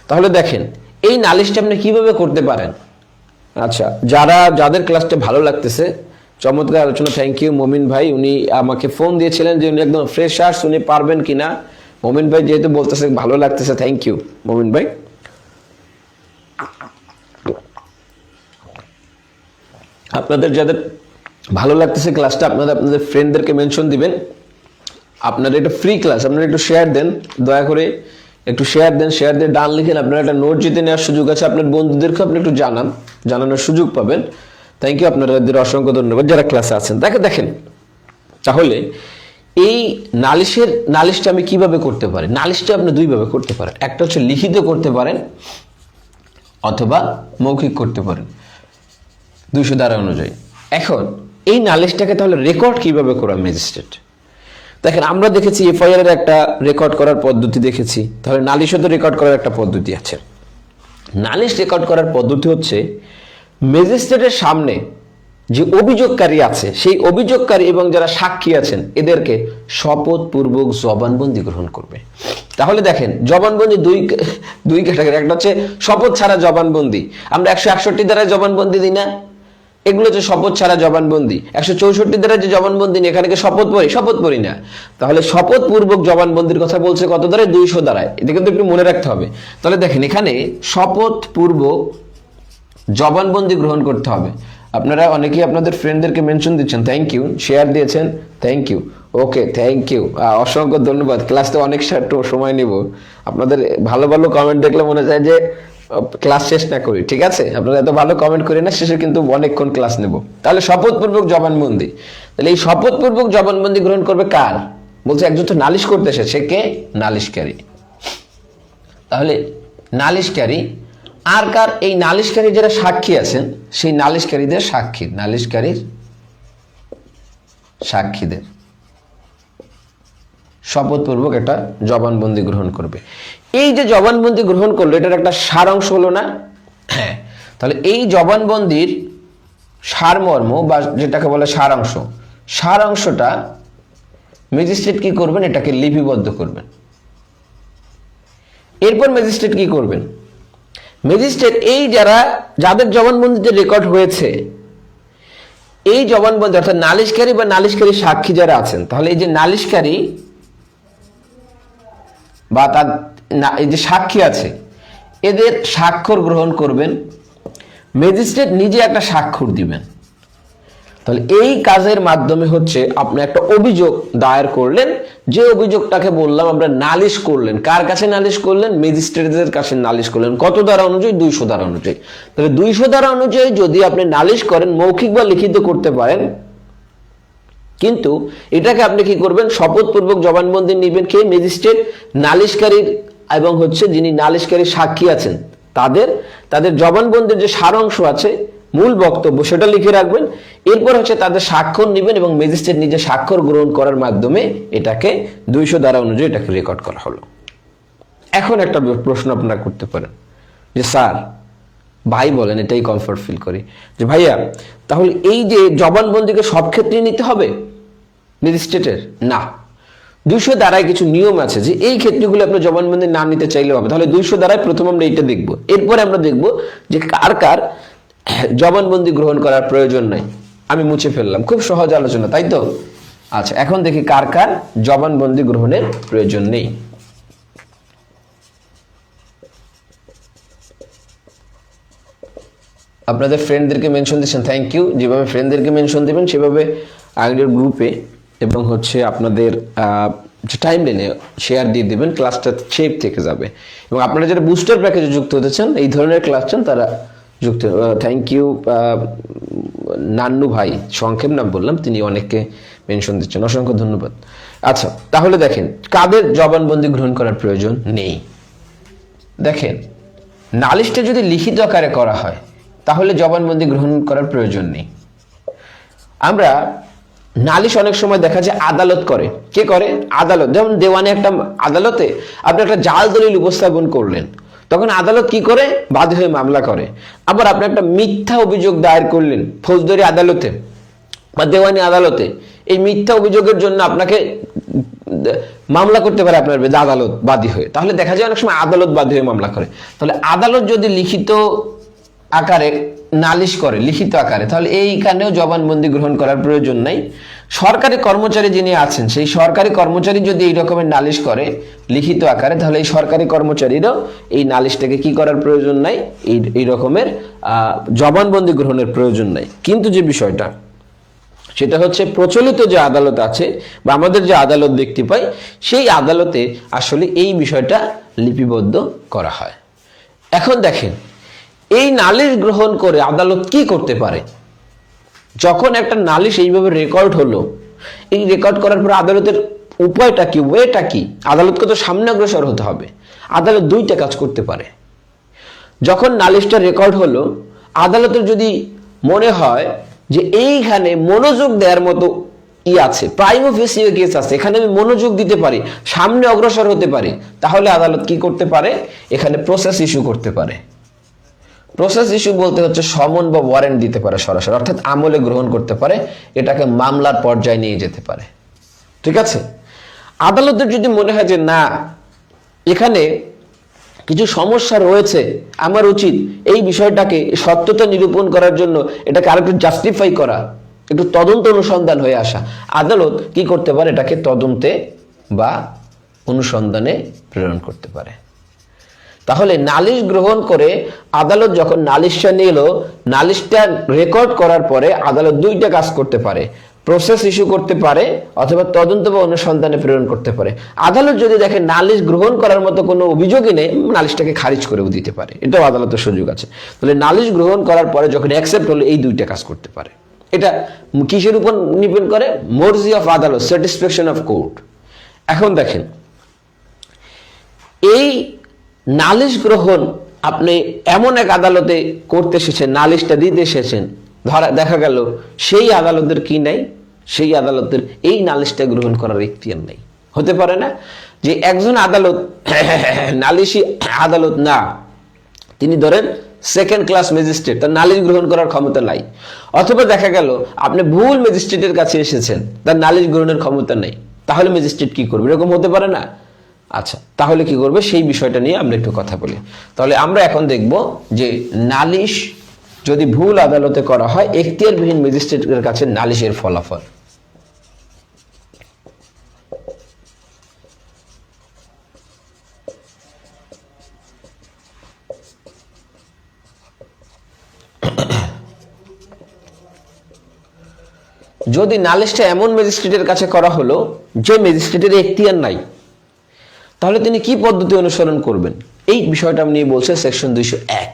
তাহলে দেখেন, এই নালিশটা আপনি কিভাবে করতে পারেন। আচ্ছা, যাদের ক্লাসটা ভালো লাগতেছে, চমৎকার আলোচনা, থ্যাংক ইউ মমিন ভাই। উনি আমাকে ফোন দিয়েছিলেন যে উনি একদম ফ্রেশার্স, উনি পারবেন কিনা। মমিন ভাই যেহেতু বলতেছে ভালো লাগতেছে, থ্যাংক ইউ মমিন ভাই। আপনাদের যাদের ভালো লাগতেছে ক্লাসটা, আপনাদের ফ্রেন্ডদেরকে মেনশন দিবেন। আপনারা এটা ফ্রি ক্লাস, আপনারা একটু শেয়ার দেন, দয়া করে একটু শেয়ার দেন, শেয়ার দিয়ে ডান লিখেন। আপনারা একটা নোট জিতে নেওয়ার সুযোগ আছে, আপনার বন্ধুদেরকে আপনি একটু জানানোর সুযোগ পাবেন। থ্যাংক ইউ, আপনাদের অসংখ্য ধন্যবাদ যারা ক্লাসে আছেন। দেখেন, তাহলে এই নালিশটা আমি কিভাবে করতে পারি। নালিশটা আপনি দুইভাবে করতে পারেন, একটা হচ্ছে লিখিত করতে পারেন অথবা মৌখিক করতে পারেন 200 ধারা অনুযায়ী। এখন এই নালিশটাকে তাহলে রেকর্ড কিভাবে করা ম্যাজিস্ট্রেট। দেখেন, আমরা দেখেছি এফআইআর এর একটা রেকর্ড করার পদ্ধতি দেখেছি, তাহলে নালিশও তো রেকর্ড করার একটা পদ্ধতি আছে। নালিশ রেকর্ড করার পদ্ধতি হচ্ছে ম্যাজিস্ট্রেটের সামনে যে অভিযোগকারী আছে, সেই অভিযোগকারী এবং যারা সাক্ষী আছেন এদেরকে শপথপূর্বক জবানবন্দি গ্রহণ করবে। তাহলে দেখেন, জবানবন্দি দুই ক্যাটাগরি, একটা হচ্ছে শপথ ছাড়া জবানবন্দি। আমরা 161 ধারায় জবানবন্দি দিই না, এগুলো হচ্ছে শপথ ছাড়া জবানবন্দি। 164 ধারায় যে জবানবন্দি নেই, এখানে শপথ পড়ি না। তাহলে শপথ পূর্বক জবানবন্দির কথা বলছে কত ধারায়? 200 ধারায়। এটা কিন্তু একটু মনে রাখতে হবে। তাহলে দেখেন, এখানে শপথ পূর্বক জবানবন্দি গ্রহণ করতে হবে। আপনারা অনেকেই আপনাদের ফ্রেন্ডদেরকে মেনশন দিচ্ছেন, থ্যাংক ইউ, শেয়ার দিয়েছেন, thank you, okay, thank you, অসংখ্য ধন্যবাদ। ক্লাসটা অনেক সময় নিব, আপনাদের ভালো কমেন্ট দেখলে মনে যায় যে ক্লাস শেষ না করি। ঠিক আছে, আপনারা এত ভালো কমেন্ট করে না, শেষে কিন্তু অনেকক্ষণ ক্লাস নেব। তাহলে শপথপূর্বক জবানবন্দি, তাহলে এই শপথপূর্বক জবানবন্দি গ্রহণ করবে কার? বলছে একজন তো নালিশ করতে এসেছে, সে কে? নালিশকারী। তাহলে নালিশকারী আর কার? এই নালিশকারী যারা সাক্ষী আছেন, সেই নালিশকারীদের সাক্ষীদের শপথপূর্বক একটা জবানবন্দি গ্রহণ করবে। এই যে জবানবন্দি গ্রহণ করলো, এটার একটা সারাংশ হলো না? হ্যাঁ। তাহলে এই জবানবন্দির সারমর্ম বা যেটাকে বলে সারাংশটা ম্যাজিস্ট্রেট কি করবেন? এটাকে লিপিবদ্ধ করবেন। এরপর ম্যাজিস্ট্রেট কি করবেন? ম্যাজিস্ট্রেট এই যাদের জবানবন্দিতে রেকর্ড হয়েছে, এই জবানবন্দি অর্থাৎ নালিশকারী বা নালিশকারী সাক্ষী যারা আছেন, তাহলে এই যে নালিশকারী বা এই যে সাক্ষী আছে, এদের স্বাক্ষর গ্রহণ করবেন। ম্যাজিস্ট্রেট নিজে একটা স্বাক্ষর দিবেন। তাহলে এই কাজের মাধ্যমে হচ্ছে আপনি একটা অভিযোগ দায়ের করলেন, যে অভিযোগটাকে বললাম আমরা নালিশ করলেন। কার কাছে নালিশ করলেন? ম্যাজিস্ট্রেটদের কাছে নালিশ করলেন। কত ধারা অনুযায়ী? 200 ধারা অনুযায়ী। তাহলে 200 ধারা অনুযায়ী যদি আপনি নালিশ করেন, মৌখিক বা লিখিত করতে পারেন, কিন্তু এটাকে আপনি কি করবেন? শপথপূর্বক জবানবন্দি নেবেন। কে? ম্যাজিস্ট্রেট। নালিশকারীর এবং হচ্ছে যিনি নালিশকারীর সাক্ষী আছেন তাদের জবানবন্দির যে সারাংশ আছে, মূল বক্তব্য, সেটা লিখে রাখবেন। এরপর হচ্ছে তাদের স্বাক্ষর নেবেন এবং ম্যাজিস্ট্রেট নিজে স্বাক্ষর গ্রহণ করার মাধ্যমে এটাকে 200 ধারা অনুযায়ী এটাকে রেকর্ড করা হলো। এখন একটা প্রশ্ন আপনারা করতে পারেন যে স্যার, ভাই বলেন, এটাই কমফর্ট ফিল করি যে ভাইয়া, তাহলে এই যে জবানবন্দিকে সব ক্ষেত্রেই নিতে হবে ম্যাজিস্ট্রেটের? না, 200 ধারায় কিছু নিয়ম আছে যে এই ক্ষেত্রগুলো আপনি জবানবন্দি না নিতে চাইলেও হবে। তাহলে 200 ধারায় প্রথম আমরা এইটা দেখবো, এরপরে আমরা দেখবো যে কার কার জবানবন্দি গ্রহণ করার প্রয়োজন নাই। আমি মুছে ফেললাম, খুব সহজ আলোচনা, তাই তো? আচ্ছা, এখন দেখি কার কার জবানবন্দি গ্রহণের প্রয়োজন নেই। আপনাদের ফ্রেন্ডদেরকে মেনশন দিচ্ছেন, থ্যাংক ইউ। যেভাবে ফ্রেন্ডদেরকে মেনশন দিবেন সেভাবে আইডির গ্রুপে এবং হচ্ছে আপনাদের টাইম লাইনে শেয়ার দিয়ে দিবেন, ক্লাসটা সেভ থেকে যাবে। এবং আপনারা যারা বুস্টার প্যাকেজে যুক্ত হতে চান, এই ধরনের ক্লাস চান, তারা যুক্ত। থ্যাংক ইউ নান্নু ভাই, সংক্ষেপ নাম বললাম, তিনি অনেককে মেনশন দিচ্ছেন, অসংখ্য ধন্যবাদ। আচ্ছা, তাহলে দেখেন কাদের জবানবন্দি গ্রহণ করার প্রয়োজন নেই। দেখেন, নালিশটা যদি লিখিত আকারে করা হয় তাহলে জবানবন্দি গ্রহণ করার প্রয়োজন নেই। আমরা নালিশ অনেক সময় দেখা যায় আদালত করে। কে করে? আদালত। যেমন দেওয়ানি একটা আদালতে আপনি একটা জাল দলিল উপস্থাপন করলেন, তখন আদালত কি করে? বাদী হয়ে মামলা করে। আবার আপনি একটা মিথ্যা অভিযোগ দায়ের করলেন ফৌজদারি আদালতে বা দেওয়ানি আদালতে, এই মিথ্যা অভিযোগের জন্য আপনাকে মামলা করতে পারে আপনার আদালত বাদী হয়ে। তাহলে দেখা যায় অনেক সময় আদালত বাদী হয়ে মামলা করে। তাহলে আদালত যদি লিখিত আকারে নালিশ করে, লিখিত আকারে, তাহলে এইখানেও জবানবন্দি গ্রহণ করার প্রয়োজন নাই। সরকারি কর্মচারী যিনি আছেন, সেই সরকারি কর্মচারী যদি এই রকমের নালিশ করে লিখিত আকারে, তাহলে এই সরকারি কর্মচারীরও এই নালিশটাকে কি করার প্রয়োজন নাই, এই রকমের জবানবন্দি গ্রহণের প্রয়োজন নাই। কিন্তু যে বিষয়টা, সেটা হচ্ছে প্রচলিত যে আদালত আছে বা আমাদের যে আদালত দেখতে পাই, সেই আদালতে আসলে এই বিষয়টা লিপিবদ্ধ করা হয়। এখন দেখেন, এই নালিশ গ্রহণ করে আদালত কি করতে পারে? যখন একটা নালিশ এইভাবে রেকর্ড হলো, এই রেকর্ড করার পর আদালতের উপায়টা কি, ওয়েটা কি? আদালতকে তো সামনে অগ্রসর হতে হবে। আদালত দুইটা কাজ করতে পারে। যখন নালিশটা রেকর্ড হলো, আদালতের যদি মনে হয় যে এইখানে মনোযোগ দেওয়ার মতো আছে, প্রাইমো ফেসিও কেস আছে, এখানে আমি মনোযোগ দিতে পারি, সামনে অগ্রসর হতে পারি, তাহলে আদালত কি করতে পারে? এখানে প্রসেস ইস্যু করতে পারে। প্রসেস ইস্যু বলতে হচ্ছে সমন বা ওয়ারেন্ট দিতে পারে সরাসরি, অর্থাৎ আমলে গ্রহণ করতে পারে, এটাকে মামলার পর্যায়ে নিয়ে যেতে পারে। ঠিক আছে? আদালতের যদি মনে হয় যে না, এখানে কিছু সমস্যা রয়েছে, আমার উচিত এই বিষয়টাকে সত্যতা নিরূপণ করার জন্য এটাকে আরেকটু জাস্টিফাই করা, একটু তদন্ত অনুসন্ধান হয়ে আসা, আদালত কি করতে পারে? এটাকে তদন্তে বা অনুসন্ধানে প্রেরণ করতে পারে। তাহলে নালিশ গ্রহণ করে আদালত যখন নালিশটা নিল, নালিশটা রেকর্ড করার পরে আদালত দুইটা কাজ করতে পারে, প্রসেস ইস্যু করতে পারে অথবা তদন্ত বা অনুসন্ধানে প্রেরণ করতে পারে। আদালত যদি দেখে নালিশ গ্রহণ করার মতো কোনো অভিযোগই নেই, নালিশটাকে খারিজ করেও দিতে পারে, এটাও আদালতের সুযোগ আছে। তাহলে নালিশ গ্রহণ করার পরে যখন অ্যাকসেপ্ট হলো, এই দুইটা কাজ করতে পারে। এটা কিসের উপর ডিপেন্ড করে? মর্জি অফ আদালত, স্যাটিসফ্যাকশন অফ কোর্ট। এখন দেখেন, এই নালিশ গ্রহণ আপনি এমন এক আদালতে করতে এসেছেন, নালিশটা দিতে এসেছেন, দেখা গেল সেই আদালতের কি নাই, সেই আদালতের এই নালিশটা গ্রহণ করার ইখতিয়ার নাই। হতে পারে না যে একজন আদালত নালিশি আদালত না, তিনি ধরেন সেকেন্ড ক্লাস ম্যাজিস্ট্রেট, তার নালিশ গ্রহণ করার ক্ষমতা নাই। অথবা দেখা গেল আপনি ভুল ম্যাজিস্ট্রেটের কাছে এসেছেন, তার নালিশ গ্রহণের ক্ষমতা নেই, তাহলে ম্যাজিস্ট্রেট কি করবে? এরকম হতে পারে না? আচ্ছা, তাহলে কি করবে সেই বিষয়টা নিয়ে আমরা একটু কথা বলি। তাহলে আমরা এখন দেখব যে নালিশ যদি ভুল আদালতে করা হয়, এখতিয়ারবিহীন ম্যাজিস্ট্রেটের কাছে নালিশের ফলাফল। যদি নালিশটা এমন ম্যাজিস্ট্রেটের কাছে করা হলো যে ম্যাজিস্ট্রেটের এখতিয়ার নাই, তাহলে তিনি কি পদ্ধতি অনুসরণ করবেন? এই বিষয়টা নিয়ে বলছে সেকশন 201।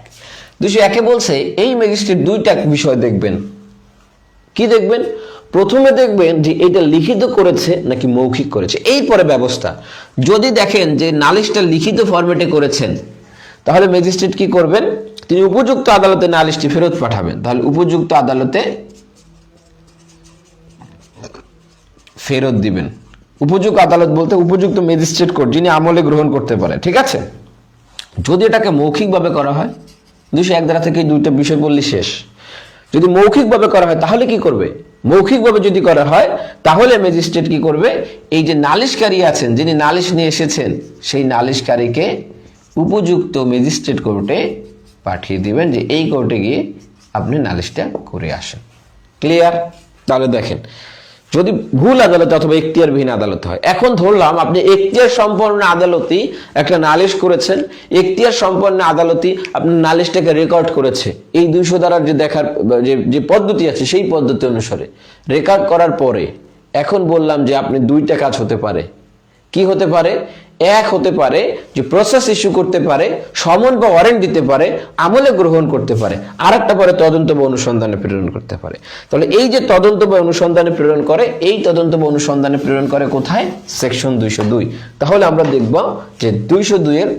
201-এ বলছে এই ম্যাজিস্ট্রেট দুইটা বিষয় দেখবেন। কি দেখবেন? প্রথমে দেখবেন যে এটা লিখিত করেছে নাকি মৌখিক করেছে, এই পরে ব্যবস্থা। যদি দেখেন যে নালিশটা লিখিত ফরম্যাটে করেছেন, তাহলে ম্যাজিস্ট্রেট কি করবেন? তিনি উপযুক্ত আদালতে নালিশটি ফেরত পাঠাবেন। তাহলে উপযুক্ত আদালতে ফেরত দিবেন। উপযুক্ত আদালত বলতে উপযুক্ত ম্যাজিস্ট্রেট কোর্ট, যিনি আমলে গ্রহণ করতে পারে। ঠিক আছে? যদি এটাকে মৌখিকভাবে করা হয়, 201 ধারা থেকে দুইটা বিষয় বললি শেষ। যদি মৌখিকভাবে করা হয় তাহলে কি করবে? মৌখিকভাবে যদি করা হয় তাহলে ম্যাজিস্ট্রেট কি করবে? এই যে নালিশকারী আছেন, যিনি নালিশ নিয়ে এসেছেন, সেই নালিশকারীকে উপযুক্ত ম্যাজিস্ট্রেট কোর্টে পাঠিয়ে দিবেন যে এই কোর্টে গিয়ে আপনি নালিশটা করে আসেন। ক্লিয়ার? তাহলে দেখেন, যদি ভুল আদালতে অথবা এখতিয়ারবিহীন আদালত হয়, এখন ধরলাম আপনি এখতিয়ার সম্পন্ন আদালতই একটা নালিশ করেছেন, এখতিয়ার সম্পন্ন আদালতই আপনার নালিশটাকে রেকর্ড করেছে এই 200 ধারার যে দেখার যে পদ্ধতি আছে সেই পদ্ধতি অনুসারে রেকর্ড করার পরে এখন বললাম যে আপনি দুইটা কাজ হতে পারে। কি হতে পারে? এক হতে পারে যে প্রসেস ইস্যু করতে পারে, সমন বা ওয়ারেন্ট দিতে পারে, আমলে গ্রহণ করতে পারে, আর একটা পরে তদন্ত বা অনুসন্ধানে প্রেরণ করতে পারে। তাহলে এই যে তদন্ত বা অনুসন্ধানে প্রেরণ করে, এই তদন্ত বা অনুসন্ধানে প্রেরণ করে কোথায়? সেকশন 202। তাহলে আমরা দেখব যে 202-এর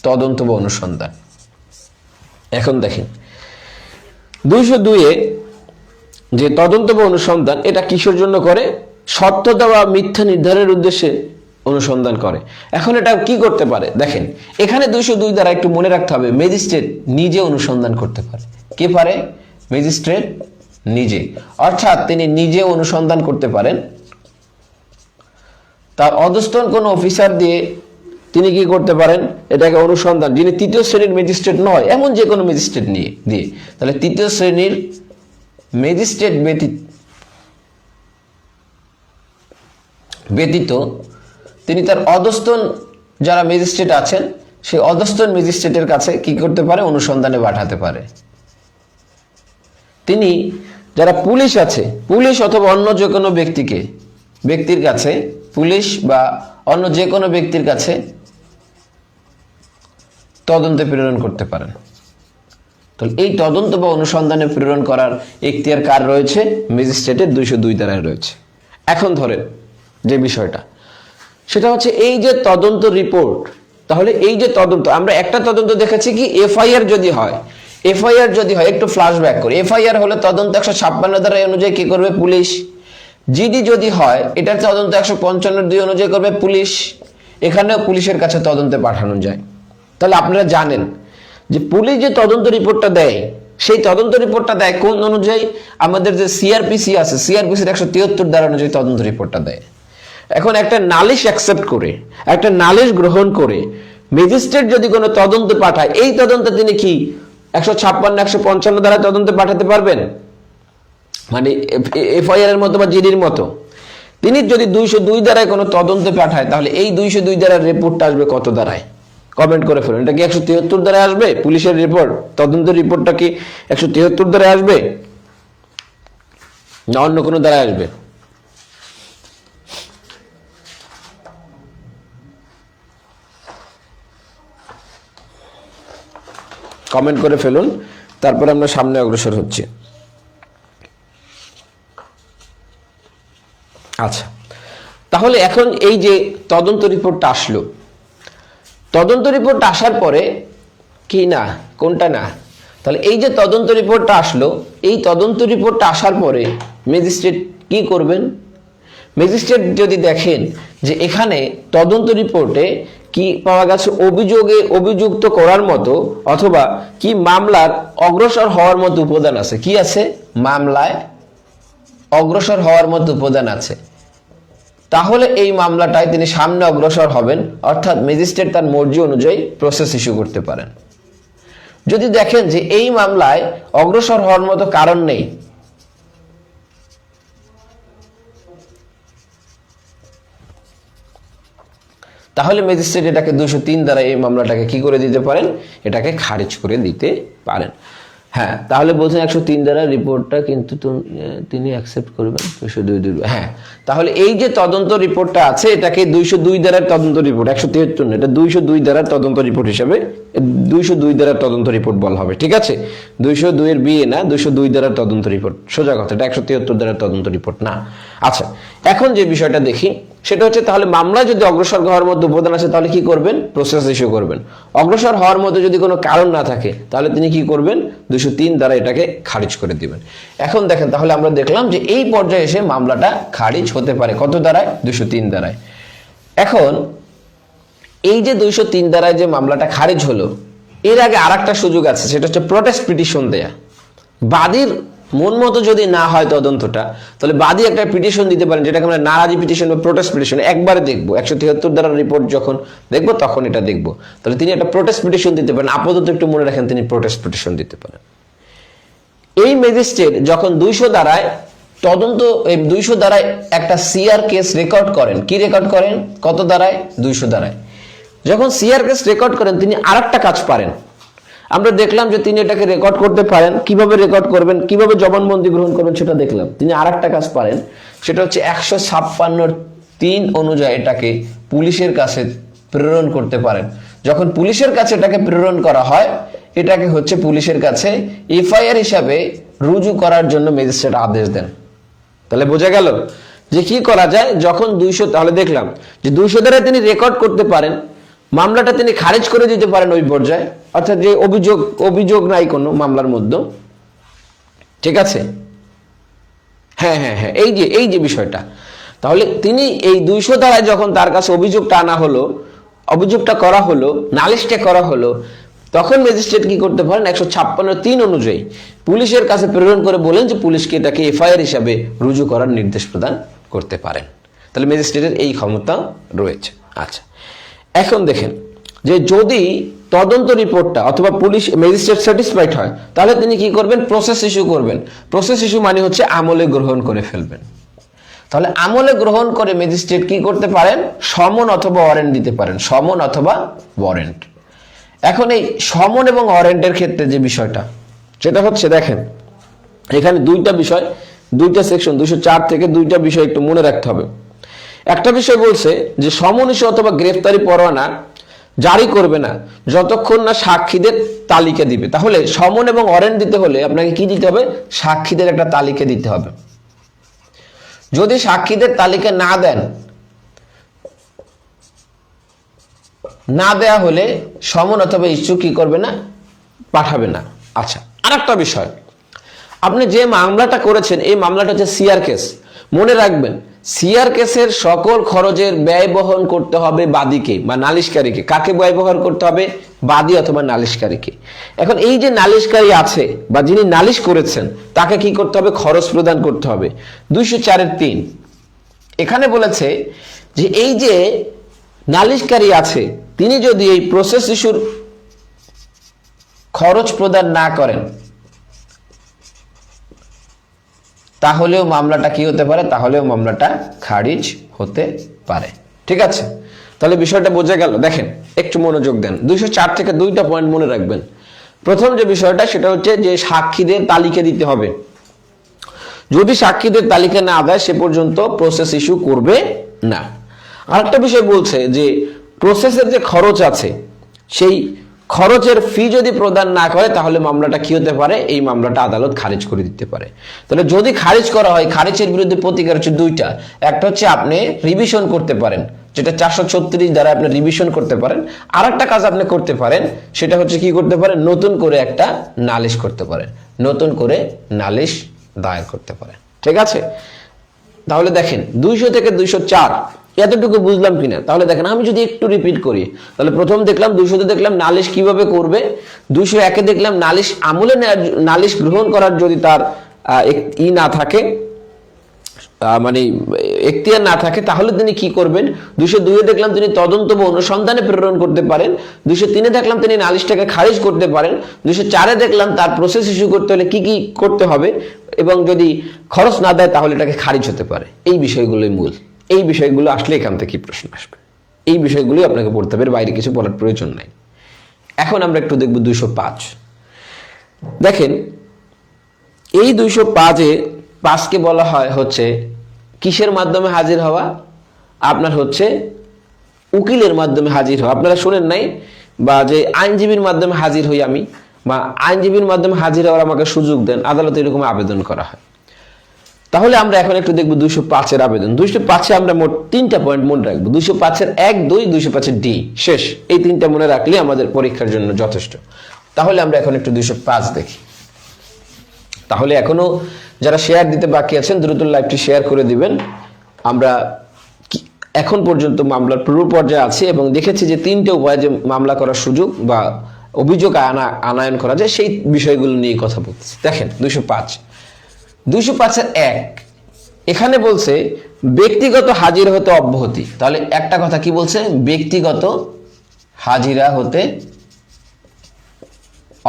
তদন্ত বা অনুসন্ধান। এখন দেখেন 202-এ যে তদন্ত বা অনুসন্ধান, এটা কিসের জন্য করে? সত্যতা বা মিথ্যা নির্ধারণের উদ্দেশ্যে অনুসন্ধান করে। এখন এটা কি করতে পারে? দেখেন এখানে 202 দ্বারা একটু মনে রাখতে হবে, ম্যাজিস্ট্রেট নিজে অনুসন্ধান করতে পারে। কে পারে? ম্যাজিস্ট্রেট নিজে। অর্থাৎ তিনি নিজে অনুসন্ধান করতে পারেন, তার অধস্তন কোনো অফিসার দিয়ে তিনি কি করতে পারেন? এটাকে অনুসন্ধান, যিনি তৃতীয় শ্রেণীর ম্যাজিস্ট্রেট নয় এমন যে কোনো ম্যাজিস্ট্রেট নিয়ে দিয়ে, তাহলে তৃতীয় শ্রেণীর ম্যাজিস্ট্রেট ব্যতীত তিনি তার অধস্তন যারা ম্যাজিস্ট্রেট আছেন সেই অধস্তন ম্যাজিস্ট্রেটের কাছে কি করতে পারে? অনুসন্ধানে পাঠাতে পারে। তিনি যারা পুলিশ আছে, পুলিশ অথবা অন্য যে কোনো ব্যক্তির কাছে, পুলিশ বা অন্য যে কোনো ব্যক্তির কাছে তদন্তে প্রেরণ করতে পারেন। তাহলে এই তদন্ত বা অনুসন্ধানে প্রেরণ করার এখতিয়ার কার রয়েছে? ম্যাজিস্ট্রেটের 202 ধারায় রয়েছে। এখন ধরেন যে বিষয়টা, সেটা হচ্ছে এই যে তদন্ত রিপোর্ট, তাহলে এই যে তদন্ত, আমরা একটা তদন্ত দেখেছি কি এফআইআর যদি হয়, একটু ফ্ল্যাশব্যাক করি। এফআইআর হলে তদন্ত 156 ধারা অনুযায়ী কি করবে? পুলিশ। জিডি যদি হয় এটার তদন্ত 155(2) অনুযায়ী করবে পুলিশ। এখানেও পুলিশের কাছে তদন্তে পাঠানো যায়। তাহলে আপনারা জানেন যে পুলিশ যে তদন্ত রিপোর্টটা দেয়, সেই তদন্ত রিপোর্টটা দেয় কোন অনুযায়ী? আমাদের যে সিআরপিসি আছে, সিআরপিসির 173 ধারা অনুযায়ী তদন্ত রিপোর্টটা দেয়। এখন একটা নালিশ অ্যাকসেপ্ট করে, একটা নালিশ গ্রহণ করে ম্যাজিস্ট্রেট যদি কোনো তদন্ত পাঠায়, এই তদন্ত তিনি কি 156, 155 ধারা তদন্তে পাঠাতে পারবেন? মানে এফআইআর এর মতো বা জিডির মতো। তিনি যদি 202 ধারায় কোনো তদন্তে পাঠায়, তাহলে এই 202 ধারার রিপোর্টটা আসবে কত ধারায়? কমেন্ট করে ফেলুন। এটা কি 173 ধারায় আসবে? পুলিশের রিপোর্ট, তদন্তের রিপোর্টটা কি 173 ধারায় আসবে না অন্য কোনো ধারায় আসবে? কমেন্ট করে ফেলুন, তারপর আমরা সামনে অগ্রসর হচ্ছি। আচ্ছা, তাহলে এখন এই যে তদন্ত রিপোর্টটা আসলো, তদন্ত রিপোর্ট আসার পরে কি না কোনটা না, তাহলে এই যে তদন্ত রিপোর্টটা আসলো, এই তদন্ত রিপোর্টটা আসার পরে ম্যাজিস্ট্রেট কি করবেন? ম্যাজিস্ট্রেট যদি দেখেন যে এখানে তদন্ত রিপোর্টে কি পাওয়া গেছে, অভিযুক্ত করার মতো অথবা কি মামলার অগ্রসর হওয়ার মতো উপাদান আছে, কি আছে? মামলায় অগ্রসর হওয়ার মতো উপাদান আছে, তাহলে এই মামলাটায় তিনি সামনে অগ্রসর হবেন। অর্থাৎ ম্যাজিস্ট্রেট তার মর্জি অনুযায়ী প্রসেস ইস্যু করতে পারেন। যদি দেখেন যে এই মামলায় অগ্রসর হওয়ার মতো কারণ নেই, তাহলে ম্যাজিস্ট্রেট এটাকে 203 দ্বারা এই মামলাটাকে কি করে দিতে পারেন? এটাকে খারিজ করে দিতে পারেন। হ্যাঁ, তাহলে বলছেন 103 দ্বারা রিপোর্টটা কিন্তু তিনি অ্যাকসেপ্ট করবেন 202 হ্যাঁ, তাহলে এই যে তদন্ত রিপোর্টটা আছে এটাকে 202 দ্বারার তদন্ত রিপোর্ট, 173 না, এটা 202 দ্বারার তদন্ত রিপোর্ট হিসেবে 202 দ্বারার তদন্ত রিপোর্ট বলা হবে। ঠিক আছে, 202 এর বিয়ে না, 202 দ্বারার তদন্ত রিপোর্ট, সোজা কথা, এটা 173 দ্বারার তদন্ত রিপোর্ট না। আচ্ছা, এখন যে বিষয়টা দেখি সেটা হচ্ছে, তাহলে মামলায় যদি অগ্রসর হওয়ার মধ্যে উপাদান আছে তাহলে কি করবেন? প্রসেস ইস্যু করবেন। অগ্রসর হওয়ার মধ্যে যদি কোনো কারণ না থাকে তাহলে তিনি কি করবেন? 203 দ্বারা এটাকে খারিজ করে দিবেন। এখন দেখেন, তাহলে আমরা দেখলাম যে এই পর্যায়ে এসে মামলাটা খারিজ হতে পারে কত দ্বারায়? 203 দ্বারায়। এখন এই যে 203 দ্বারায় যে মামলাটা খারিজ হলো, এর আগে আরেকটা সুযোগ আছে, সেটা হচ্ছে প্রোটেস্ট পিটিশন দেয়া। বাদীর মন মতো যদি না হয় তদন্তটা, তাহলে বাদী একটা পিটিশন দিতে পারেন, যেটাকে আমরা নারাজি পিটিশন বা প্রোটেস্ট পিটিশন একবারে দেখবো। 173 দ্বারা রিপোর্ট যখন দেখবো তখন এটা দেখবো। তাহলে তিনি একটা প্রোটেস্ট পিটিশন দিতে পারেন, আপাতত একটু মনে রাখেন তিনি প্রোটেস্ট পিটিশন দিতে পারেন। এই ম্যাজিস্ট্রেট যখন 200 দ্বারায় তদন্ত, 200 দ্বারায় একটা সিআর কেস রেকর্ড করেন, কি রেকর্ড করেন? কত দ্বারায়? 200 দ্বারায়। যখন সিআর কেস রেকর্ড করেন তিনি আরেকটা কাজ পারেন। আমরা দেখলাম যে তিনি এটাকে রেকর্ড করতে পারেন, কিভাবে রেকর্ড করবেন, কিভাবে জবানবন্দি গ্রহণ করবেন সেটা দেখলাম। তিনি আরেকটা কাজ পারেন, সেটা হচ্ছে 156(3) অনুযায়ী এটাকে পুলিশের কাছে প্রেরণ করতে পারেন। যখন পুলিশের কাছে এটাকে প্রেরণ করা হয়, এটাকে হচ্ছে পুলিশের কাছে এফআইআর হিসাবে রুজু করার জন্য ম্যাজিস্ট্রেট আদেশ দেন। তাহলে বোঝা গেল যে কি করা যায় যখন 200, তাহলে দেখলাম যে 200 দ্বারা তিনি রেকর্ড করতে পারেন, মামলাটা তিনি খারিজ করে দিতে পারেন ওই পর্যায়ে, অর্থাৎ যে অভিযোগ নাই কোনো মামলার মধ্যে। ঠিক আছে, হ্যাঁ হ্যাঁ হ্যাঁ, এই যে বিষয়টা, তাহলে তিনি এই 200 দ্বারায় যখন তার কাছে অভিযোগটা আনা হলো, অভিযোগটা করা হলো, নালিশটা করা হলো, তখন ম্যাজিস্ট্রেট কি করতে পারেন? 156(3) অনুযায়ী পুলিশের কাছে প্রেরণ করে বলেন যে পুলিশকে এটাকে এফআইআর হিসাবে রুজু করার নির্দেশ প্রদান করতে পারেন। তাহলে ম্যাজিস্ট্রেটের এই ক্ষমতা রয়েছে। আচ্ছা, এখন দেখেন যে যদি তদন্ত রিপোর্টটা অথবা পুলিশ ম্যাজিস্ট্রেট স্যাটিসফাইড হয়, তাহলে তিনি কি করবেন? প্রসেস ইস্যু করবেন। প্রসেস ইস্যু মানে হচ্ছে আমলে গ্রহণ করে ফেলবেন। তাহলে আমলে গ্রহণ করে ম্যাজিস্ট্রেট কি করতে পারেন? সমন অথবা ওয়ারেন্ট দিতে পারেন, সমন অথবা ওয়ারেন্ট। এখন এই সমন এবং ওয়ারেন্টের ক্ষেত্রে যে বিষয়টা, সেটা হচ্ছে দেখেন এখানে দুইটা বিষয়, দুইটা সেকশন 204 থেকে দুইটা বিষয় একটু মনে রাখতে হবে। একটা বিষয় বলছে যে সমন ইস্যু অথবা গ্রেফতারি পরোয়ানা জারি করবে না যতক্ষণ না সাক্ষীদের তালিকা দিবে। তাহলে সমন এবং ওয়ারেন্ট দিতে হলে আপনাকে কি দিতে হবে? সাক্ষীদের একটা তালিকা দিতে হবে। যদি সাক্ষীদের তালিকা না দেন, না দেয়া হলে সমন অথবা ইস্যু কি করবে না? পাঠাবে না। আচ্ছা, আরেকটা বিষয়, আপনি যে মামলাটা করেছেন এই মামলাটা হচ্ছে সিআর কেস। মনে রাখবেন, সিআর কেসের সকল খরচের ব্যয় বহন করতে হবে বাদীকে বা নালিশকারীকে। কাকে ব্যয় বহন করতে হবে? বাদী অথবা নালিশকারীকে। এখন এই যে নালিশকারী আছে বা যিনি নালিশ করেছেন তাকে কি করতে হবে? খরচ প্রদান করতে হবে। 204(3) এখানে বলেছে যে এই যে নালিশকারী আছে তিনি যদি এই প্রসেস ইস্যুর খরচ প্রদান না করেন তাহলেও মামলাটা কি হতে পারে? তাহলেও মামলাটা খারিজ হতে পারে। ঠিক আছে, তাহলে বিষয়টা বোঝা গেল। দেখেন, একটু মনোযোগ দেন। 204 থেকে দুইটা পয়েন্ট মনে রাখবেন। প্রথম যে বিষয়টা সেটা হচ্ছে যে সাক্ষীদের তালিকা দিতে হবে। যদি সাক্ষীদের তালিকা না দেয় সে পর্যন্ত প্রসেস ইস্যু করবে না। আরেকটা বিষয় বলছে যে প্রসেসের যে খরচ আছে সেই খরচের ফি যদি প্রদান না করে তাহলে মামলাটা কি হতে পারে? এই মামলাটা আদালত খারিজ করে দিতে পারে। তাহলে যদি খারিজ করা হয়, খারিজের বিরুদ্ধে প্রতিকার হচ্ছে দুইটা। একটা হচ্ছে আপনি রিভিশন করতে পারেন, যেটা 436 দ্বারা আপনি রিভিশন করতে পারেন। আর একটা কাজ আপনি করতে পারেন, সেটা হচ্ছে কি করতে পারেন? নতুন করে একটা নালিশ করতে পারেন, নতুন করে নালিশ দায়ের করতে পারেন। ঠিক আছে, তাহলে দেখেন 200 থেকে 204 এতটুকু বুঝলাম কিনা? তাহলে দেখেন আমি যদি একটু রিপিট করি, তাহলে প্রথম দেখলাম 200-তে দেখলাম নালিশ কিভাবে করবে, 201-এ দেখলাম নালিশ আমলে নালিশ গ্রহণ করার যদি তার না থাকে, মানে এখতিয়ার না থাকে, তাহলে তিনি কি করবেন? 202-এ দেখলাম তিনি তদন্ত বা অনুসন্ধানে প্রেরণ করতে পারেন। 203-এ দেখলাম তিনি নালিশটাকে খারিজ করতে পারেন। 204-এ দেখলাম তার প্রসেস ইস্যু করতে হলে কি কি করতে হবে এবং যদি খরচ না দেয় তাহলে এটাকে খারিজ হতে পারে। এই বিষয়গুলোই মূল। এই বিষয়গুলো আসলে এখান থেকে কি প্রশ্ন আসবে, এই বিষয়গুলোই আপনাকে পড়তে হবে, বাইরে কিছু বলার প্রয়োজন নাই। এখন আমরা একটু দেখব 205। দেখেন এই 205-এ 5কে বলা হয় হচ্ছে কিসের মাধ্যমে হাজির হওয়া, আপনার হচ্ছে উকিলের মাধ্যমে হাজির হওয়া। আপনারা শুনেন নাই বা যে আইনজীবীর মাধ্যমে হাজির হই আমি, বা আইনজীবীর মাধ্যমে হাজির হওয়ার আমাকে সুযোগ দেন, আদালতে এরকম আবেদন করা হয়। তাহলে আমরা এখন একটু দেখবো 205-এর আবেদন। 205-এ আমরা মোট 3টা পয়েন্ট মনে রাখবো। 205-এর 1, 2, 205-এর ডি, শেষ। এই 3টা মনে রাখলে আমাদের পরীক্ষার জন্য যথেষ্ট। তাহলে আমরা এখন একটু 205 দেখি। তাহলে এখনো যারা শেয়ার দিতে বাকি আছেন দ্রুত লাইভটি শেয়ার করে দিবেন। আমরা এখন পর্যন্ত মামলার পূর্ব পর্যায়ে আছি এবং দেখেছি যে 3টে উপায়ে যে মামলা করার সুযোগ বা অভিযোগ আনায়ন করা যায় সেই বিষয়গুলো নিয়ে কথা বলছি। দেখেন 205-এর 1 এখানে বলছে ব্যক্তিগত হাজিরা হতে অব্যাহতি। তাহলে একটা কথা কি বলছে, ব্যক্তিগত হাজিরা হতে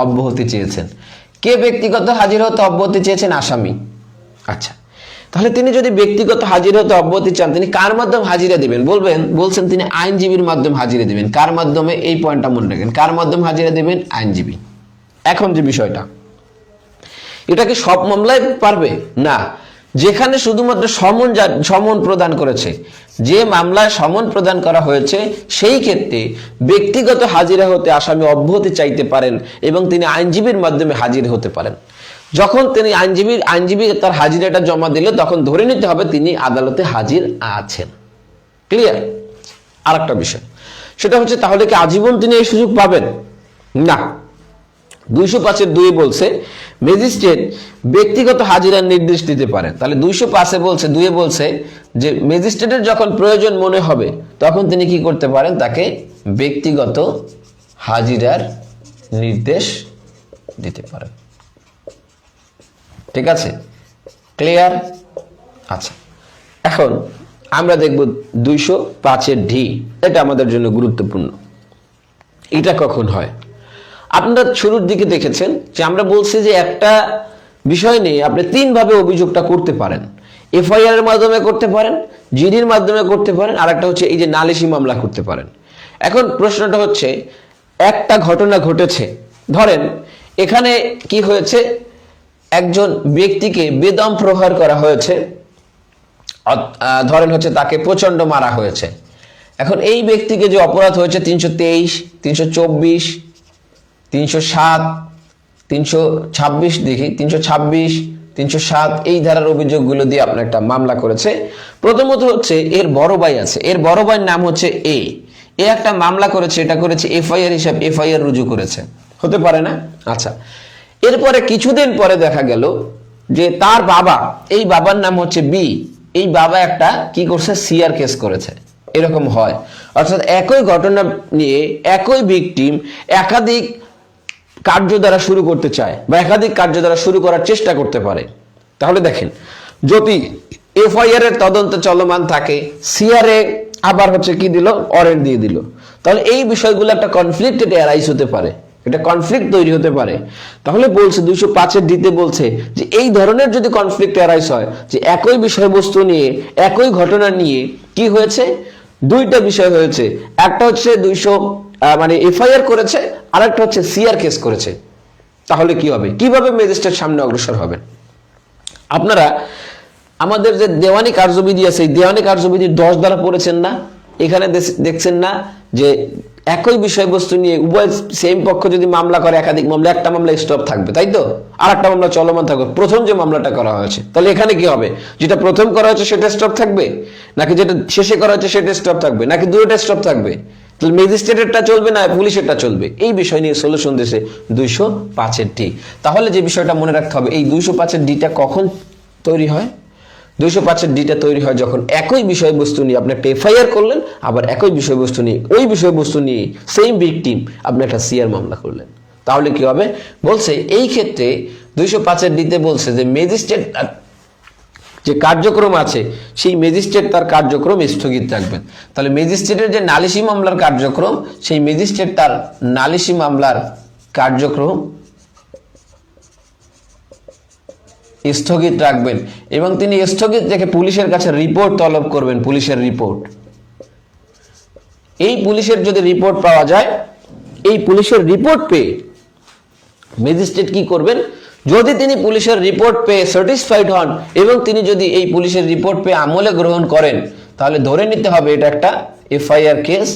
অব্যাহতি চেয়েছেন। কে ব্যক্তিগত হাজিরা হতে অব্যাহতি চেয়েছেন? আসামি। আচ্ছা, তাহলে তিনি যদি ব্যক্তিগত হাজিরা হতে অব্যাহতি চান তিনি কার মাধ্যমে হাজিরা দিবেন? বলছেন তিনি আইনজীবীর মাধ্যমে হাজিরা দিবেন। কার মাধ্যমে? এই পয়েন্টটা মনে রাখেন, কার মাধ্যমে হাজিরা দিবেন? আইনজীবী। এখন যে বিষয়টা, এটা কি সব মামলায় পারবে? না। যেখানে শুধুমাত্র সমন প্রদান করেছে, যে মামলায় সমন প্রদান করা হয়েছে সেই ক্ষেত্রে ব্যক্তিগত হাজিরা হতে আসামি অব্যাহতি চাইতে পারেন এবং তিনি আইনজীবীর মাধ্যমে হাজির হতে পারেন। যখন তিনি আইনজীবী তার হাজিরাটা জমা দিলে তখন ধরে নিতে হবে তিনি আদালতে হাজির আছেন। ক্লিয়ার? আরেকটা বিষয় সেটা হচ্ছে, তাহলে কি আজীবন তিনি এই সুযোগ পাবেন? না। 205-এর 2 বলছে ম্যাজিস্ট্রেট ব্যক্তিগত হাজিরার নির্দেশ দিতে পারেন। তাহলে 205-এ বলছে, 2-এ বলছে যে ম্যাজিস্ট্রেটের যখন প্রয়োজন মনে হবে তখন তিনি কি করতে পারেন? তাকে ব্যক্তিগত হাজিরার নির্দেশ দিতে পারেন। ঠিক আছে? ক্লিয়ার? আচ্ছা, এখন আমরা দেখব 205-এর ডি। এটা আমাদের জন্য গুরুত্বপূর্ণ। এটা কখন হয়? আপনারা শুরুর দিকে দেখেছেন যে আমরা বলছি যে একটা বিষয় নিয়ে আপনি 3 ভাবে অভিযোগটা করতে পারেন। এফআইআর এর মাধ্যমে করতে পারেন, জিডির মাধ্যমে করতে পারেন, আর একটা হচ্ছে এই যে নালিশি মামলা করতে পারেন। এখন প্রশ্নটা হচ্ছে, একটা ঘটনা ঘটেছে, ধরেন এখানে কি হয়েছে, একজন ব্যক্তিকে বেদম প্রহার করা হয়েছে, ধরেন হচ্ছে তাকে প্রচন্ড মারা হয়েছে। এখন এই ব্যক্তিকে যে অপরাধ হয়েছে 323, 324, 307, 326 দেখি, 326, 307 এই ধারার অভিযোগগুলো দিয়ে আপনার একটা মামলা করেছে। প্রথমত হচ্ছে এর বড় ভাই আছে, এর বড় ভাইয়ের নাম হচ্ছে এ একটা মামলা করেছে, এটা করেছে এফআইআর হিসাবে, এফআইআর রুজু করেছে। হতে পারে না? আচ্ছা, এরপরে কিছুদিন পরে দেখা গেল যে তার বাবা, এই বাবার নাম হচ্ছে বি, এই বাবা একটা কি করছে? সিআর কেস করেছে। এরকম হয়, অর্থাৎ একই ঘটনা নিয়ে একই ভিকটিম একাধিক কার্যধারা শুরু করতে চায় বা একাধিক কার্যধারা শুরু করার চেষ্টা করতে পারে। তাহলে দেখেন, যদি এফআইআর এর তদন্ত চলমান থাকে, সিআরএ আবার হচ্ছে কি দিল? ওয়ারেন্ট দিয়ে দিল, তাহলে এই বিষয়গুলো একটা কনফ্লিক্টেড অ্যারাইজ হতে পারে, এটা কনফ্লিক্ট তৈরি হতে পারে। তাহলে বলছে 205-এর ডিতে বলছে যে এই ধরনের যদি কনফ্লিক্ট অ্যারাইজ হয়, যে একই বিষয়বস্তু নিয়ে একই ঘটনা নিয়ে কি হয়েছে, 2টা বিষয় হয়েছে, একটা হচ্ছে 200 মানে এফআইআর করেছে, আরেকটা হচ্ছে সিআর কেস করেছে, তাহলে কি হবে? কিভাবে ম্যাজিস্ট্রেট সামনে অগ্রসর হবেন? আপনারা আমাদের যে দেওয়ানি কার্যবিধি আছে, এই দেওয়ানি কার্যবিধি 10 ধারা পড়েছেন না? এখানে দেখছেন না যে একই বিষয়বস্তু নিয়ে উভয় সেম পক্ষ যদি মামলা করে, একাধিক মামলা, একটা মামলা স্টপ থাকবে, তাই তো? আর একটা মামলা চলমান থাকবে। প্রথম যে মামলাটা করা হয়েছে, তাহলে এখানে কি হবে? যেটা প্রথম করা হয়েছে সেটা স্টপ থাকবে, নাকি যেটা শেষে করা হয়েছে সেটা স্টপ থাকবে, নাকি দুটোটা স্টপ থাকবে? তাহলে ম্যাজিস্ট্রেটেরটা চলবে না পুলিশেরটা চলবে? এই বিষয় নিয়ে সলিউশন দিয়েছে 205-এর ডি। তাহলে যে বিষয়টা মনে রাখতে হবে, এই 205-এর ডিটা কখন তৈরি হয়? 205-এর ডিটা তৈরি হয় যখন একই বিষয়বস্তু নিয়ে আপনি একটা এফআইআর করলেন, আবার একই বিষয়বস্তু নিয়ে ওই বিষয়বস্তু নিয়ে সেম ভিকটিম আপনি একটা সিআর মামলা করলেন। তাহলে কি হবে? বলছে এই ক্ষেত্রে 205-এর ডিতে বলছে যে ম্যাজিস্ট্রেট যে কার্যক্রম আছে সেই ম্যাজিস্ট্রেট তার কার্যক্রম স্থগিত রাখবেন। তাহলে ম্যাজিস্ট্রেটের যে নালিশি মামলার কার্যক্রম, সেই ম্যাজিস্ট্রেট তার নালিশি মামলার কার্যক্রম স্থগিত রাখবেন এবং তিনি স্থগিত রেখে পুলিশের কাছে রিপোর্ট তলব করবেন, পুলিশের রিপোর্ট। এই পুলিশের যদি রিপোর্ট পাওয়া যায়, এই পুলিশের রিপোর্ট পেয়ে ম্যাজিস্ট্রেট কি করবেন, যদি তিনি পুলিশের রিপোর্ট পেয়ে স্যাটিসফাইড হন এবং তিনি যদি এই পুলিশের রিপোর্ট পেয়ে আমলে গ্রহণ করেন, তাহলে ধরে নিতে হবে এটা একটা এফআইআর কেস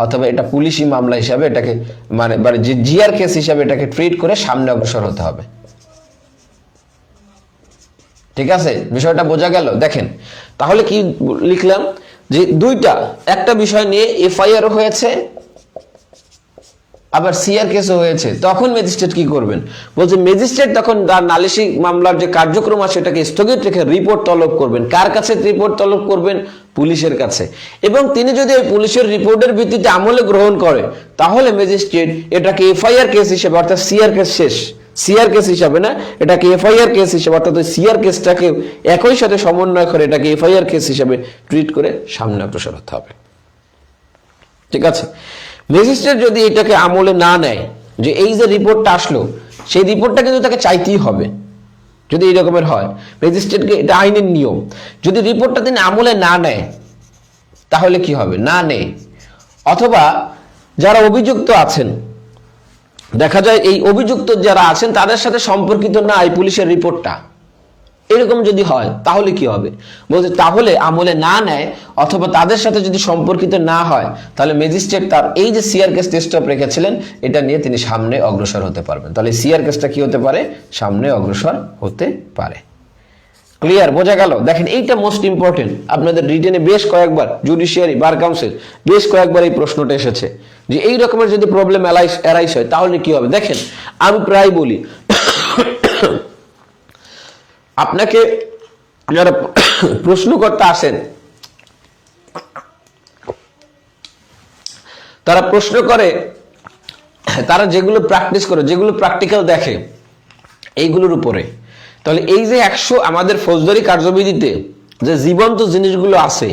অথবা এটা পুলিশি মামলা হিসাবে এটাকে মানে যে জিআর কেস হিসাবে এটাকে ট্রিট করে সামনে অগ্রসর হতে হবে। ঠিক আছে, বিষয়টা বোঝা গেল? দেখেন তাহলে কি লিখলাম, যে একটা বিষয় নিয়ে এফআইআর হয়েছে আবার সিআর কেসও হয়েছে, তখন ম্যাজিস্ট্রেট কি করবেন, বলছে ম্যাজিস্ট্রেট তখন তার নালিশি মামলার যে কার্যক্রম আছে সেটাকে স্থগিত রেখে রিপোর্ট তলব করবেন। কার কাছে রিপোর্ট তলব করবেন? পুলিশের কাছে। এবং তিনি যদি ওই পুলিশের রিপোর্টের ভিত্তিতে আমলে গ্রহণ করে, তাহলে ম্যাজিস্ট্রেট এটাকে এফআইআর কেস হিসেবে, অর্থাৎ সিআর কেস শেষ, সিআর কেস হিসাবে না, এটাকে এফআইআর কেস হিসেবে, অর্থাৎ ওই সিআর কেসটাকে একই সাথে সমন্বয় করে এটাকে এফআইআর কেস হিসেবে ট্রিট করে সামনে অগ্রসর হতে হবে। ঠিক আছে, ম্যাজিস্ট্রেট যদি এটাকে আমলে না নেয়, যে এই যে রিপোর্টটা আসলো সেই রিপোর্টটা কিন্তু তাকে চাইতেই হবে। যদি এই রকমের হয়, ম্যাজিস্ট্রেটকে, এটা আইনের নিয়ম, যদি রিপোর্টটা তিনি আমলে না নেয় তাহলে কি হবে, না নেয়, অথবা যারা অভিযুক্ত আছেন, দেখা যায় এই অভিযুক্ত যারা আছেন তাদের সাথে সম্পর্কিত না এই পুলিশের রিপোর্টটা, এরকম যদি হয় তাহলে কি হবে, বলছে তাহলে আমলে না নেয় অথবা তাদের সাথে যদি সম্পর্কিত না হয়, তাহলে ম্যাজিস্ট্রেট তার এই যে সিআর কেস স্টপ রেখেছিলেন এটা নিয়ে তিনি সামনে অগ্রসর হতে পারবেন। তাহলে সিআর কেসটা কি হতে পারে, সামনে অগ্রসর হতে পারে। ক্লিয়ার, বোঝা গেল? দেখেন এইটা মোস্ট ইম্পর্টেন্ট, আপনাদের রিটেনে বেশ কয়েকবার জুডিশিয়ারি বার কাউন্সিল বেশ কয়েকবার এই প্রশ্নটা এসেছে, যে এই রকমের যদি প্রবলেম অ্যারাইজ হয় তাহলে কি হবে। দেখেন আমি প্রায় বলি, আপনাকে যারা প্রশ্নকর্তা আসেন তারা প্রশ্ন করে, তারা যেগুলো প্র্যাকটিস করে, যেগুলো প্র্যাকটিক্যাল দেখে এইগুলোর উপরে, তাহলে এই যে 100 আমাদের ফৌজদারি কার্যবিধিতে যে জীবন্ত জিনিসগুলো আছে,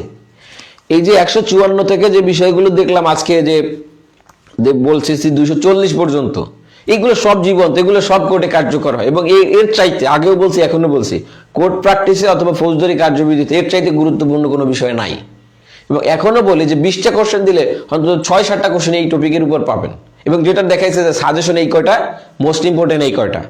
এই যে 154 থেকে যে বিষয়গুলো দেখলাম আজকে, যে বলছি 240 পর্যন্ত, এগুলো সব জীবন্ত, এগুলো সব কোর্টে কার্যকর হয়। এবং এর চাইতে, আগেও বলছি এখনো বলছি, কোর্ট প্র্যাকটিসে অথবা ফৌজদারি কার্যবিধিতে এর চাইতে গুরুত্বপূর্ণ কোনো বিষয় নাই। এবং এখনো বলি যে 20টা কোশ্চেন দিলে অন্তত 6-7টা কোশ্চেন এই টপিকের উপর পাবেন। এবং যেটা দেখাইছে যে সাজেশন এই কয়টা, মোস্ট ইম্পর্টেন্ট এই কয়টা,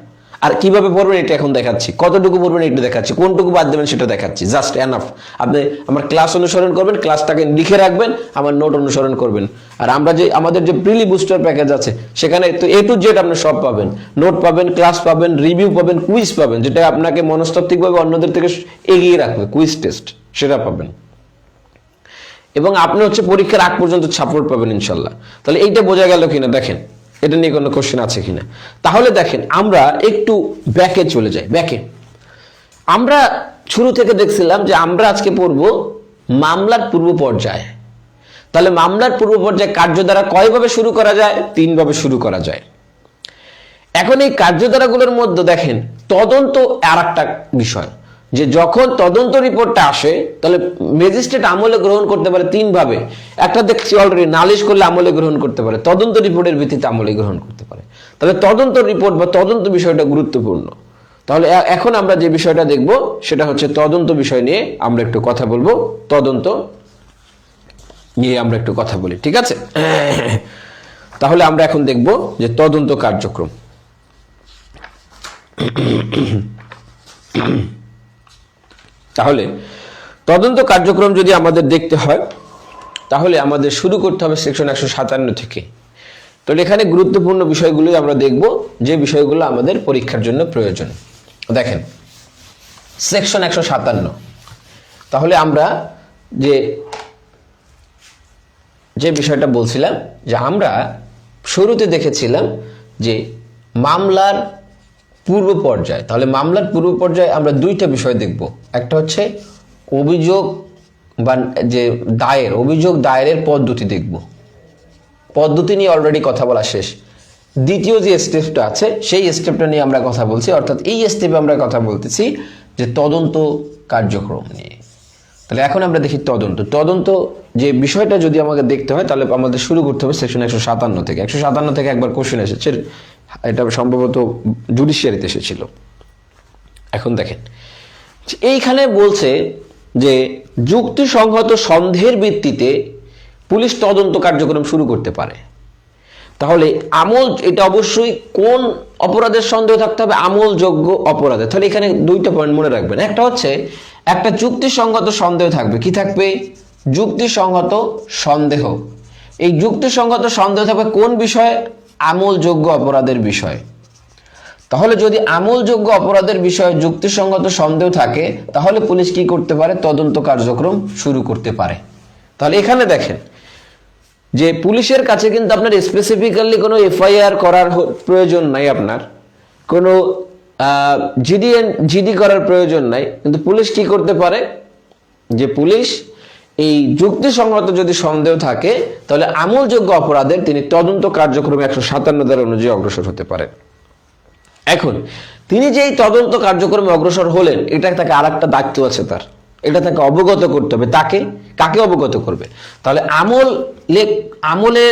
আর কিভাবে পড়বেন এটা এখন দেখাচ্ছি, কতটুকু পড়বেন এটা দেখাচ্ছি, কোনটুকু বাদ দেবেন সেটা দেখাচ্ছি, জাস্ট এনাফ। আপনি আমার ক্লাস অনুসরণ করবেন, ক্লাসটাকে লিখে রাখবেন, আমার নোট অনুসরণ করবেন। আর আমরা যে আমাদের যে প্রিলি বুস্টার প্যাকেজ আছে সেখানে তো A to Z আপনি সব পাবেন, নোট পাবেন, ক্লাস পাবেন, রিভিউ পাবেন, কুইজ পাবেন, যেটা আপনাকে মনস্তাত্ত্বিকভাবে অন্যদের থেকে এগিয়ে রাখবে, কুইজ টেস্ট সেটা পাবেন। এবং আপনি পরীক্ষার আগ পর্যন্ত সাপোর্ট পাবেন ইনশাল্লাহ। তাহলে এইটা বোঝা গেল কিনা, দেখেন এটা নিয়ে কোনো কোশ্চেন আছে কিনা। তাহলে দেখেন আমরা একটু ব্যাকে চলে যাই। ব্যাকে আমরা শুরু থেকে দেখছিলাম যে আমরা আজকে পড়ব মামলার পূর্ব পর্যায়ে। তাহলে মামলার পূর্ব পর্যায়ে কার্যধারা কয়ভাবে শুরু করা যায়? 3 ভাবে শুরু করা যায়। এখন এই কার্যধারাগুলোর মধ্যে দেখেন তদন্ত আর একটা বিষয়, যে যখন তদন্ত রিপোর্টটা আসে তাহলে ম্যাজিস্ট্রেট আমলে গ্রহণ করতে পারে 3 ভাবে। একটা দেখছি অলরেডি, নালিশ করলে আমলে গ্রহণ করতে পারে, তদন্ত রিপোর্টের ভিত্তিতে আমলে গ্রহণ করতে পারে। তাহলে তদন্ত রিপোর্ট বা তদন্ত বিষয়টা গুরুত্বপূর্ণ। তাহলে এখন আমরা যে বিষয়টা দেখব সেটা হচ্ছে তদন্ত বিষয় নিয়ে আমরা একটু কথা বলবো, তদন্ত নিয়ে আমরা একটু কথা বলি, ঠিক আছে? তাহলে আমরা এখন দেখব যে তদন্ত কার্যক্রম। তাহলে তদন্ত কার্যক্রম যদি আমাদের দেখতে হয় তাহলে আমাদের শুরু করতে হবে সেকশন 157 থেকে। তো এখানে গুরুত্বপূর্ণ বিষয়গুলো আমরা দেখব, যে বিষয়গুলো আমাদের পরীক্ষার জন্য প্রয়োজন। দেখেন সেকশন 157, তাহলে আমরা যে বিষয়টা বলছিলাম, যে আমরা শুরুতে দেখেছিলাম যে মামলার পূর্ব পর্যায়ে। তাহলে মামলার পূর্ব পর্যায়ে আমরা 2টা বিষয় দেখব। একটা হচ্ছে অভিযোগ বা যে দায়ের, অভিযোগ দায়েরের পদ্ধতি দেখব। পদ্ধতি নিয়ে অলরেডি কথা বলা শেষ। দ্বিতীয় যে স্টেপটা আছে সেই স্টেপটা নিয়ে আমরা কথা বলছি, অর্থাৎ এই স্টেপে আমরা কথা বলতেছি যে তদন্ত কার্যক্রম নিয়ে। তাহলে এখন আমরা দেখি তদন্ত যে বিষয়টা যদি আমাকে দেখতে হয় তাহলে আমাদের শুরু করতে হবে সেকশন 157 থেকে। 157 থেকে একবার কোশ্চেন এসেছে, এটা সম্ভবত জুডিশিয়ারিতে এসেছিল। এখন দেখেন এইখানে বলছে যে যুক্তিসঙ্গত সন্দেহের ভিত্তিতে পুলিশ তদন্ত কার্যক্রম শুরু করতে পারে। তাহলে আমল এটা অবশ্যই কোন অপরাধের সন্দেহ থাকতে হবে আমলযোগ্য অপরাধে। তাহলে এখানে দুইটা পয়েন্ট মনে রাখবেন। একটা হচ্ছে একটা যুক্তিসঙ্গত সন্দেহ থাকবে। কি থাকবে? যুক্তিসঙ্গত সন্দেহ। এই যুক্তিসঙ্গত সন্দেহ থাকবে কোন বিষয়ে? আমলযোগ্য অপরাধের বিষয়ে। তাহলে যদি আমলযোগ্য অপরাধের বিষয়ে যুক্তিসঙ্গত সন্দেহ থাকে তাহলে পুলিশ কি করতে পারে? তদন্ত কার্যক্রম শুরু করতে পারে। তাহলে এখানে দেখেন যে পুলিশের কাছে কিন্তু আপনার স্পেসিফিক্যালি কোনো এফআইআর করার প্রয়োজন নাই, আপনার কোনো জিডি করার প্রয়োজন নাই, কিন্তু পুলিশ কি করতে পারে? যে পুলিশ এই যুক্তিসঙ্গত যদি সন্দেহ থাকে তাহলে আমলযোগ্য অপরাধের তিনি তদন্ত কার্যক্রমে 157 ধারা অনুযায়ী অগ্রসর হতে পারেন। এখন তিনি যে এই তদন্ত কার্যক্রমে অগ্রসর হলেন, এটা তাকে আর একটা দায়িত্ব আছে তার, এটা তাকে অবগত করতে হবে। তাকে কাকে অবগত করবে? তাহলে আমলে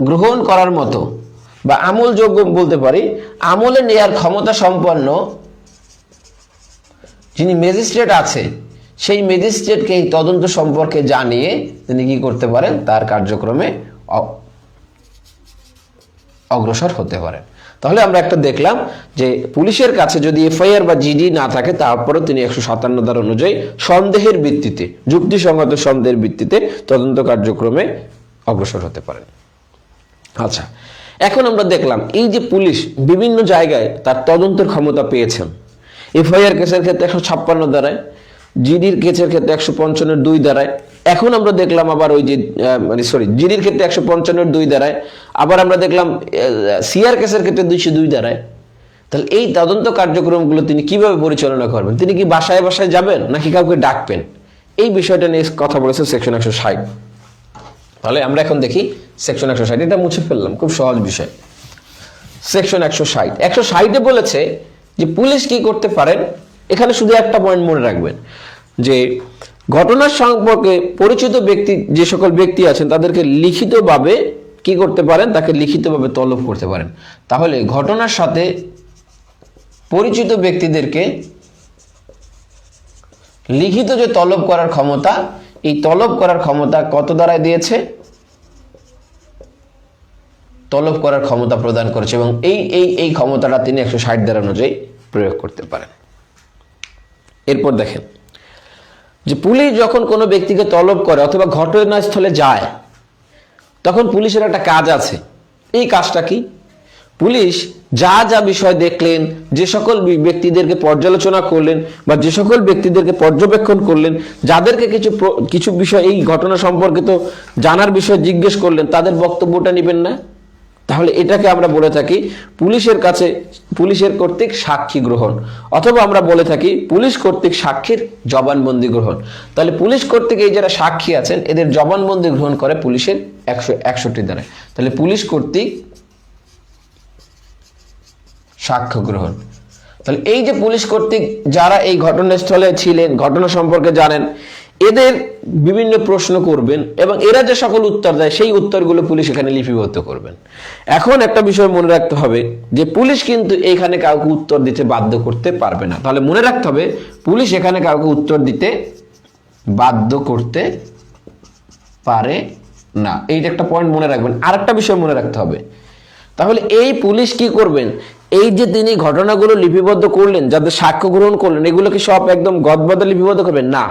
গ্রহণ করার মতো বা আমলযোগ্য বলতে পারি, আমলে নেয়ার ক্ষমতা সম্পন্ন যিনি ম্যাজিস্ট্রেট আছে সেই ম্যাজিস্ট্রেটকে এই তদন্ত সম্পর্কে জানিয়ে তিনি কি করতে পারেন? তার কার্যক্রমে অগ্রসর হতে পারেন। তাহলে আমরা একটা দেখলাম যে পুলিশের কাছে যদি এফআইআর বা জিডি না থাকে তারপরেও তিনি 157 ধারা অনুযায়ী সন্দেহের ভিত্তিতে, যুক্তিসঙ্গত সন্দেহের ভিত্তিতে তদন্ত কার্যক্রমে অগ্রসর হতে পারেন। আচ্ছা, এখন আমরা দেখলাম এই যে পুলিশ বিভিন্ন জায়গায় তার তদন্তের ক্ষমতা পেয়েছেন। এফআইআর কেসের ক্ষেত্রে 156 ধারায়, জিডির কেসের ক্ষেত্রে 155(2) ধারায়। এখন আমরা দেখলাম আবার ওই যে জিডির ক্ষেত্রে 155(2) ধারায়, আবার আমরা দেখলাম সিআর কেসের ক্ষেত্রে 202 ধারায়। তাহলে এই তদন্ত কার্যক্রমগুলো তিনি কিভাবে পরিচালনা করবেন? তিনি কি বাসায় বাসায় যাবেন নাকি কাউকে ডাকবেন? এই বিষয়টা নিয়ে কথা বলেছে সেকশন 160। তাহলে আমরা এখন দেখি সেকশন 160। এটা মুছে ফেললাম, খুব সহজ বিষয়। সেকশন 160 বলেছে যে পুলিশ কি করতে পারেন। এখানে শুধু একটা পয়েন্ট মনে রাখবেন যে ঘটনার সম্পর্কে পরিচিত ব্যক্তি, যে সকল ব্যক্তি আছেন তাদেরকে লিখিতভাবে কি করতে পারেন? তাকে লিখিতভাবে তলব করতে পারেন। তাহলে ঘটনার সাথে পরিচিত ব্যক্তিদেরকে লিখিত যে তলব করার ক্ষমতা, এই তলব করার ক্ষমতা কত ধারায় দিয়েছে? তলব করার ক্ষমতা প্রদান করেছে এবং এই ক্ষমতাটা তিনি 160 ধারা অনুযায়ী প্রয়োগ করতে পারেন। এরপর দেখেন যে পুলিশ যখন কোনো ব্যক্তিকে তলব করে অথবা ঘটনাস্থলে যায় তখন পুলিশের একটা কাজ আছে। এই কাজটা কি? পুলিশ যা যা বিষয় দেখলেন, যে সকল ব্যক্তিদেরকে পর্যালোচনা করলেন বা যে সকল ব্যক্তিদেরকে পর্যবেক্ষণ করলেন, যাদেরকে কিছু বিষয় এই ঘটনা সম্পর্কিত জানার বিষয় জিজ্ঞেস করলেন, তাদের বক্তব্যটা নেবেন না? তাহলে এটাকে আমরা বলে থাকি পুলিশের কর্তৃক সাক্ষী গ্রহণ, অথবা আমরা বলে থাকি পুলিশ কর্তৃক সাক্ষীর জবানবন্দি গ্রহণ। তাহলে পুলিশ কর্তৃক এই যারা সাক্ষী আছেন এদের জবানবন্দি গ্রহণ করে পুলিশের 161 ধারায়। তাহলে পুলিশ কর্তৃক সাক্ষ্য গ্রহণ। তাহলে এই যে পুলিশ কর্তৃক যারা এই ঘটনাস্থলে ছিলেন, ঘটনা সম্পর্কে জানেন, এদের বিভিন্ন প্রশ্ন করবেন এবং এরা যে সকল উত্তর দেয় সেই উত্তরগুলো পুলিশ এখানে লিপিবদ্ধ করবেন। এখন একটা বিষয় মনে রাখতে হবে যে পুলিশ কিন্তু এখানে কাউকে উত্তর দিতে বাধ্য করতে পারবে না। তাহলে মনে রাখতে হবে পুলিশ এখানে কাউকে উত্তর দিতে বাধ্য করতে পারে না। এইটা একটা পয়েন্ট মনে রাখবেন। আরেকটা বিষয় মনে রাখতে হবে, তাহলে এই পুলিশ কি করবেন? এই যে তিনি ঘটনাগুলো লিপিবদ্ধ করলেন, যাদের সাক্ষ্য গ্রহণ করলেন, এগুলোকে সব একদম গদবাদে লিপিবদ্ধ করবেন না।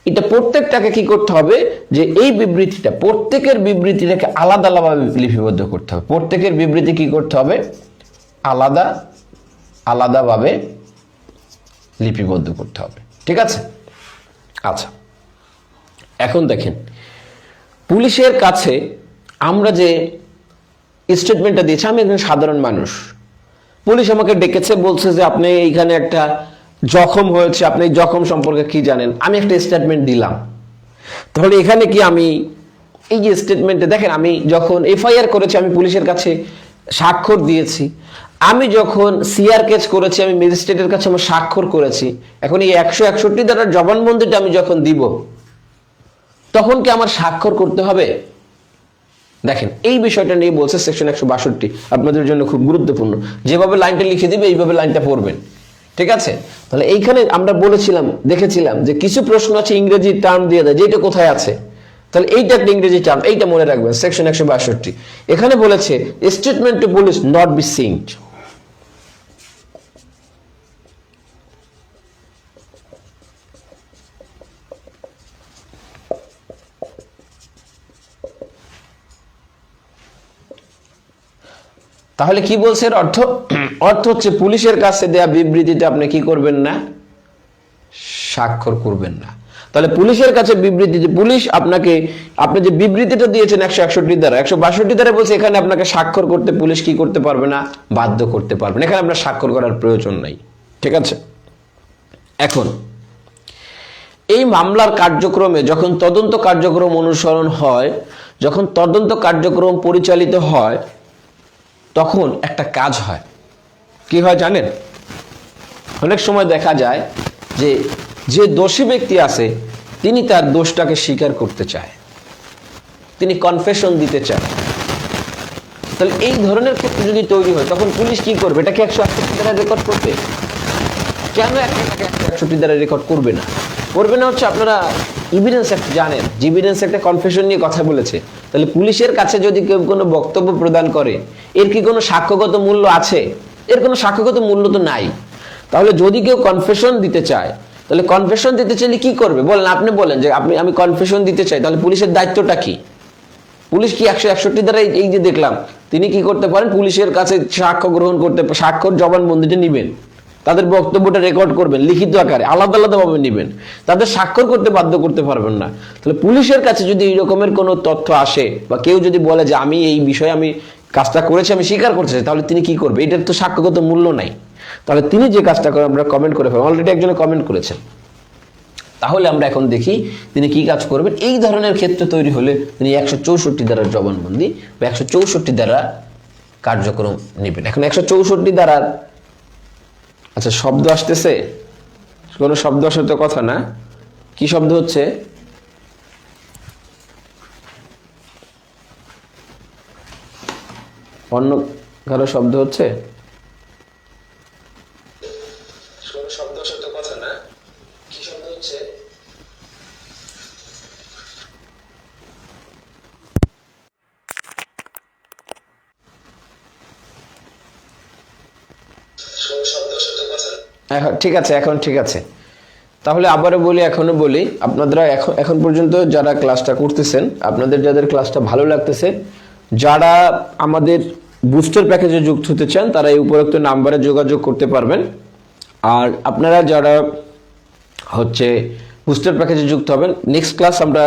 এটা প্রত্যেকটাকে কি করতে হবে? যে এই বিবৃতিটা, প্রত্যেকের বিবৃতিটাকে আলাদা আলাদাভাবে লিপিবদ্ধ করতে হবে। প্রত্যেকের বিবৃতি কি করতে হবে? আলাদা আলাদাভাবে লিপিবদ্ধ করতে হবে। ঠিক আছে? আচ্ছা, এখন দেখেন পুলিশের কাছে আমরা যে স্টেটমেন্টটা দিয়েছি, আমি একজন সাধারণ মানুষ, পুলিশ আমাকে ডেকেছে, বলছে যে আপনি এইখানে একটা জখম হয়েছে, আপনি জখম সম্পর্কে কি জানেন? আমি একটা স্টেটমেন্ট দিলাম। তাহলে এখানে কি আমি এই যে স্টেটমেন্টে দেখেন, আমি যখন এফআইআর করেছি আমি পুলিশের কাছে স্বাক্ষর দিয়েছি, আমি যখন সিআর কেস করেছি আমি ম্যাজিস্ট্রেটের কাছে আমার স্বাক্ষর করেছি। এখন এই 161 ধারার জবানবন্দিটা আমি যখন দিব তখন কি আমার স্বাক্ষর করতে হবে? দেখেন এই বিষয়টা নিয়ে বলছে সেকশন 162, আপনাদের জন্য খুব গুরুত্বপূর্ণ। যেভাবে লাইনটা লিখে দিবে এইভাবে লাইনটা পড়বেন। ঠিক আছে? তাহলে এইখানে আমরা দেখেছিলাম যে কিছু প্রশ্ন আছে ইংরেজি টার্ম দিয়ে দেয়, যেটা কোথায় আছে। তাহলে এইটা একটা ইংরেজি টার্ম, এইটা মনে রাখবেন। সেকশন 162 এখানে বলেছে statement to police not be signed. তাহলে কি বলছে এর অর্থ? অর্থ হচ্ছে পুলিশের কাছে দেয়া বিবৃতিতে আপনি কি করবেন না? স্বাক্ষর করবেন না। তাহলে পুলিশের কাছে বিবৃতিতে পুলিশ আপনাকে, আপনি যে বিবৃতিটা দিয়েছেন 161 দ্বারা, 162 দ্বারা বলছে এখানে আপনাকে স্বাক্ষর করতে পুলিশ কি করতে পারবে না? বাধ্য করতে পারবে না। এখানে আপনার স্বাক্ষর করার প্রয়োজন নাই। ঠিক আছে? এখন এই মামলার কার্যক্রমে যখন তদন্ত কার্যক্রম অনুসরণ হয়, যখন তদন্ত কার্যক্রম পরিচালিত হয়, তখন একটা কাজ হয়। কি হয় জানেন? অনেক সময় দেখা যায় যে যে দোষী ব্যক্তি আছে তিনি তার দোষটাকে স্বীকার করতে চায়, তিনি কনফেশন দিতে চায়। তাহলে এই ধরনের ক্ষেত্রে যদি তৈরি হয় তখন পুলিশ কি করবে? এটাকে 168 দ্বারা রেকর্ড করবে? কেন 168 দ্বারা রেকর্ড করবে না? করবে না হচ্ছে, আপনারা এভিডেন্স অ্যাক্ট জানেন, এভিডেন্স একটা কনফেশন নিয়ে কথা বলেছে। তাহলে পুলিশের কাছে যদি কেউ কোনো বক্তব্য প্রদান করে, এর কি কোনো সাক্ষ্যগত মূল্য আছে? এর কোনো সাক্ষ্যগত মূল্য তো নাই। তাহলে যদি কেউ কনফেশন দিতে চায়, তাহলে কনফেশন দিতে চাইলে কি করবে বলেন? আপনি বলেন যে আমি কনফেশন দিতে চাই, তাহলে পুলিশের দায়িত্বটা কি? পুলিশ কি 161 দ্বারা এই যে দেখলাম, তিনি কি করতে পারেন? পুলিশের কাছে সাক্ষ্য গ্রহণ করতে, স্বাক্ষর জবানবন্দিটা নিবেন, তাদের বক্তব্যটা রেকর্ড করবেন, লিখিত আকারে আলাদা আলাদাভাবে নেবেন, তাদের স্বাক্ষর করতে বাধ্য করতে পারবেন না। তাহলে পুলিশের কাছে যদি এই রকমের কোনো তথ্য আসে বা কেউ যদি বলে যে আমি এই বিষয়ে আমি কাজটা করেছি, আমি স্বীকার করতে চাই, তাহলে তিনি কি করবে? এটার তো সাক্ষ্যগত মূল্য নাই। তাহলে তিনি যে কাজটা করেন, আমরা কমেন্ট করে ফেলেন, অলরেডি একজনে কমেন্ট করেছেন। তাহলে আমরা এখন দেখি তিনি কি কাজ করবেন। এই ধরনের ক্ষেত্র তৈরি হলে তিনি 164 দ্বারার জবানবন্দি বা 164 দ্বারা কার্যক্রম নেবেন। এখন 164 দ্বারা, আচ্ছা শব্দ আসতেছে, কোনো শব্দ আসার তো কথা না। কি শব্দ হচ্ছে? অন্য কারো শব্দ হচ্ছে? শব্দ আসার তো কথা না। কি শব্দ হচ্ছে? ঠিক আছে, এখন ঠিক আছে। তাহলে আবারও বলি, এখনো বলি, আপনারা এখন পর্যন্ত যারা ক্লাসটা করতেছেন, আপনাদের যাদের ক্লাসটা ভালো লাগতেছে, যারা আমাদের বুস্টার প্যাকেজে যুক্ত হতে চান, তারা এই উপরোক্ত নাম্বারে যোগাযোগ করতে পারবেন। আর আপনারা যারা হচ্ছে বুস্টার প্যাকেজে যুক্ত হবেন, নেক্সট ক্লাস আমরা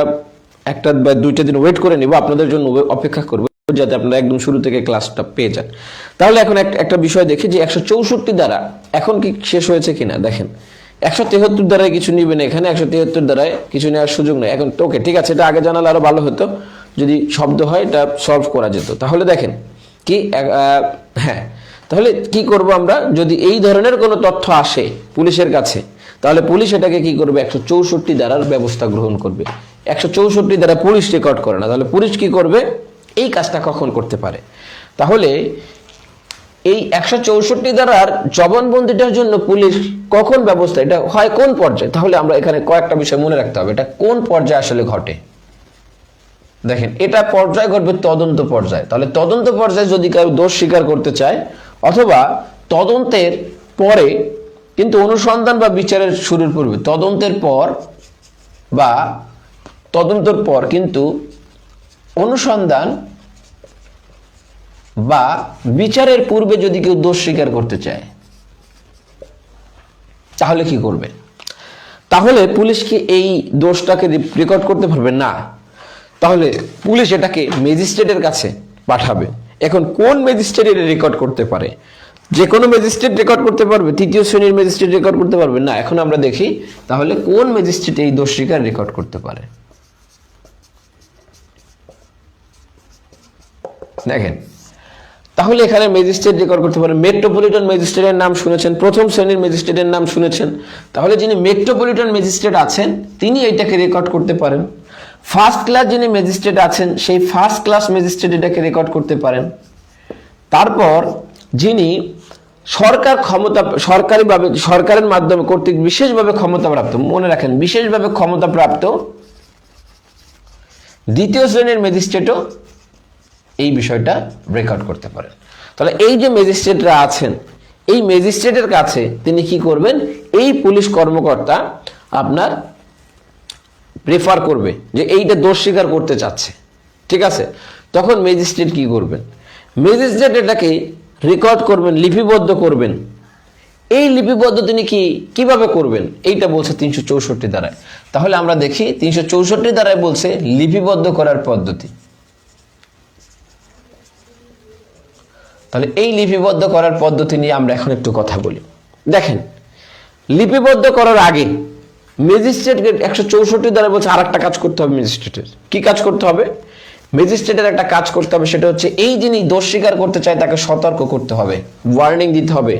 একটা বা দুইটা দিন ওয়েট করে নিব, আপনাদের জন্য অপেক্ষা করব, যাতে আপনারা একদম শুরু থেকে ক্লাসটা পেয়ে যান। তাহলে এখন একটা বিষয় দেখি যে 164 দ্বারা এখন কি শেষ হয়েছে কিনা দেখেন। 173 দ্বারায় কিছু নিবে না, এখানে 173 দ্বারায় কিছু নেওয়ার সুযোগ নেই এখন। ওকে, ঠিক আছে, এটা আগে জানালে আরো ভালো হতো, যদি শব্দ হয় এটা সলভ করা যেত। তাহলে দেখেন কি, হ্যাঁ, তাহলে কি করব আমরা? যদি এই ধরনের কোনো তথ্য আসে পুলিশের কাছে, তাহলে পুলিশ এটাকে কি করবে? 164 দ্বারার ব্যবস্থা গ্রহণ করবে। 164 দ্বারা পুলিশ রেকর্ড করে না, তাহলে পুলিশ কি করবে? এই কাজটা কখন করতে পারে? তাহলে এই 164 দ্বারার জবানবন্দিটার জন্য পুলিশ কখন ব্যবস্থা, এটা হয় কোন পর্যায়ে? তাহলে আমরা এখানে কয়েকটা বিষয় মনে রাখতে হবে, এটা কোন পর্যায়ে আসলে ঘটে। দেখেন, এটা পর্যায়ে ঘটবে তদন্ত পর্যায়ে। তাহলে তদন্ত পর্যায়ে যদি কেউ দোষ স্বীকার করতে চায়, অথবা তদন্তের পরে, কিন্তু অনুসন্ধান বা বিচারের শুরুর পূর্বে, তদন্তের পর বা তদন্তের পর কিন্তু অনুসন্ধান বা বিচারের পূর্বে যদি কেউ দোষ স্বীকার করতে চায়, তাহলে কি করবে? তাহলে পুলিশ কি এই দোষটাকে রেকর্ড করতে পারবে না? তাহলে পুলিশ এটাকে ম্যাজিস্ট্রেটের কাছে পাঠাবে। এখন কোন ম্যাজিস্ট্রেট এটা রেকর্ড করতে পারে? যে কোনো ম্যাজিস্ট্রেট রেকর্ড করতে পারবে? তৃতীয় শ্রেণীর ম্যাজিস্ট্রেট রেকর্ড করতে পারবে না। এখন আমরা দেখি তাহলে কোন ম্যাজিস্ট্রেট এই দোষ স্বীকার রেকর্ড করতে পারে। দেখেন, তাহলে এখানে ম্যাজিস্ট্রেট রেকর্ড করতে পারে। মেট্রোপলিটন ম্যাজিস্ট্রেটের নাম শুনেছেন, প্রথম শ্রেণীর ম্যাজিস্ট্রেটের নাম শুনেছেন, তাহলে যিনি মেট্রোপলিটন ম্যাজিস্ট্রেট আছেন তিনি এইটাকে রেকর্ড করতে পারেন। ফার্স্ট ক্লাস যিনি ম্যাজিস্ট্রেট আছেন, সেই ফার্স্ট ক্লাস ম্যাজিস্ট্রেট এটাকে রেকর্ড করতে পারেন। তারপর যিনি সরকারিভাবে, সরকারের মাধ্যমে কর্তৃক বিশেষভাবে ক্ষমতাপ্রাপ্ত, মনে রাখেন বিশেষভাবে ক্ষমতাপ্রাপ্ত দ্বিতীয় শ্রেণীর ম্যাজিস্ট্রেটও এই বিষয়টা রেকর্ড করতে পারেন। তাহলে এই যে ম্যাজিস্ট্রেটরা আছেন, এই ম্যাজিস্ট্রেটের কাছে তিনি কি করবেন? এই পুলিশ কর্মকর্তা আপনার রেফার করবে যে এইটা দোষ স্বীকার করতে চাচ্ছে, ঠিক আছে? তখন ম্যাজিস্ট্রেট কি করবেন? ম্যাজিস্ট্রেট এটাকে রেকর্ড করবেন, লিপিবদ্ধ করবেন। এই লিপিবদ্ধ তিনি কিভাবে করবেন এইটা বলছে 364 ধারায়। তাহলে আমরা দেখি 364 ধারায় বলছে লিপিবদ্ধ করার পদ্ধতি। তাহলে এই লিপিবদ্ধ করার পদ্ধতি নিয়ে আমরা এখন একটু কথা বলি। দেখেন, লিপিবদ্ধ করার আগে ম্যাজিস্ট্রেটকে 164 ধারায় বলছে আর একটা কাজ করতে হবে ম্যাজিস্ট্রেটের। কি কাজ করতে হবে? ম্যাজিস্ট্রেটের একটা কাজ করতে হবে, সেটা হচ্ছে এই যিনি দোষ স্বীকার করতে চায় তাকে সতর্ক করতে হবে, ওয়ার্নিং দিতে হবে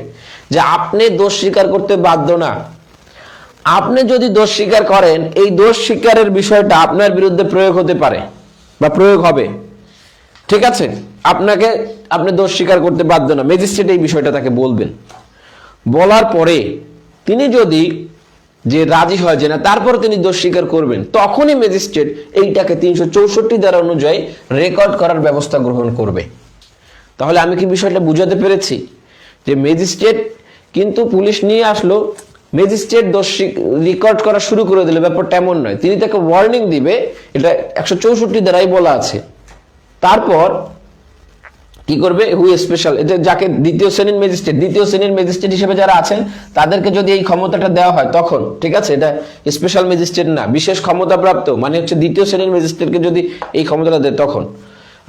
যে আপনি দোষ স্বীকার করতে বাধ্য না। আপনি যদি দোষ স্বীকার করেন, এই দোষ স্বীকারের বিষয়টা আপনার বিরুদ্ধে প্রয়োগ হতে পারে বা প্রয়োগ হবে। ঠিক আছে, আপনি দোষ স্বীকার করতে বাধ্য না, ম্যাজিস্ট্রেট এই বিষয়টা তাকে বলবেন। বলার পরে তিনি যদি যে রাজি হয় যে না, তারপর তিনি দোষ স্বীকার করবেন, তখনই ম্যাজিস্ট্রেট এইটাকে 364 ধারা অনুযায়ী রেকর্ড করার ব্যবস্থা গ্রহণ করবে। তাহলে আমি কি বিষয়টা বুঝাতে পেরেছি যে ম্যাজিস্ট্রেট কিন্তু পুলিশ নিয়ে আসলো, ম্যাজিস্ট্রেট দোষ রেকর্ড করা শুরু করে দিলে ব্যাপারটা এমন নয়, তিনি তাকে ওয়ার্নিং দিবে, এটা 164 ধারায় বলা আছে। তারপর কি করবে? হুই স্পেশাল, এটা যাকে দ্বিতীয় শ্রেণীর ম্যাজিস্ট্রেট হিসেবে যারা আছেন তাদেরকে যদি এই ক্ষমতাটা দেওয়া হয় তখন, ঠিক আছে, এটা স্পেশাল ম্যাজিস্ট্রেট না, বিশেষ ক্ষমতাপ্রাপ্ত মানে হচ্ছে দ্বিতীয় শ্রেণীর ম্যাজিস্ট্রেটকে যদি এই ক্ষমতাটা দেয় তখন।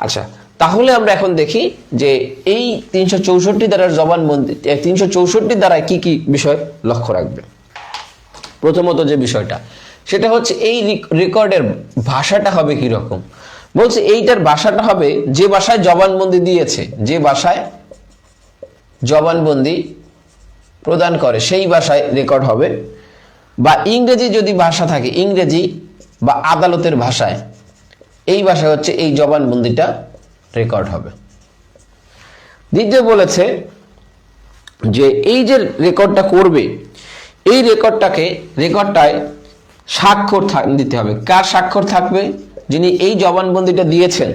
আচ্ছা, তাহলে আমরা এখন দেখি যে এই 364 ধারার জবানবন্দি, 364 ধারায় কি কি বিষয় লক্ষ্য রাখবে। প্রথমত যে বিষয়টা সেটা হচ্ছে এই রেকর্ডের ভাষাটা হবে কি রকম। বলছে এইটার ভাষাটা হবে যে ভাষায় জবানবন্দি দিয়েছে, যে ভাষায় জবানবন্দি প্রদান করে সেই ভাষায় রেকর্ড হবে, বা ইংরেজি যদি ভাষা থাকে ইংরেজি বা আদালতের ভাষায়, এই ভাষায় হচ্ছে এই জবানবন্দিটা রেকর্ড হবে। দ্বিতীয় বলেছে যে এই যে রেকর্ডটা করবে, এই রেকর্ডটায় স্বাক্ষর দিতে হবে। কার স্বাক্ষর থাকবে? যিনি এই জবানবন্দিটা দিয়েছেন,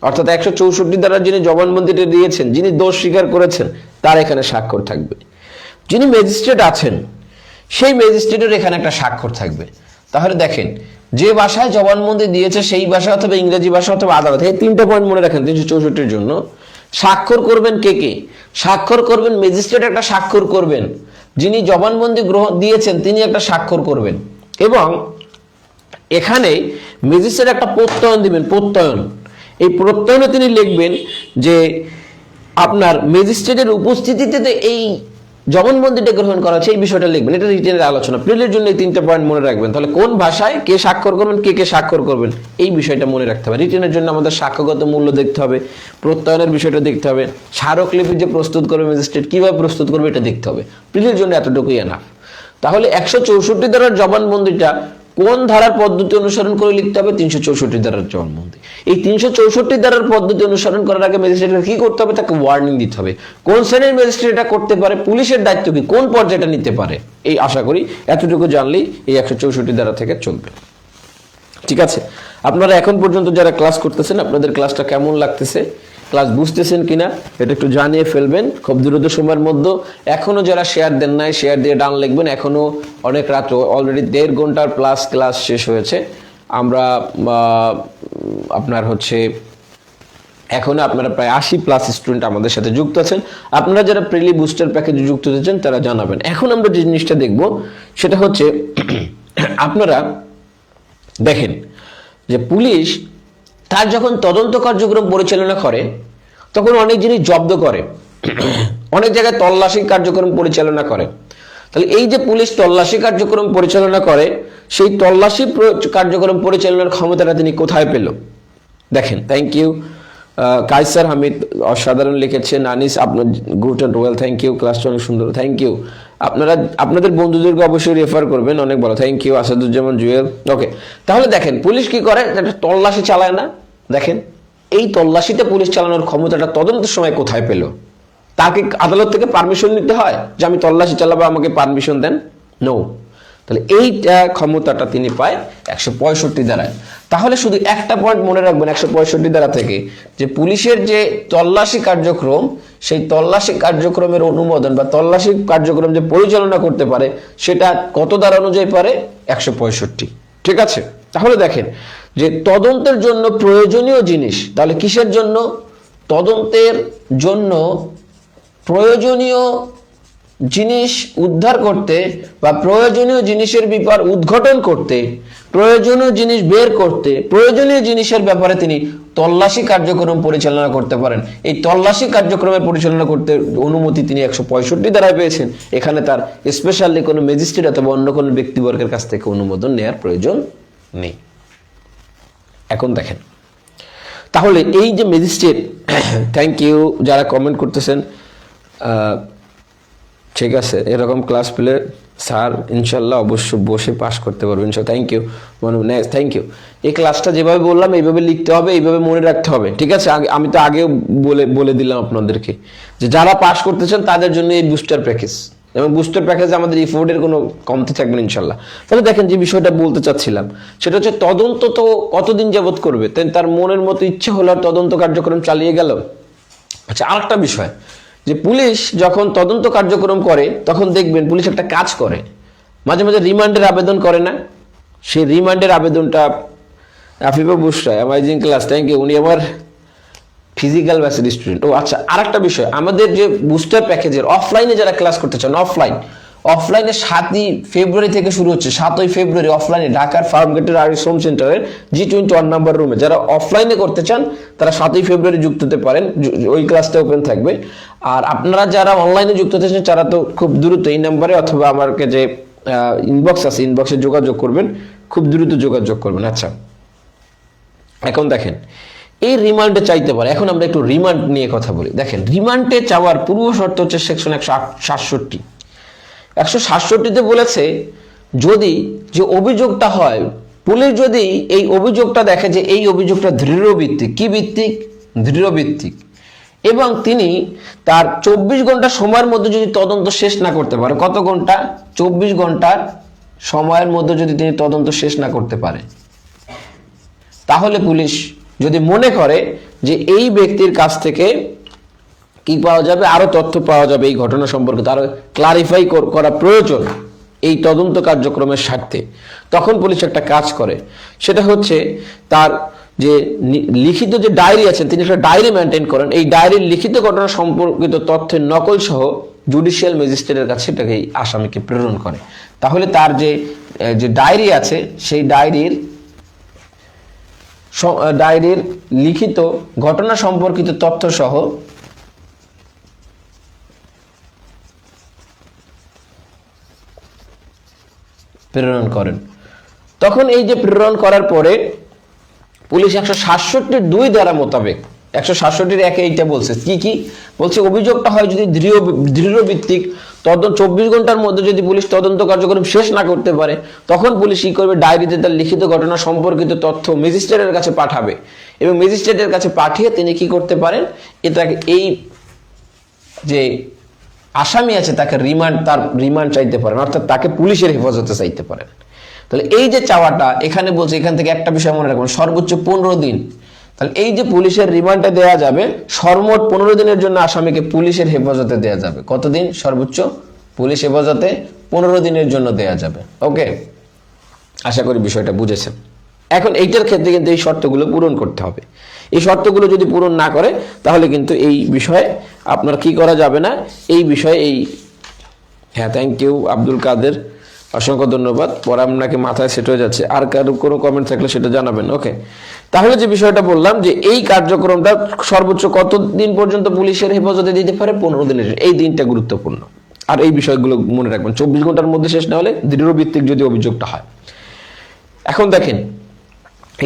অর্থাৎ 164 ধারার যিনি জবানবন্দিটা দিয়েছেন, যিনি দোষ স্বীকার করেছেন, তার এখানে স্বাক্ষর থাকবে। যিনি ম্যাজিস্ট্রেট আছেন সেই ম্যাজিস্ট্রেটের এখানে একটা স্বাক্ষর থাকবে। তাহলে দেখেন, যে ভাষায় জবানবন্দি দিয়েছে সেই ভাষা অথবা ইংরেজি ভাষা অথবা আদালত, এই তিনটা পয়েন্ট মনে রাখেন 364 জন্য। স্বাক্ষর করবেন কে? স্বাক্ষর করবেন ম্যাজিস্ট্রেট, একটা স্বাক্ষর করবেন। যিনি জবানবন্দি গ্রহণ দিয়েছেন তিনি একটা স্বাক্ষর করবেন, এবং এখানে ম্যাজিস্ট্রেট একটা প্রত্যয়ন দিবেন। এই প্রত্যয়নে তিনি লিখবেন যে আপনার ম্যাজিস্ট্রেটের উপস্থিতিতে এই জবানবন্দিটা গ্রহণ করা হচ্ছে, এই বিষয়টা লিখবেন। এটা রিটেনের আলোচনা, প্রিলির জন্য এই 3টা পয়েন্ট মনে রাখবেন। তাহলে কোন ভাষায় কে স্বাক্ষর করবেন, কে স্বাক্ষর করবেন, এই বিষয়টা মনে রাখতে হবে। রিটেনের জন্য আমাদের সাক্ষ্যগত মূল্য দেখতে হবে, প্রত্যয়নের বিষয়টা দেখতে হবে, স্মারকলিপি যে প্রস্তুত করবে ম্যাজিস্ট্রেট কিভাবে প্রস্তুত করবে এটা দেখতে হবে। প্রিলির জন্য এতটুকুই এনাফ। তাহলে 164 ধারার জবানবন্দিটা কোন ধারার পদ্ধতি অনুসরণ করে লিখতে হবে? 364 ধারার জবানবন্দি। এই 364 ধারার পদ্ধতি অনুসরণ করার আগে ম্যাজিস্ট্রেটকে কি করতে হবে? তাকে ওয়ার্নিং দিতে হবে। কোন শ্রেণীর ম্যাজিস্ট্রেট এটা করতে পারে, পুলিশের দায়িত্ব কি, কোন পর্যায়টা নিতে পারে, এই আশা করি এতটুকু জানলেই এই 164 ধারা থেকে চলবে। ঠিক আছে, আপনারা এখন পর্যন্ত যারা ক্লাস করতেছেন আপনাদের ক্লাসটা কেমন লাগতেছে, ক্লাস বুঝতেছেন কিনা এটা একটু জানিয়ে ফেলবেন খুব দ্রুত সময়ের মধ্যে। এখনো যারা শেয়ার দেন নাই শেয়ার দিয়ে ডান লিখবেন। এখনো অনেক রাত, অলরেডি 1.5 ঘন্টার প্লাস ক্লাস শেষ হয়েছে। আমরা আপনার হচ্ছে এখনো আপনারা প্রায় 80+ স্টুডেন্ট আমাদের সাথে যুক্ত আছেন। আপনারা যারা প্রিলি বুস্টার প্যাকেজে যুক্ত হয়েছেন তারা জানাবেন। এখন আমরা যে জিনিসটা দেখব সেটা হচ্ছে আপনারা দেখেন যে পুলিশ তার যখন তদন্ত কার্যক্রম পরিচালনা করে তখন অনেক জিনিস জব্দ করে, অনেক জায়গায় তল্লাশি কার্যক্রম পরিচালনা করে। তাহলে এই যে পুলিশ তল্লাশি কার্যক্রম পরিচালনা করে, সেই তল্লাশি কার্যক্রম পরিচালনার ক্ষমতাটা তিনি কোথায় পেল? দেখেন, থ্যাংক ইউ কাইসার হামিদ, অসাধারণ লিখেছেন। আনিস, আপনার good and well, thank you, ক্লাসটা অনেক সুন্দর, থ্যাংক ইউ। আপনারা আপনাদের বন্ধুদেরকে অবশ্যই রেফার করবেন, অনেক ভালো, থ্যাংক ইউ আসাদুজ্জামান জুয়েল। ওকে, তাহলে দেখেন পুলিশ কি করে, একটা তল্লাশি চালায় না? দেখেন এই তল্লাশিতে পুলিশ চালানোর ক্ষমতাটা তদন্তের সময় কোথায় পেল? তাকে আদালত থেকে পারমিশন নিতে হয় যে আমি তল্লাশি চালাবো, আমাকে পারমিশন দেন? নো। তাহলে এইটা ক্ষমতাটা তিনি পায় 165 ধারায়। তাহলে শুধু একটা পয়েন্ট মনে রাখবেন 165 ধারা থেকে, যে পুলিশের যে তল্লাশি কার্যক্রম, সেই তল্লাশি কার্যক্রমের অনুমোদন বা তল্লাশি কার্যক্রম যে পরিচালনা করতে পারে সেটা কত ধারা অনুযায়ী পারে? 165। ঠিক আছে, তাহলে দেখেন যে তদন্তের জন্য প্রয়োজনীয় জিনিস, তাহলে কিসের জন্য? তদন্তের জন্য প্রয়োজনীয় জিনিস উদ্ধার করতে বা প্রয়োজনীয় জিনিসের ব্যাপার উদ্ঘাটন করতে, প্রয়োজনীয় জিনিস বের করতে, প্রয়োজনীয় জিনিসের ব্যাপারে তিনি তল্লাশি কার্যক্রম পরিচালনা করতে পারেন। এই তল্লাশি কার্যক্রমের পরিচালনা করতে অনুমতি তিনি 165 ধারায় পেয়েছেন। এখানে তার স্পেশালি কোনো ম্যাজিস্ট্রেট অথবা অন্য কোনো ব্যক্তিবর্গের কাছ থেকে অনুমোদন নেওয়ার প্রয়োজন নেই। এখন দেখেন, তাহলে এই যে ম্যাজিস্ট্রেট, থ্যাংক ইউ যারা কমেন্ট করতেছেন, ঠিক আছে, এরকম ক্লাস পেলে স্যার ইনশাল্লাহ অবশ্যই বসে পাস করতে পারবেন। থ্যাংক ইউ মানু, নেক্সট থ্যাংক ইউ। এই ক্লাসটা যেভাবে বললাম এইভাবে লিখতে হবে, এইভাবে মনে রাখতে হবে, ঠিক আছে। আমি তো আগেও বলে দিলাম আপনাদেরকে যে যারা পাস করতে চান তাদের জন্য এই বুস্টার প্যাকেজ, এবং বুস্টার প্যাকেজে আমাদের ইফোর্টের কোনো কমতি থাকবে না ইনশাল্লাহ। তাহলে দেখেন যে বিষয়টা বলতে চাচ্ছিলাম সেটা হচ্ছে তদন্ত তো কতদিন যাবত করবে, তার মনের মতো ইচ্ছে হলো আর তদন্ত কার্যক্রম চালিয়ে গেল। আচ্ছা, আরেকটা বিষয় যে পুলিশ যখন তদন্ত কার্যক্রম করে তখন দেখবেন পুলিশ একটা কাজ করে, মাঝে মাঝে রিমান্ডের আবেদন করে না? সেই রিমান্ডের আবেদনটা আফিফা বুসরা অ্যামাইজিং ক্লাস, থ্যাংক ইউ, উনি আমার ফিজিক্যাল ব্যাচের স্টুডেন্ট। ও আচ্ছা, আরেকটা বিষয়, আমাদের যে বুস্টার প্যাকেজের অফলাইনে যারা ক্লাস করতে চান, অফলাইনে 7ই ফেব্রুয়ারি থেকে শুরু হচ্ছে। 7ই ফেব্রুয়ারি অফলাইনে ঢাকার ফার্মগেটের আরিস হোম সেন্টারের G21 নাম্বার রুমে যারা অফলাইনে করতে চান তারা 7ই ফেব্রুয়ারি যুক্ত হতে পারেন, ওই ক্লাসটা ওপেন থাকবে। আর আপনারা যারা অনলাইনে যুক্ত হতে চান তারা তো খুব দ্রুত এই নাম্বারে অথবা আমাকে যে ইনবক্স আছে ইনবক্সে যোগাযোগ করবেন, খুব দ্রুত যোগাযোগ করবেন। আচ্ছা, এখন দেখেন এই রিমান্ডে চাইতে পারে। এখন আমরা একটু রিমান্ড নিয়ে কথা বলি। দেখেন, রিমান্ডে চাওয়ার পূর্ব শর্ত হচ্ছে সেকশন 167 বলেছে যদি যে অভিযোগটা হয়, পুলিশ যদি এই অভিযোগটা দেখে যে এই অভিযোগটা দৃঢ় ভিত্তিক, কি ভিত্তিক? দৃঢ় ভিত্তিক, এবং তিনি তার 24 ঘন্টা সময়ের মধ্যে যদি তদন্ত শেষ না করতে পারে, কত ঘন্টা? 24 ঘন্টার সময়ের মধ্যে যদি তিনি তদন্ত শেষ না করতে পারে, তাহলে পুলিশ যদি মনে করে যে এই ব্যক্তির কাছ থেকে কি পাওয়া যাবে, আরো তথ্য পাওয়া যাবে, এই ঘটনা সম্পর্কে আরো ক্লারিফাই করা প্রয়োজন এই তদন্ত কার্যক্রমের স্বার্থে, তখন পুলিশ একটা কাজ করে। সেটা হচ্ছে তার যে লিখিত যে ডায়েরি আছে, তিনি একটা ডায়েরি মেনটেন করেন। এই ডায়েরির লিখিত ঘটনা সম্পর্কিত তথ্যের নকল সহ জুডিশিয়াল ম্যাজিস্ট্রেটের কাছে সেটাকে আসামিকে প্রেরণ করে। তাহলে তার যে ডায়েরি আছে সেই ডায়েরির লিখিত ঘটনা সম্পর্কিত তথ্য সহ প্রেরণ করেন। তখন এই যে প্রেরণ করার পরে পুলিশ 167(2) ধারা মোতাবেক 167(1) এইটা বলছে কি বলছে, অভিযোগটা হয় যদি দৃঢ় ভিত্তিক, তদন্ত 24 ঘন্টার মধ্যে যদি পুলিশ তদন্ত কার্যক্রম শেষ না করতে পারে, তখন পুলিশ কি করবে? ডায়েরিতে তার লিখিত ঘটনা সম্পর্কিত তথ্য ম্যাজিস্ট্রেটের কাছে পাঠাবে, এবং ম্যাজিস্ট্রেটের কাছে পাঠিয়ে তিনি কি করতে পারেন? এটাকে এই যে আসামি আছে তাকে রিমান্ড চাইতে পারেন, অর্থাৎ তাকে পুলিশের হেফাজতে চাইতে পারেন। তাহলে এই যে চাওয়াটা এখানে বলছে, এখান থেকে একটা বিষয় মনে রাখবেন, সর্বোচ্চ 15 দিন। তাহলে এই যে পুলিশের রিমান্ডে দেওয়া যাবে, সর্বমোট 15 দিনের জন্য আসামিকে পুলিশের হেফাজতে দেওয়া যাবে। কতদিন? সর্বোচ্চ পুলিশ হেফাজতে 15 দিনের জন্য দেওয়া যাবে। ওকে, আশা করি বিষয়টা বুঝেছেন। এখন এইটার ক্ষেত্রে কিন্তু এই শর্তগুলো পূরণ করতে হবে। এই শর্তগুলো যদি পূরণ না করে তাহলে কিন্তু এই বিষয়ে আপনার কি করা যাবে না, এই বিষয়ে হ্যাঁ, থ্যাংক ইউ আব্দুল কাদের, অসংখ্য ধন্যবাদ। পরে আপনাকে মাথায় সেট হয়ে যাচ্ছে। আর কারো কোনো কমেন্ট থাকলে সেটা জানাবেন। ওকে, তাহলে যে বিষয়টা বললাম যে এই কার্যক্রমটা সর্বোচ্চ কত দিন পর্যন্ত পুলিশের হেফাজতে দিতে পারে? 15 দিনের। এই দিনটা গুরুত্বপূর্ণ, আর এই বিষয়গুলো মনে রাখবেন। 24 ঘন্টার মধ্যে শেষ না হলে দৃঢ় ভিত্তিক যদি অভিযোগটা হয়। এখন দেখেন,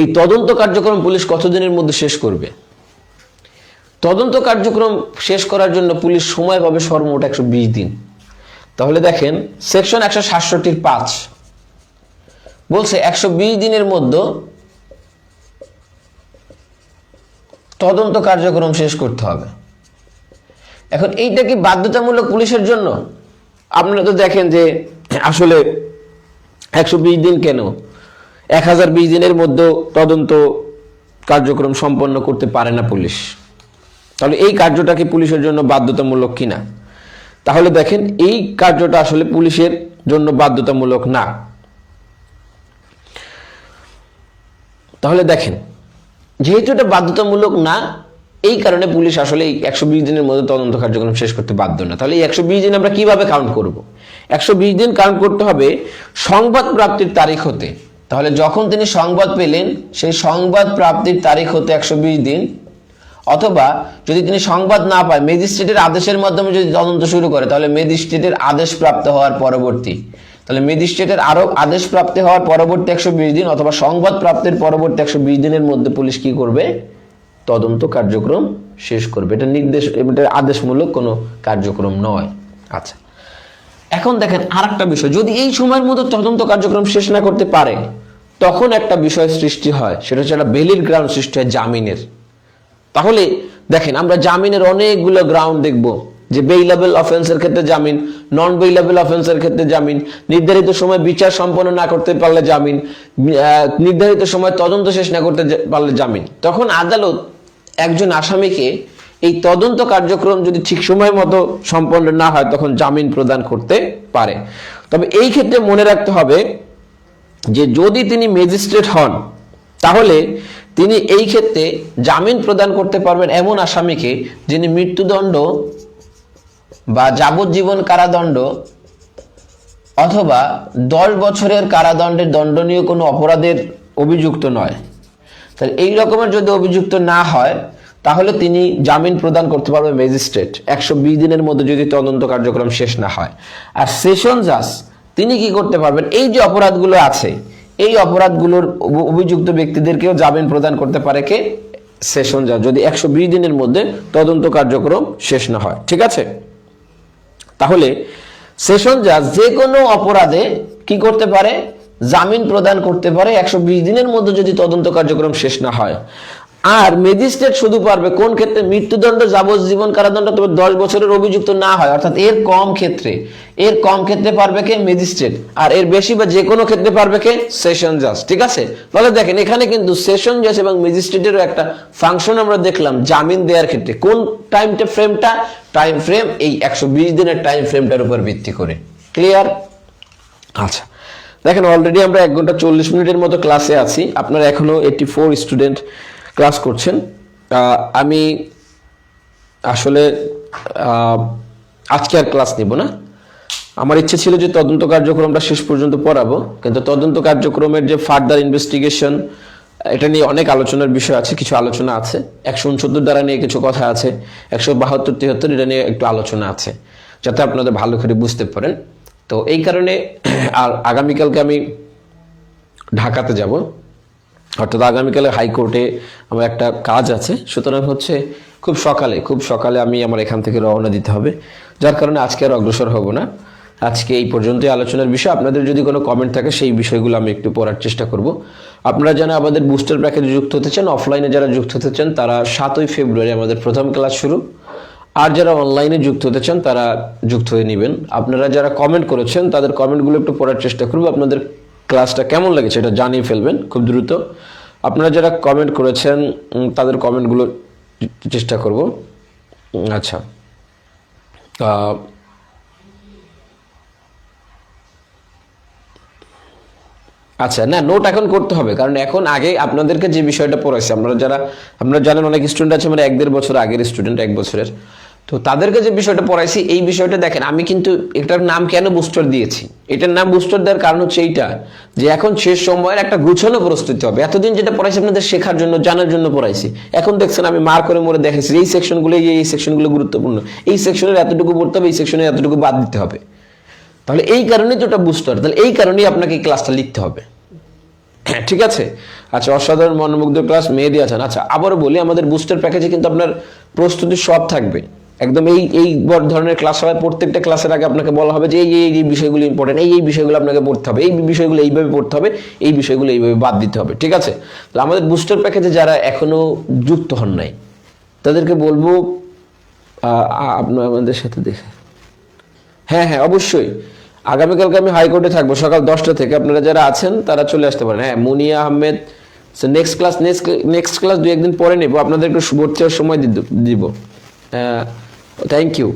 এই তদন্ত কার্যক্রম পুলিশ কতদিনের মধ্যে শেষ করবে? তদন্ত কার্যক্রম শেষ করার জন্য পুলিশ সময় পাবে সর্বমোট 120 দিন। তাহলে দেখেন, সেকশন 167(5) বলছে 120 দিনের মধ্যে তদন্ত কার্যক্রম শেষ করতে হবে। এখন এইটা কি বাধ্যতামূলক পুলিশের জন্য? আপনারা তো দেখেন যে আসলে 120 দিন কেন, 1020 দিনের মধ্যে তদন্ত কার্যক্রম সম্পন্ন করতে পারে না পুলিশ। তাহলে এই কার্যটা কি পুলিশের জন্য বাধ্যতামূলক কিনা? তাহলে দেখেন, এই কার্যটা আসলে পুলিশের জন্য বাধ্যতামূলক না। তাহলে দেখেন, যেহেতু এটা বাধ্যতামূলক না, এই কারণে পুলিশ আসলে এই 120 দিনের মধ্যে তদন্ত কার্যক্রম শেষ করতে বাধ্য না। তাহলে এই 120 দিন আমরা কিভাবে কাউন্ট করব? 120 দিন কাউন্ট করতে হবে সংবাদ প্রাপ্তির তারিখ হতে। তাহলে যখন তিনি সংবাদ পেলেন সেই সংবাদ প্রাপ্তির তারিখ হতে 120 দিন, অথবা যদি তিনি সংবাদ না পায় ম্যাজিস্ট্রেটের আদেশের মাধ্যমে যদি তদন্ত শুরু করে তাহলে ম্যাজিস্ট্রেটের আদেশ প্রাপ্ত হওয়ার পরবর্তী, তাহলে ম্যাজিস্ট্রেটের আরো আদেশ প্রাপ্তি হওয়ার পরবর্তী 120 দিন অথবা সংবাদ প্রাপ্তির পরবর্তী 120 দিনের মধ্যে পুলিশ কি করবে? তদন্ত কার্যক্রম শেষ করবে। এটা নির্দেশ, এটা আদেশমূলক কোনো কার্যক্রম নয়। আচ্ছা, এখন দেখেন আরেকটা বিষয়, যদি এই সময়ের মধ্যে তদন্ত কার্যক্রম শেষ না করতে পারে তখন একটা বিষয় সৃষ্টি হয়, সেটা হচ্ছে একটা বেলির গ্রাউন্ড সৃষ্টি হয় জামিনের। তাহলে দেখেন আমরা জামিনের অনেকগুলো গ্রাউন্ড দেখব, যে বেইলেবল অফেন্সের ক্ষেত্রে জামিন, নন বেইলেবল অফেন্সের ক্ষেত্রে জামিন, নির্ধারিত সময় বিচার সম্পন্ন না করতে পারলে জামিন, নির্ধারিত সময় তদন্ত শেষ না করতে পারলে জামিন। তখন আদালত একজন আসামিকে এই তদন্ত কার্যক্রম যদি ঠিক সময় মতো সম্পন্ন না হয় তখন জামিন প্রদান করতে পারে। তবে এই ক্ষেত্রে মনে রাখতে হবে যে যদি তিনি ম্যাজিস্ট্রেট হন তাহলে তিনি এই ক্ষেত্রে জামিন প্রদান করতে পারবেন এমন আসামিকে যিনি মৃত্যুদণ্ড বা যাবজ্জীবন কারাদণ্ড অথবা 10 বছরের কারাদণ্ডের দণ্ডনীয় কোনো অপরাধের অভিযুক্ত নয়। তাহলে এই রকমের যদি অভিযুক্ত না হয় তাহলে তিনি জামিন প্রদান করতে পারবে ম্যাজিস্ট্রেট 120 দিনের মধ্যে যদি তদন্ত কার্যক্রম শেষ না হয়। আর সেশন জাজ তিনি কি করতে পারবেন? এই যে অপরাধগুলো আছে এই অপরাধগুলোর অভিযুক্ত ব্যক্তিদেরকেও জামিন প্রদান করতে পারে কে? সেশন জাজ, যদি 120 দিনের মধ্যে তদন্ত কার্যক্রম শেষ না হয়। ঠিক আছে, তাহলে সেশন জাজ যে কোনো অপরাধে কি করতে পারে? জামিন প্রদান করতে পারে 120 দিনের মধ্যে যদি তদন্ত কার্যক্রম শেষ না হয়। আর ম্যাজিস্ট্রেট শুধু পারবে কোন ক্ষেত্রে? মৃত্যুদণ্ড, যাবজ্জীবন কারাদণ্ড তবে 10 বছরের অভিযুক্ত না হয়, অর্থাৎ এর কম ক্ষেত্রে পারবে কে? ম্যাজিস্ট্রেট। আর এর বেশি বা যে কোনো ক্ষেত্রে পারবে কে? সেশন জাজ। ঠিক আছে, তাহলে দেখেন এখানে কিন্তু সেশন জাজ এবং ম্যাজিস্ট্রেটেরও একটা ফাংশন আমরা দেখলাম জামিন দেওয়ার ক্ষেত্রে। কোন টাইম ফ্রেম এই 120 দিনের টাইম ফ্রেমটার উপর ভিত্তি করে। ক্লিয়ার? আচ্ছা, দেখেন অলরেডি আমরা 1 ঘন্টা 40 মিনিটের মতো ক্লাসে আছি। আপনারা এখনো 84 স্টুডেন্ট ক্লাস করছেন। আমি আসলে আজকে আর ক্লাস নিব না। আমার ইচ্ছে ছিল যে তদন্ত কার্যক্রমটা শেষ পর্যন্ত পড়াবো, কিন্তু তদন্ত কার্যক্রমের যে ফার্দার ইনভেস্টিগেশন এটা নিয়ে অনেক আলোচনার বিষয় আছে, কিছু আলোচনা আছে। 169 দ্বারা নিয়ে কিছু কথা আছে, 172, 73 এটা নিয়ে একটু আলোচনা আছে, যাতে আপনাদের ভালো করে বুঝতে পারেন। তো এই কারণে আর আগামীকালকে আমি ঢাকাতে যাব, অর্থাৎ আগামীকালে হাইকোর্টে আমার একটা কাজ আছে। সুতরাং হচ্ছে খুব সকালে আমি আমার এখান থেকে রওনা দিতে হবে, যার কারণে আজকে আর অগ্রসর হব না। আজকে এই পর্যন্তই আলোচনার বিষয়। আপনাদের যদি কোনো কমেন্ট থাকে সেই বিষয়গুলো আমি একটু পড়ার চেষ্টা করব। আপনারা যারা আমাদের বুস্টার প্যাকেজে যুক্ত হতে চান, অফলাইনে যারা যুক্ত হতে চান তারা 7ই ফেব্রুয়ারি আমাদের প্রথম ক্লাস শুরু। আর যারা অনলাইনে যুক্ত হতে চান তারা যুক্ত হয়ে নেবেন। আপনারা যারা কমেন্ট করেছেন তাদের কমেন্টগুলো একটু পড়ার চেষ্টা করব। আপনাদের ক্লাসটা কেমন লেগেছে এটা জানিয়ে ফেলবেন খুব দ্রুত। আপনারা যারা কমেন্ট করেছেন তাদের কমেন্টগুলো চেষ্টা করব। আচ্ছা, আচ্ছা, না নোট এখন করতে হবে, কারণ এখন আগে আপনাদেরকে যে বিষয়টা পড়াইছি আপনারা জানেন অনেক স্টুডেন্ট আছে মানে 1-1.5 বছর আগের স্টুডেন্ট, 1 বছরের। তো তাদেরকে যে বিষয়টা পড়াইছি এই বিষয়টা দেখেন, আমি কিন্তু এটার নাম কেন বুস্টার দিয়েছি? এটার নাম বুস্টার দেওয়ার কারণ হচ্ছে এইটা, যে এখন শেষ সময়ের একটা গুছানো প্রস্তুতি হবে। এতদিন যেটা পড়াইছি আপনাদের শেখার জন্য, জানার জন্য পড়াইছি। এখন দেখছেন আমি মার করে মরে দেখেছি এই সেকশনগুলো গুরুত্বপূর্ণ, এই সেকশনের এতটুকু পড়তে হবে, এই সেকশনের এতটুকু বাদ দিতে হবে। তাহলে এই কারণেই তো ওটা বুস্টার, তাহলে এই কারণেই আপনাকে এই ক্লাসটা লিখতে হবে। ঠিক আছে, আচ্ছা, অসাধারণ মনোমুগ্ধ ক্লাস মেহেদি আছেন। আচ্ছা, আবারও বলি আমাদের বুস্টার প্যাকেজে কিন্তু আপনার প্রস্তুতি সব থাকবে একদম। এই ধরনের ক্লাস হয়, প্রত্যেকটা ক্লাসের আগে আপনাকে বলা হবে যে এই বিষয়গুলো ইম্পর্টেন্ট, এই বিষয়গুলো আপনাকে পড়তে হবে, এই বিষয়গুলো এইভাবে পড়তে হবে, এই বিষয়গুলো এইভাবে বাদ দিতে হবে। ঠিক আছে, তো আমাদের বুস্টার প্যাকেজে যারা এখনো যুক্ত হন নাই তাদেরকে বলবো আপনার আমাদের সাথে দেখে, হ্যাঁ, অবশ্যই আগামীকালকে আমি হাইকোর্টে থাকবো সকাল 10টা থেকে। আপনারা যারা আছেন তারা চলে আসতে পারেন। হ্যাঁ, মুনিয়া আহমেদ, নেক্সট ক্লাস 2-1 দিন পরে নেব, আপনাদেরকে ভর্তি হওয়ার সময় দিব। থ্যাংক ইউ,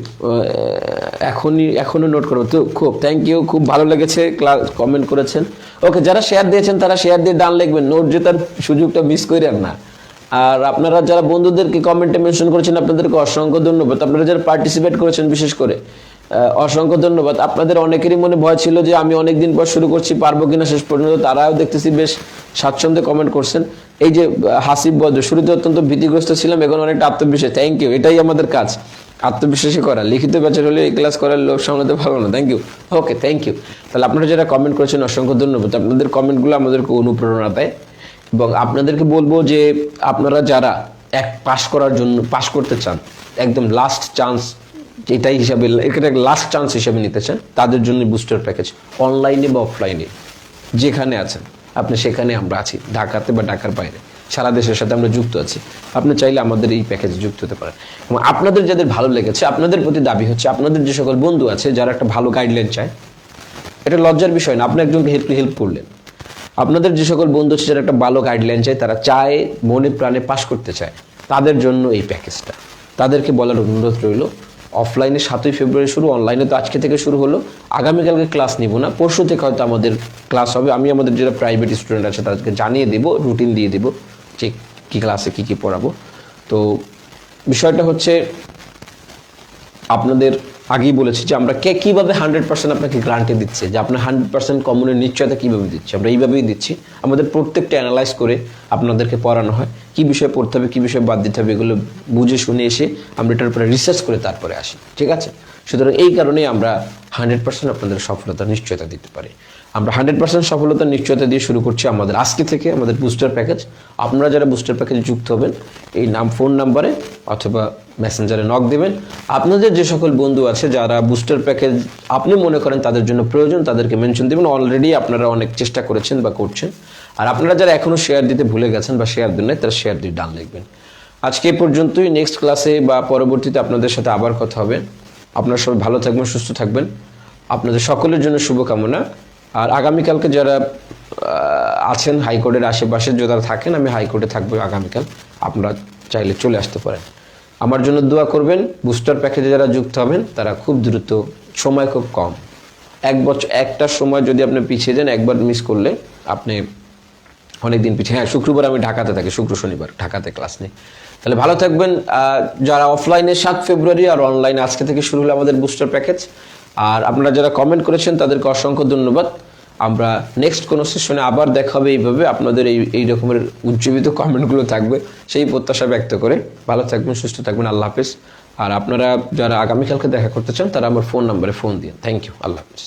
এখনো নোট করবো তো। খুব থ্যাংক ইউ, খুব ভালো লেগেছে ক্লাস কমেন্ট করেছেন। ওকে, যারা শেয়ার দিয়েছেন তারা শেয়ার দিয়ে ডান লিখবেন, নোট জেতার সুযোগটা মিস করেন না। আর আপনারা যারা বন্ধুদেরকে কমেন্টে মেনশন করেছেন আপনাদেরকে অসংখ্য ধন্যবাদ। আপনারা যারা পার্টিসিপেট করেছেন বিশেষ করে অসংখ্য ধন্যবাদ। আপনাদের অনেকেরই মনে ভয় ছিল যে আমি অনেকদিন পর শুরু করছি, পারবো কিনা শেষ পর্যন্ত, তারাও দেখতেছি বেশ স্বাচ্ছন্দ্যে কমেন্ট করছেন। এই যে হাসিব বদ্র, শুরুতে অত্যন্ত ভীতিগ্রস্ত ছিলাম, এখন অনেকটা আত্মবিশ্বাস। থ্যাংক ইউ, এটাই আমাদের কাজ, আত্মবিশ্বাসী করা। লিখিত ব্যাচের হলে এই ক্লাস করার লোক সামলাতে পারবো না। Thank you, okay, thank you. তাহলে আপনারা যারা কমেন্ট করেছেন অসংখ্য ধন্যবাদ। আপনাদের কমেন্টগুলো আমাদেরকে অনুপ্রেরণা দেয় এবং আপনাদেরকে বলবো যে আপনারা যারা পাস করার জন্য পাস করতে চান, একদম লাস্ট চান্স এটাই হিসাবে, এটা লাস্ট চান্স হিসাবে নিতে চান, তাদের জন্য বুস্টার প্যাকেজ অনলাইনে বা অফলাইনে যেখানে আছেন আপনি সেখানে আমরা আছি, ঢাকাতে বা ঢাকার বাইরে সারা দেশের সাথে আমরা যুক্ত আছি। আপনি চাইলে আমাদের এই প্যাকেজে যুক্ত হতে পারেন। এবং আপনাদের যাদের ভালো লেগেছে, আপনাদের প্রতি দাবি হচ্ছে আপনাদের যে সকল বন্ধু আছে যারা একটা ভালো গাইডলাইন চায়, এটা লজ্জার বিষয় না, আপনি একজনকে হেল্প করলেন। আপনাদের যে সকল বন্ধু আছে যারা একটা ভালো গাইডলাইন চায়, তারা চায় মনে প্রাণে পাস করতে চায়, তাদের জন্য এই প্যাকেজটা। তাদেরকে বলার অনুরোধ রইল, অফলাইনে 7ই ফেব্রুয়ারি শুরু, অনলাইনে তো আজকে থেকে শুরু হলো। আগামীকালকে ক্লাস নিব না, পরশু থেকে হয়তো আমাদের ক্লাস হবে। আমি আমাদের যারা প্রাইভেট স্টুডেন্ট আছে তাদেরকে জানিয়ে দেবো, রুটিন দিয়ে দেবো যে কী ক্লাসে কী কী পড়াবো। তো বিষয়টা হচ্ছে আপনাদের আগেই বলেছি যে আমরা কীভাবে 100% আপনাকে গ্যারান্টি দিচ্ছে, যে আপনার 100% কমনের নিশ্চয়তা কীভাবে দিচ্ছি, আমরা এইভাবেই দিচ্ছি। আমাদের প্রত্যেকটা অ্যানালাইজ করে আপনাদেরকে পড়ানো হয়, কী বিষয়ে পড়তে হবে, কী বিষয়ে বাদ দিতে হবে, এগুলো বুঝে শুনে এসে আমরা এটার উপরে রিসার্চ করে তারপরে আসি, ঠিক আছে? সুতরাং এই কারণেই আমরা 100% আপনাদের সফলতার নিশ্চয়তা দিতে পারি। আমরা 100% সফলতার নিশ্চয়তা দিয়ে শুরু করছি আমাদের আজকে থেকে আমাদের বুস্টার প্যাকেজ। আপনারা যারা বুস্টার প্যাকেজে যুক্ত হবেন, এই ফোন নাম্বারে অথবা মেসেঞ্জারে নক দেবেন। আপনাদের যে সকল বন্ধু আছে যারা বুস্টার প্যাকেজ আপনি মনে করেন তাদের জন্য প্রয়োজন, তাদেরকে মেনশন দেবেন। অলরেডি আপনারা অনেক চেষ্টা করেছেন বা করছেন। আর আপনারা যারা এখনও শেয়ার দিতে ভুলে গেছেন বা শেয়ার দেন নাই, তারা শেয়ার দিয়ে ডান লিখবেন। আজকে এই পর্যন্তই। নেক্সট ক্লাসে বা পরবর্তীতে আপনাদের সাথে আবার কথা হবে। আপনারা সবাই ভালো থাকবেন, সুস্থ থাকবেন। আপনাদের সকলের জন্য শুভকামনা। আর আগামীকালকে যারা আছেন হাইকোর্টের আশেপাশে যারা থাকেন, আমি হাইকোর্টে থাকবো আগামীকাল, আপনারা চাইলে চলে আসতে পারেন। আমার জন্য দোয়া করবেন। বুস্টার প্যাকেজে যারা যুক্ত হবেন তারা খুব দ্রুত, সময় খুব কম, 1 বছর, একটা সময় যদি আপনি পিছিয়ে যান, একবার মিস করলে আপনি অনেক দিন পিছিয়ে। হ্যাঁ, শুক্রবার আমি ঢাকাতে থাকি, শুক্র শনিবার ঢাকাতে ক্লাস নেই। তাহলে ভালো থাকবেন। যারা অফলাইনে 7 ফেব্রুয়ারি আর অনলাইনে আজকে থেকে শুরু হলো আমাদের বুস্টার প্যাকেজ। আর আপনারা যারা কমেন্ট করেছেন তাদেরকে অসংখ্য ধন্যবাদ। আমরা নেক্সট কোনো সেশনে আবার দেখা হবে এইভাবে, আপনাদের এই রকমের উজ্জীবিত কমেন্টগুলো থাকবে সেই প্রত্যাশা ব্যক্ত করে ভালো থাকবেন, সুস্থ থাকবেন। আল্লাহ হাফেজ। আর আপনারা যারা আগামীকালকে দেখা করতে চান তারা আমার ফোন নাম্বারে ফোন দিন। থ্যাংক ইউ, আল্লাহ হাফেজ।